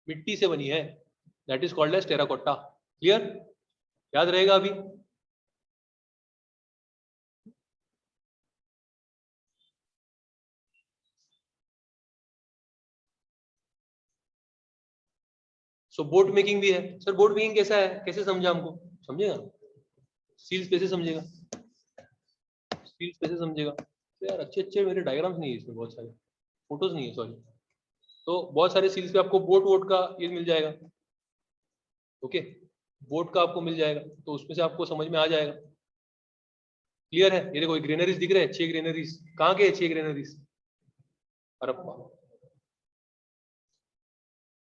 मिट्टी से बनी है. That is called as terracotta. Clear? याद रहेगा अभी? सो बोट मेकिंग भी है सर. बोट मेकिंग कैसा है? कैसे समझा हमको? समझेगा? सील्स कैसे समझेगा? सील्स कैसे समझेगा? तो यार अच्छे अच्छे मेरे डायग्राम्स नहीं है इसमें, बहुत सारे फोटोज नहीं है सॉरी. तो बहुत सारे सील्स पे आपको बोट वोट का ये मिल जाएगा. ओके. बोट का आपको मिल जाएगा तो उसमें से आपको समझ में आ जाएगा. क्लियर है? ये देखो ग्रेनरीज दिख रहे हैं. 6 ग्रेनरीज. कहाँ के 6 granaries? Harappa.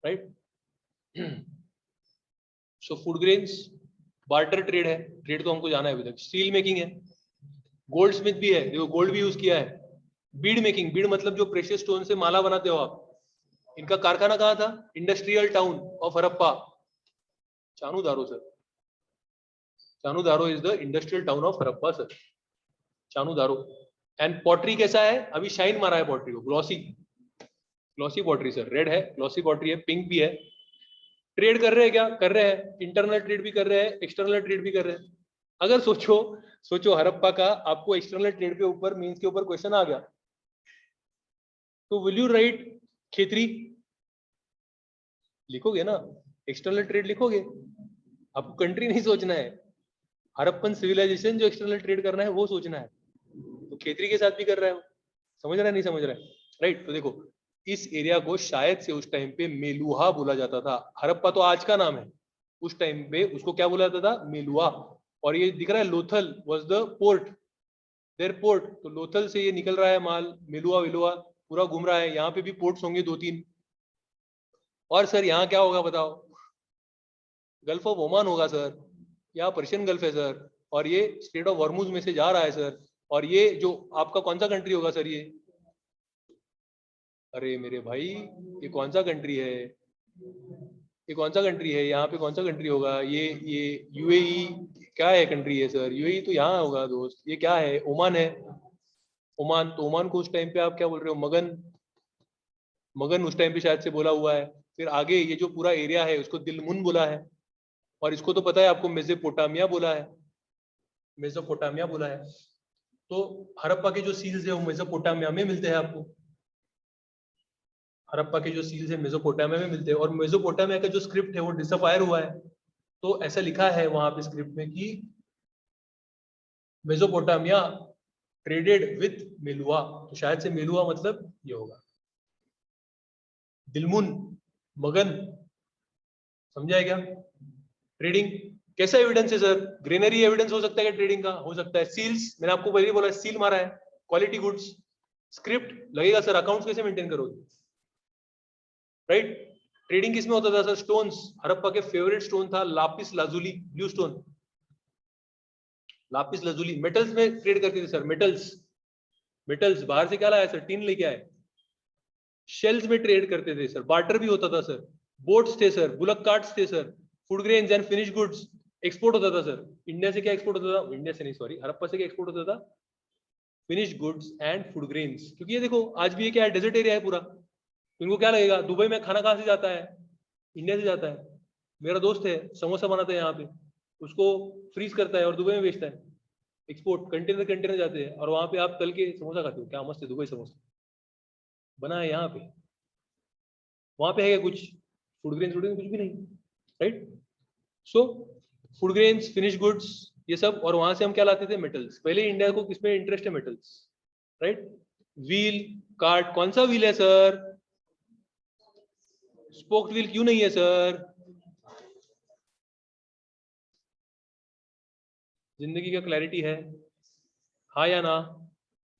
Right. So food grains. Barter trade है. ट्रेड तो हमको जाना है अभी तक. स्टील मेकिंग है. गोल्ड स्मिथ भी है. देखो गोल्ड भी यूज किया है. Bead making. बीड मतलब जो प्रेशियस स्टोन से माला बनाते हो आप. इनका कारखाना कहाँ था? Industrial town of Harappa. Chanhudaro sir. Chanhudaro is the industrial town of Harappa sir. Chanhudaro. And pottery कैसा है? अभी शाइन मारा है पॉटरी को. Glossy. Glossy pottery sir. Red है, ग्लॉसी पॉटरी है, पिंक भी है. ट्रेड कर रहे हैं क्या? कर रहे हैं. इंटरनल ट्रेड भी कर रहे हैं, एक्सटर्नल ट्रेड भी कर रहे हैं. अगर सोचो सोचो हड़प्पा का आपको एक्सटर्नल ट्रेड के ऊपर मींस के ऊपर क्वेश्चन आ गया तो विल यू राइट खेतरी? लिखोगे ना. एक्सटर्नल ट्रेड लिखोगे. आपको कंट्री नहीं सोचना है. हड़प्पन सिविलाइजेशन जो एक्सटर्नल ट्रेड करना है वो सोचना है. तो खेतरी के साथ भी कर रहा है वो. समझ रहा है? नहीं समझ रहा है? राइट. तो देखो इस एरिया को शायद से उस टाइम पे मेलुहा बोला जाता था. हड़प्पा तो आज का नाम है. उस टाइम पे उसको क्या बोला जाता था? मेलुहा. और ये दिख रहा है Lothal was the port. There port. तो लोथल से ये निकल रहा है माल. मेलुहा वेलुहा पूरा घूम रहा है. यहाँ पे भी पोर्ट्स होंगे 2-3. और सर यहाँ क्या होगा बताओ? गल्फ ऑफ ओमान होगा सर. यहाँ पर्शियन गल्फ है सर. और ये स्ट्रेट ऑफ हॉर्मुज में से जा रहा है सर. और ये जो आपका कौन सा कंट्री होगा सर? अरे मेरे भाई ये कौन सा कंट्री है? ये कौन सा कंट्री है? यहाँ पे कौन सा कंट्री होगा? ये यूएई. क्या है कंट्री है सर? यूएई तो यहाँ होगा दोस्त. ये क्या है? ओमान है. ओमान. तो ओमान को उस टाइम पे आप क्या बोल रहे हो? मगन. मगन उस टाइम पे शायद से बोला हुआ है. फिर आगे ये जो पूरा एरिया है उसको दिलमुन बोला है. और इसको तो पता है आपको मेसोपोटामिया बोला है. मेसोपोटामिया बोला है. तो हड़प्पा के जो सील्स है वो मेसोपोटामिया में मिलते हैं आपको. हड़प्पा के जो सील्स है मेसोपोटामिया में मिलते हैं. और मेसोपोटामिया का जो स्क्रिप्ट है वो डिसअपायर हुआ है. तो ऐसा लिखा है वहां पे स्क्रिप्ट में कि मेसोपोटामिया ट्रेडेड विथ मेलुआ. तो शायद से मेलुआ मतलब ये होगा. दिलमुन, मगन. समझा है क्या? ट्रेडिंग. कैसा एविडेंस है सर? ग्रेनरी एविडेंस हो सकता है क्या ट्रेडिंग का? हो सकता है. सील्स मैंने आपको पहले बोला सील मारा है. Quality goods. स्क्रिप्ट लगेगा सर. अकाउंट्स कैसे मेंटेन करोगे? राइट। ट्रेडिंग किसमें होता था सर? स्टोन्स। हड़प्पा के फेवरेट स्टोन था lapis lazuli, blue stone, lapis lazuli. Metals में ट्रेड करते थे सर, मेटल्स। मेटल्स बाहर से क्या लाया सर? टीन लेके आए। शेल्स में ट्रेड करते थे सर, बार्टर भी होता था सर, बोट्स थे सर, बुलक कार्ट्स थे sir, food grains and finish goods export होता था सर। इंडिया से क्या एक्सपोर्ट होता था? इंडिया से नहीं, सॉरी, हड़प्पा से क्या एक्सपोर्ट होता था? Finish goods and food grains. क्योंकि ये देखो आज भी ये क्या है? डेजर्ट एरिया है पूरा। इनको क्या लगेगा दुबई में खाना कहाँ से जाता है? इंडिया से जाता है। मेरा दोस्त है समोसा बनाता है यहाँ पे, उसको फ्रीज करता है और दुबई में बेचता है। एक्सपोर्ट कंटेनर कंटेनर जाते हैं और वहां पे आप तल के समोसा खाते हो, क्या मस्त है दुबई समोसा बना है यहाँ पे। वहां पे है क्या कुछ? फूड ग्रेन कुछ भी नहीं, right. So food grains, finish goods, ये सब। और वहां से हम क्या लाते थे? मेटल्स। पहले इंडिया को किसमें इंटरेस्ट है? Metals, right. व्हील, कार्ट, कौन सा व्हील है सर? स्पोक्ड व्हील क्यों नहीं है सर? जिंदगी का क्लैरिटी है, हाँ या ना?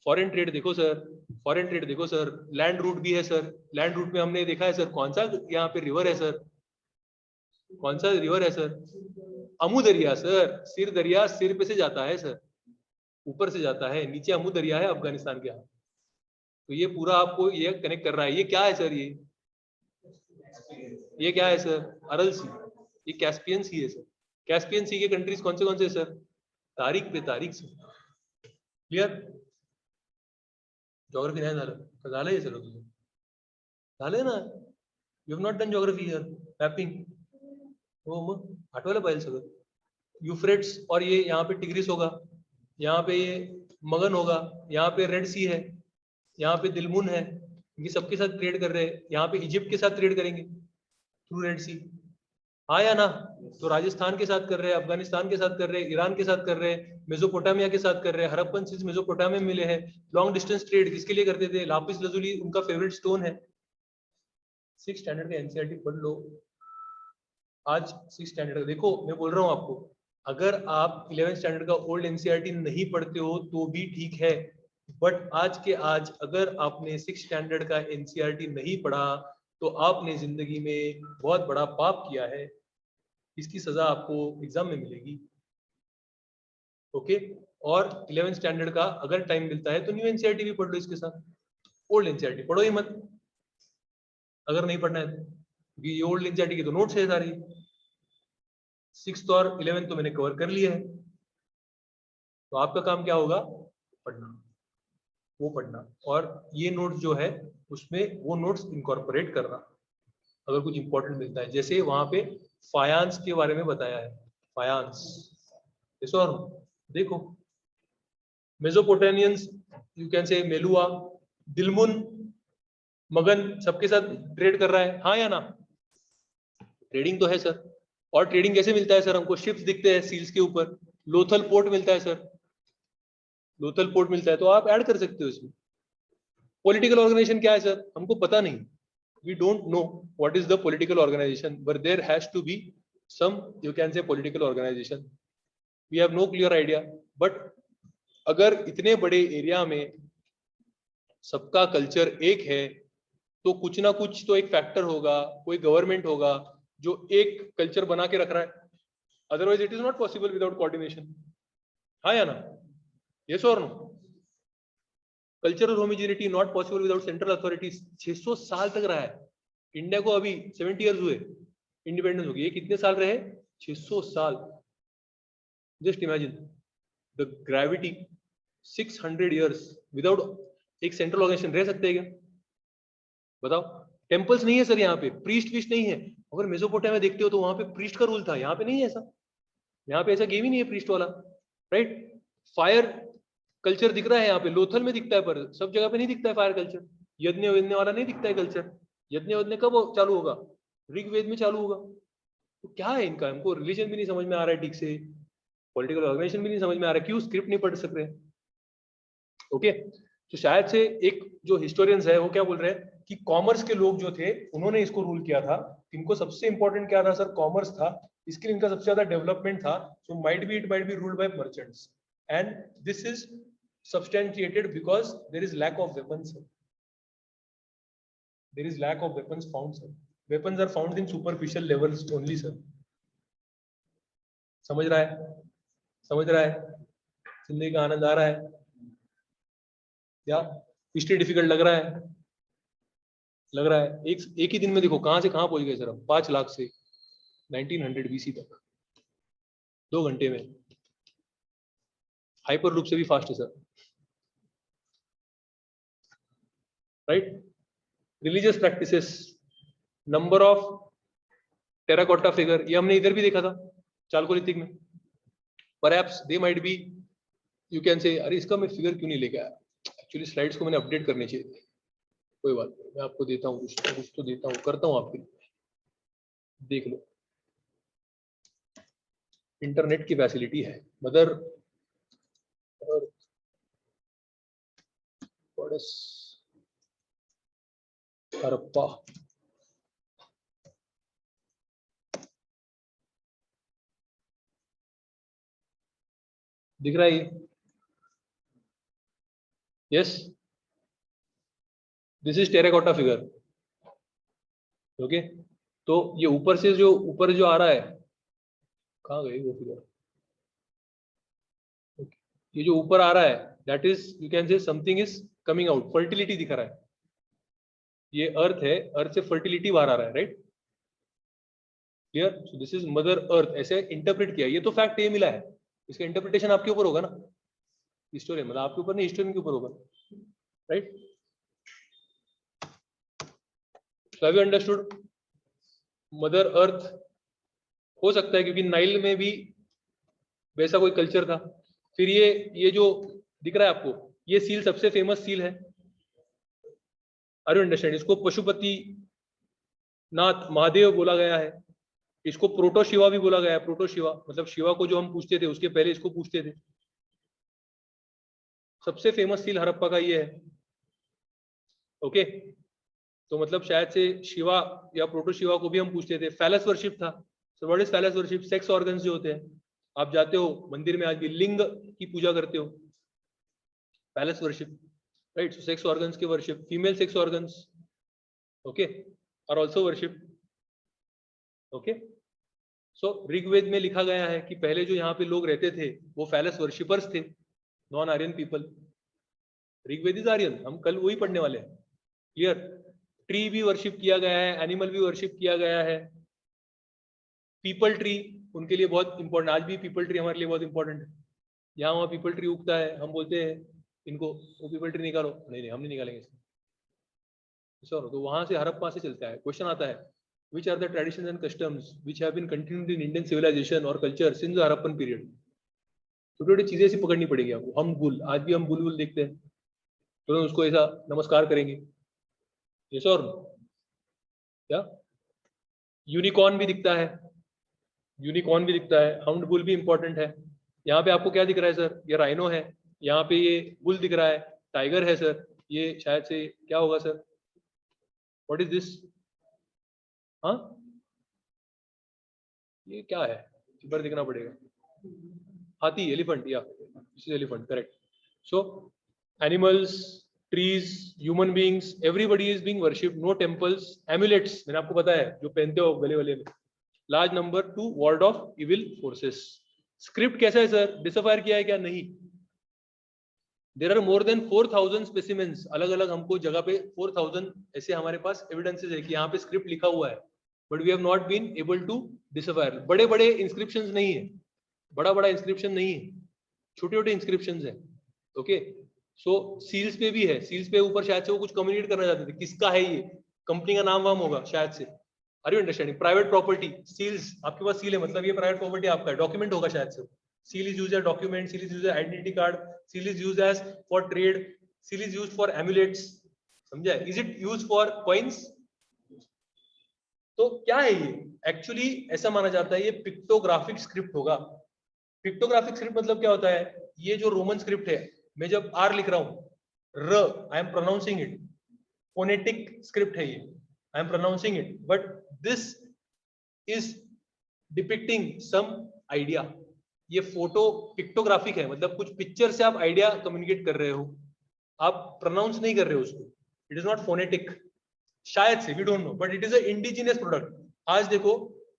फॉरेन ट्रेड देखो सर, फॉरेन ट्रेड देखो सर। लैंड रूट भी है सर, लैंड रूट में हमने देखा है सर कौन सा यहाँ पे रिवर है सर? कौन सा रिवर है सर? अमू दरिया सर। सिर दरिया सिर पे से जाता है सर, ऊपर से जाता है, नीचे अमू दरिया है अफगानिस्तान के यहाँ। तो ये पूरा आपको ये कनेक्ट कर रहा है। ये क्या है सर? ये क्या है सर? अरल सी, ये कैस्पियन सी है सर। कैस्पियन सी के कंट्रीज कौन से सर? तारीख पे तारीख से। क्लियर? ज्योग्राफी नाही झालं तर झालंय सर, तुझं झालंय ना? You have not done geography here, mapping. हो मग आठवायला पाहिजे सगळं। यूफ्रेट्स, और ये यहाँ पे टिग्रिस होगा, यहाँ पे ये मगन होगा, यहाँ पे रेड सी है, यहाँ पे दिलमुन है। ये सबके साथ ट्रेड कर रहे हैं। यहाँ पे इजिप्ट के साथ ट्रेड करेंगे थ्रू रेड सी, हाँ या ना? तो राजस्थान के साथ कर रहे हैं, अफगानिस्तान के साथ कर रहे हैं, ईरान के साथ कर रहे हैं, मेसोपोटामिया के साथ कर रहे हैं। हड़प्पन चीज मेसोपोटामिया में मिले हैं। लॉन्ग डिस्टेंस ट्रेड किसके लिए करते थे? लापिस लजुली उनका फेवरेट स्टोन है। 6 स्टैंडर्ड का एनसीईआरटी पढ़ लो आज। 6 स्टैंडर्ड देखो, मैं बोल रहा हूँ आपको, अगर आप 11 स्टैंडर्ड का ओल्ड एनसीईआरटी नहीं पढ़ते हो तो भी ठीक है, बट आज के आज अगर आपने 6 स्टैंडर्ड का एनसीईआरटी नहीं पढ़ा तो आपने जिंदगी में बहुत बड़ा पाप किया है। इसकी सजा आपको एग्जाम में मिलेगी। ओके। और 11 स्टैंडर्ड का अगर टाइम मिलता है तो न्यू एनसीईआरटी भी पढ़ लो इसके साथ। ओल्ड एनसीईआरटी पढ़ो ही मत अगर नहीं पढ़ना है तो, क्योंकि ये ओल्ड एनसीईआरटी की तो नोट्स है सारी। 6th और 11th तो मैंने कवर कर लिया है, तो आपका काम क्या होगा? पढ़ना, वो पढ़ना, और ये नोट्स जो है उसमें वो नोट्स इनकॉर्पोरेट करना अगर कुछ इंपॉर्टेंट मिलता है। जैसे वहां पे फायांस के बारे में बताया है, फायांस, और देखो मेसोपोटामियंस, यू कैन से मेलुआ, दिलमुन, मगन सबके साथ ट्रेड कर रहा है, हाँ या ना? ट्रेडिंग तो है सर। और ट्रेडिंग कैसे मिलता है सर? हमको शिप्स दिखते हैं सील्स के ऊपर, लोथल पोर्ट मिलता है सर, लोथल पोर्ट मिलता है, तो आप ऐड कर सकते हो इसमें। पॉलिटिकल ऑर्गेनाइजेशन क्या है सर? हमको पता नहीं, we don't know what is the political organization, but there has to be some, you can say, political organization. We have no clear idea, but अगर इतने बड़े एरिया में सबका कल्चर एक है तो कुछ ना कुछ तो एक फैक्टर होगा, कोई गवर्नमेंट होगा जो एक कल्चर बना के रख रहा है। Otherwise it is not possible without coordination, हाँ या ना? यस और no? Cultural homogeneity not possible without central authorities. 600 साल तक रहा है इंडिया को, अभी 70 इयर्स हुए इंडिपेंडेंस हो गई, ये कितने साल रहे? 600 साल। Just imagine the gravity, 600 years without एक सेंट्रल ऑर्गेनाइजेशन रह सकते हैं क्या? बताओ। टेम्पल्स नहीं है सर यहाँ पे, प्रीस्ट विस्ट नहीं है। अगर मेसोपोटामिया देखते हो तो वहां पे प्रीस्ट का रूल था, यहाँ पे नहीं है ऐसा। यहाँ पे ऐसा गेम ही नहीं है प्रीस्ट वाला, राइट। फायर कल्चर दिख रहा है यहाँ पे, लोथल में दिखता है, पर सब जगह पे नहीं दिखता है फायर कल्चर। यज्ञ वज्ञ वाला नहीं दिखता है कल्चर। यज्ञ वज्ञ कब चालू होगा? ऋग्वेद में चालू होगा। तो क्या है इनका? हमको रिलीजन भी नहीं समझ में आ रहा है ठीक से, पॉलिटिकल ऑर्गेनाइजेशन भी नहीं समझ में आ रहा है, क्यों स्क्रिप्ट नहीं पढ़ सक रहे? ओके। तो शायद से एक जो हिस्टोरियंस है वो क्या बोल रहे हैं कि कॉमर्स के लोग जो थे उन्होंने इसको रूल किया था। इनको सबसे इंपॉर्टेंट क्या था सर? कॉमर्स था, इसके लिए इनका सबसे ज्यादा डेवलपमेंट था। So might be it might be ruled by merchants, and this is substantiated because there is lack of weapons. There is lack of weapons found, sir. Weapons are found in superficial levels only, sir. समझ रहा है? समझ रहा है? जिंदगी का आनंद आ रहा है? या हिस्ट्री डिफिकल्ट लग रहा है? लग रहा है? एक ही दिन में देखो कहां से कहां पहुंच गए सर हम, 5 लाख से 1900 BC तक 2 घंटे में। हाइपर लूप से भी फास्ट है sir, right? Religious practices, number of terracotta figure, ये हमने इधर भी देखा था चालकोलिथिक में। Perhaps they might B, you can से अरे इसका मैं फिगर क्यों नहीं लेके आया, एक्चुअली स्लाइड्स को मैंने अपडेट करनी चाहिए थी। कोई बात नहीं, मैं आपको देता हूँ, कुछ तो देता हूँ, करता हूँ आपके लिए, देख लो। इंटरनेट की फैसिलिटी है। मदर हड़प्पा, दिख रहा है ये? Yes, this is terracotta figure. Okay, तो ये ऊपर से जो ऊपर जो आ रहा है, कहाँ गई वो फिगर? ये जो ऊपर आ रहा है दैट इज, यू कैन से something is coming out, fertility दिख रहा है। ये अर्थ है, अर्थ से फर्टिलिटी बाहर आ रहा है, right? Clear? So this is mother earth, ऐसे इंटरप्रेट किया। ये तो फैक्ट ये मिला है, इसका इंटरप्रिटेशन आपके ऊपर होगा ना, हिस्टोरियन मतलब आपके ऊपर नहीं, हिस्टोरियन के ऊपर होगा, right? So have you understood? Mother earth हो सकता है क्योंकि नाइल में भी वैसा कोई कल्चर था। फिर ये जो दिख रहा है आपको, ये सील सबसे फेमस सील है। Are you understand? इसको पशुपति नाथ महादेव बोला गया है, इसको प्रोटो शिवा भी बोला गया है। प्रोटो शिवा मतलब शिवा को जो हम पूछते थे उसके पहले इसको पूछते थे। सबसे फेमस सील हड़प्पा का ये है। ओके, तो मतलब शायद से शिवा या प्रोटो शिवा को भी हम पूछते थे। फैलस वर्शिप था। So what is phallus worship? Sex organs जो होते हैं, आप जाते हो मंदिर में आज भी लिंग की पूजा करते हो, phallus worship, right? So sex organs की worship, female sex organs, okay, are also worship. Okay, so Rigveda में लिखा गया है कि पहले जो यहाँ पे लोग रहते थे वो फैलस वर्शिपर्स थे, non Aryan people. Rigveda is Aryan, हम कल वही पढ़ने वाले हैं। क्लियर? ट्री भी वर्शिप किया गया है, एनिमल भी वर्शिप किया गया है। पीपल ट्री उनके लिए बहुत इंपॉर्टेंट, आज भी पीपल ट्री हमारे लिए बहुत इंपॉर्टेंट है। यहाँ वहाँ पीपल ट्री उगता है, हम बोलते हैं इनको वो पीपल ट्री निकालो, नहीं हम नहीं निकालेंगे इसको। तो वहां से हड़प्पा से चलता है। क्वेश्चन आता है, which are the traditions and customs which have been continued in Indian civilization or culture since the Harappan period? छोटी छोटी चीजें ऐसी पकड़नी पड़ेगी आपको। हम बुल, आज भी हम बुल देखते हैं तो उसको ऐसा नमस्कार करेंगे, यस और क्या? यूनिकॉर्न भी दिखता है, यूनिकॉर्न भी दिखता है। हाउंड बुल भी इंपॉर्टेंट है। यहाँ पे आपको क्या दिख रहा है सर? ये राइनो है, यहाँ पे ये बुल दिख रहा है, टाइगर है सर, ये शायद से क्या होगा सर? What is this? हाँ, ये क्या है? इधर दिखना पड़ेगा। हाथी, एलिफेंट, या this is elephant, correct. So animals, trees, human beings, everybody is being worshipped. No temples, amulets मैंने आपको बताया जो पहनते हो गले वाले में। Large number to ward off evil forces. Script कैसा है सर? डिसफायर किया है क्या? नहीं। There are more than 4000 specimens, अलग अलग हमको जगह पे 4000 ऐसे हमारे पास एविडेंसेस है कि यहाँ पे स्क्रिप्ट लिखा हुआ है, but we have not been able to decipher. बड़े बड़े इंस्क्रिप्शंस नहीं है, बड़ा बड़ा इंस्क्रिप्शन नहीं है, छोटे छोटे इंस्क्रिप्शंस है। ओके, सो सील्स पे भी है, सील्स पे ऊपर शायद से वो कुछ कम्युनिकेट करना चाहते थे, किसका है ये, कंपनी का नाम वाम होगा शायद से। Are you understanding? Private property, seals, आपके पास सील है मतलब ये प्राइवेट प्रॉपर्टी आपका है, डॉक्यूमेंट होगा शायद से। seal is used as document, seal is used as identity card, seal is used as for trade, seal is used for amulets, समझा? is it used for coins? तो क्या है ये? एक्चुअली ऐसा माना जाता है ये पिक्टोग्राफिक स्क्रिप्ट होगा। पिक्टोग्राफिक स्क्रिप्ट मतलब क्या होता है? ये जो रोमन स्क्रिप्ट है, मैं जब आर लिख रहा हूं, र, I am pronouncing it, phonetic script है ये, I am pronouncing it, but this is depicting some idea. ये फोटो पिक्टोग्राफिक है, मतलब कुछ पिक्चर से आप आइडिया कम्युनिकेट कर रहे हो, आप प्रोनाउंस नहीं कर रहे हो उसको। It is not phonetic. शायद से, we don't know, but it is a indigenous product. आज देखो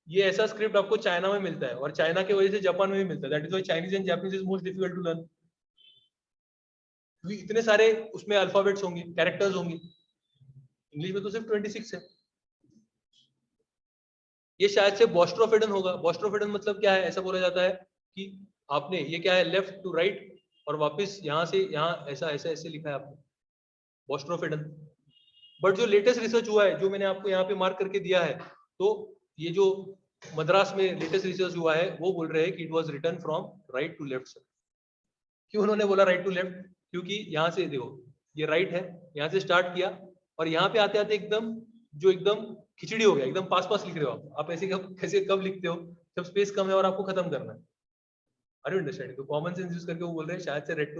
ये ऐसा स्क्रिप्ट आपको चाइना में मिलता है और चाइना की वजह से जापान में भी मिलता है, that is why Chinese and Japanese is most difficult to learn. इतने सारे उसमें अल्फाबेट्स होंगे, कैरेक्टर्स होंगे, इंग्लिश में तो सिर्फ 26 है। ये शायद से बॉस्ट्रोफेडन होगा। बॉस्ट्रोफेडन मतलब क्या है, ऐसा बोला जाता है कि आपने ये क्या है, लेफ्ट टू राइट और वापस यहाँ से यहाँ ऐसा ऐसा ऐसे लिखा है आपने, बॉस्ट्रोफेडन। बट जो लेटेस्ट रिसर्च हुआ है, जो मैंने आपको यहाँ पे मार्क करके दिया है, तो ये जो मद्रास में लेटेस्ट रिसर्च हुआ है वो बोल रहे हैं कि it was written from right to left. क्यों उन्होंने बोला राइट टू लेफ्ट? क्योंकि यहाँ से देखो ये राइट है, यहाँ से स्टार्ट किया और यहाँ पे आते आते एकदम जो एकदम खिचड़ी हो गया, एकदम पास पास लिख रहे हो आप ऐसे कैसे कब लिखते हो जब स्पेस कम है और आपको खत्म करना है। Are you understanding? तो कॉमन सेंस यूज करके वो बोल रहे हैं शायद से राइट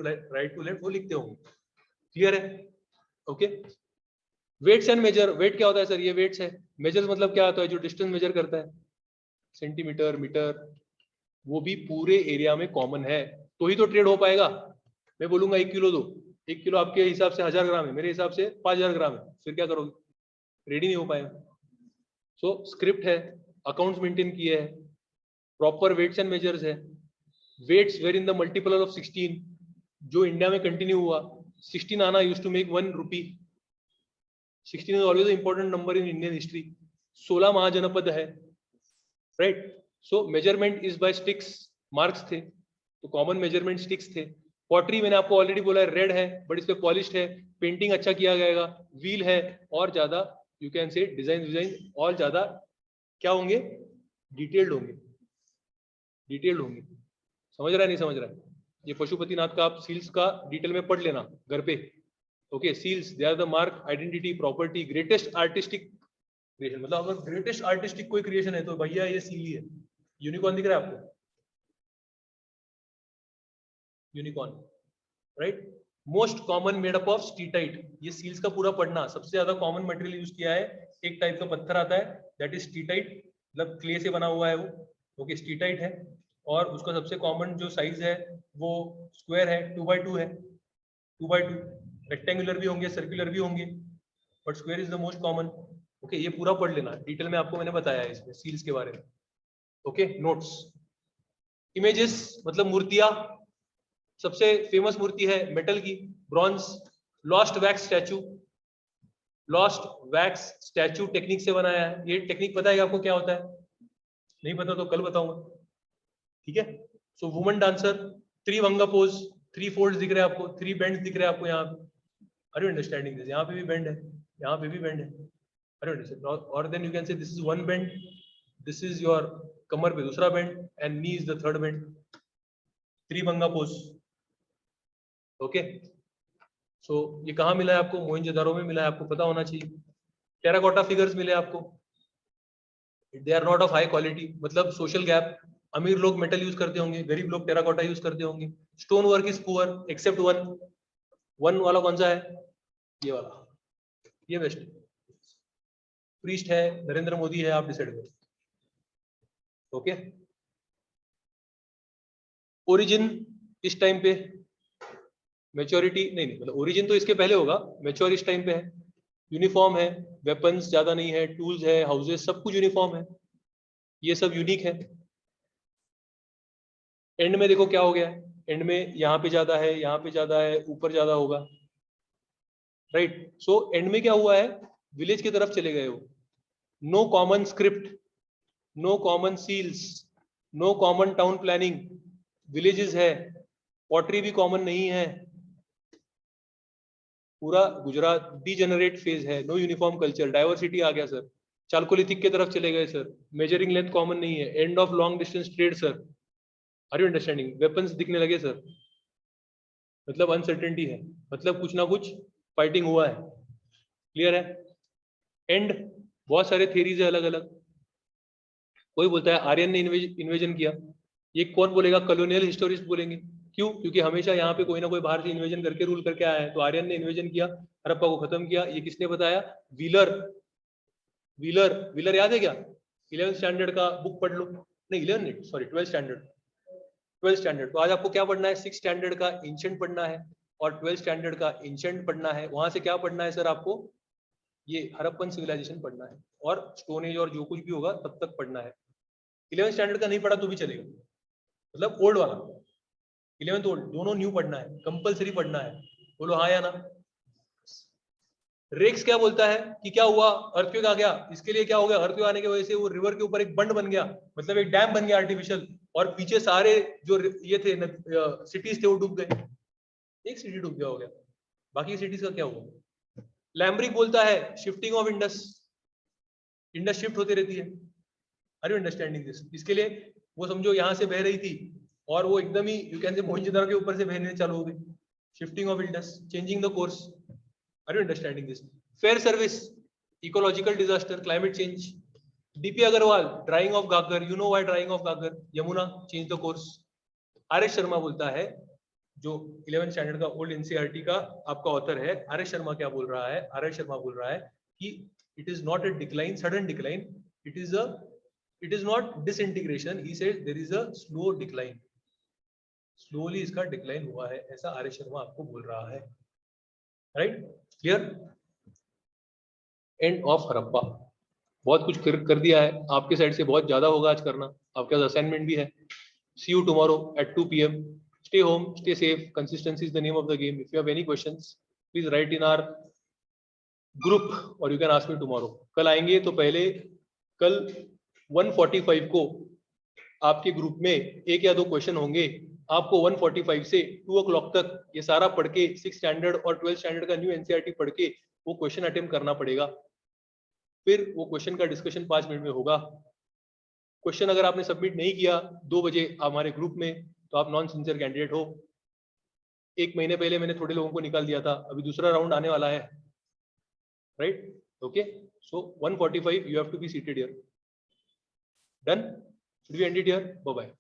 टू लेफ्ट वो लिखते होंगे। क्लियर है? Okay. Weights and measure, weight क्या होता है सर? ये वेट्स है। मेजर मतलब क्या होता है? जो डिस्टेंस मेजर करता है, सेंटीमीटर, मीटर, वो भी पूरे एरिया में कॉमन है, तो ही तो ट्रेड हो पाएगा। मैं बोलूंगा 1 किलो दो, 1 किलो आपके हिसाब से 1000 ग्राम है, मेरे हिसाब से 5000 ग्राम है, फिर क्या करोगे? ट्रेड ही नहीं हो पाएगा। सो स्क्रिप्ट है, अकाउंट्स मेंटेन किए है, प्रॉपर वेट्स एंड मेजर्स है। Weights were in the multiple of 16, जो इंडिया में कंटिन्यू हुआ। 16 anna use to make 1 rupee. 16 is always an important number in Indian history. 16 महाजनपद है, right? So measurement is by sticks, marks थे तो common measurement sticks थे। Pottery मैंने आपको already बोला है, रेड है बट इस पे पॉलिश्ड है, पेंटिंग अच्छा किया गया, व्हील है और ज्यादा यू कैन से डिजाइन और ज्यादा क्या होंगे? डिटेल्ड होंगे, डिटेल्ड होंगे। समझ रहा है नहीं समझ रहा है? ये पशुपतिनाथ का आप सील्स का डिटेल में पढ़ लेना घर पे। Okay, seals they are the mark, identity, property, greatest artistic creation. मतलब अगर ग्रेटेस्ट आर्टिस्टिक कोई क्रिएशन है तो भैया ये सील ही है। यूनिकॉर्न दिख रहा है आपको? Unicorn, right? Most common made up of steatite. ये सील्स का पूरा पढ़ना, सबसे ज्यादा कॉमन मटेरियल यूज किया है, एक टाइप का पत्थर आता है दैट इज स्टीटाइट, मतलब क्ले से बना हुआ है वो। ओके, स्टीटाइट है और उसका सबसे कॉमन जो साइज है वो स्क्वायर है, 2x2 है, 2x2। रेक्टेंगुलर भी होंगे, सर्कुलर भी होंगे, but square is the most common. Okay, ये पूरा पढ़ लेना, डिटेल में आपको मैंने बताया है इसमें सील्स के बारे में। Okay, notes. इमेजेस मतलब मूर्तियां, सबसे फेमस मूर्ति है मेटल की, bronze, lost wax statue. Lost wax statue technique से बनाया है। ये टेक्निक पता है आपको क्या होता है? नहीं पता तो कल बताऊंगा, ठीक है? So woman dancer, Tribhanga pose, 3 folds दिख रहे हैं आपको, 3 बेंड्स दिख रहे हैं आपको यहाँ पे। Are you understanding this? यहाँ पे भी बेंड है, यहाँ पे भी बेंड है। Are you understanding? और then you can say this is 1 bend, this is your कमर पे दूसरा bend and knee is the 3rd bend. Tribhanga pose. Okay, so ये कहाँ मिला है आपको? मोहनजोदारो में मिला है, आपको पता होना चाहिए। टेराकोटा फिगर्स मिले आपको, they are not of high quality, मतलब सोशल गैप। अमीर लोग मेटल यूज करते होंगे, गरीब लोग टेराकोटा यूज करते होंगे। Stone work is poor except one वाला कौन सा है? ये वाला, ये बेस्ट। प्रीस्ट है, नरेंद्र मोदी है, आप डिसाइड करो। ओके, ओरिजिन इस टाइम पे, मेच्योरिटी नहीं, मतलब ओरिजिन तो इसके पहले होगा, मेच्योर इस टाइम पे है। यूनिफॉर्म है, वेपन्स ज्यादा नहीं है, टूल्स है, हाउसेस, सब कुछ यूनिफॉर्म है, ये सब यूनिक है। एंड में देखो क्या हो गया, एंड में यहाँ पे ज्यादा है, यहाँ पे ज्यादा है, ऊपर ज्यादा होगा, राइट? सो एंड में क्या हुआ है, विलेज की तरफ चले गए हो। No common script, no common seals, no common town planning, villages है, पॉटरी भी कॉमन नहीं है, पूरा गुजरात डीजेनरेट फेज है, नो यूनिफॉर्म कल्चर, डाइवर्सिटी आ गया सर। चालकोलिथिक की तरफ चले गए सर, मेजरिंग लेंथ कॉमन नहीं है, end of long distance trade sir. Are you understanding? Weapons दिखने लगे सर, मतलब अनसर्टेनिटी है, मतलब कुछ ना कुछ फाइटिंग हुआ है। क्लियर है? एंड बहुत सारे थियरीज है अलग अलग। कोई बोलता है आर्यन ने इन्वेजन किया, ये कौन बोलेगा? कॉलोनियल हिस्टोरिस्ट बोलेंगे। क्यों? क्योंकि हमेशा यहाँ पे कोई ना कोई बाहर से इन्वेजन करके रूल करके आया है, तो आर्यन ने इन्वेजन किया, हड़प्पा को खत्म किया। ये किसने बताया? व्हीलर। व्हीलर, व्हीलर याद है क्या? 11th स्टैंडर्ड का बुक पढ़ लो, नहीं 11 नहीं sorry 12th standard. 12th standard, तो आज आपको क्या पढ़ना है? 6th स्टैंडर्ड का एंशिएंट पढ़ना है और 12th स्टैंडर्ड का एंशिएंट पढ़ना है। वहां से क्या पढ़ना है सर आपको? ये हड़प्पन सिविलाइजेशन पढ़ना है और स्टोन एज और जो कुछ भी होगा तब तक पढ़ना है। 11th स्टैंडर्ड का नहीं पढ़ा तो भी चलेगा, मतलब ओल्ड वाला, 11th ओल्ड दोनों न्यू पढ़ना है, कंपलसरी पढ़ना है। बोलो हाँ या ना। रेक्स क्या बोलता है कि क्या हुआ, अर्थक्वेक आ गया, इसके लिए क्या हो गया, अर्थक्वेक आने की वजह से वो रिवर के ऊपर एक बंड बन गया, मतलब एक डैम बन गया आर्टिफिशियल, और पीछे सारे जो ये थे सिटीज थे वो डूब गए, एक सिटी डूब गया हो गया, बाकी सिटीज का क्या हुआ। लैम्ब्रिक बोलता है shifting of Indus, Indus shift होती रहती है। Are you understanding this? इसके लिए वो समझो यहाँ से बह रही थी और वो एकदम ही यू कैन से मोहनजोदड़ो के ऊपर से बहने चालू हो गई, shifting of Indus, changing the course. Are you understanding this? Fairservis, ecological disaster, climate change. DP Agrawal, drying of Ghaggar, you know why drying of Ghaggar, Yamuna, change the course. R S Sharma बोलता है, जो 11th स्टैंडर्ड का ओल्ड एनसीईआरटी का आपका author है, are S Sharma क्या बोल रहा है, आर एस शर्मा बोल रहा है कि it is not a decline, sudden decline, it is not disintegration, he said there is a slow decline, slowly इसका डिक्लाइन हुआ है, ऐसा आर एस शर्मा आपको बोल रहा है। Right, clear? End of Harappa. बहुत कुछ कर दिया है, आपके साइड से बहुत ज्यादा होगा आज करना, आपके पास असाइनमेंट भी है। See you tomorrow at 2 p.m. Stay home, stay safe. Consistency is the name of the game. If you have any questions, please write in our group or you can ask me tomorrow. कल आएंगे तो पहले कल 1:45 को आपके group में एक या दो क्वेश्चन होंगे, आपको 1:45 से 2 o'clock तक ये सारा पढ़ के 6th स्टैंडर्ड और 12th स्टैंडर्ड का न्यू एनसीईआरटी पढ़ के वो क्वेश्चन अटेम्प्ट करना पड़ेगा। फिर वो क्वेश्चन का डिस्कशन 5 मिनट में होगा। क्वेश्चन अगर आपने सबमिट नहीं किया 2 बजे हमारे ग्रुप में, तो आप नॉन सिंसियर कैंडिडेट हो। 1 महीने पहले मैंने थोड़े लोगों को निकाल दिया था, अभी दूसरा राउंड आने वाला है। Right, okay, so 1:45 you have to be seated here. Done? Should we end it here? Bye bye.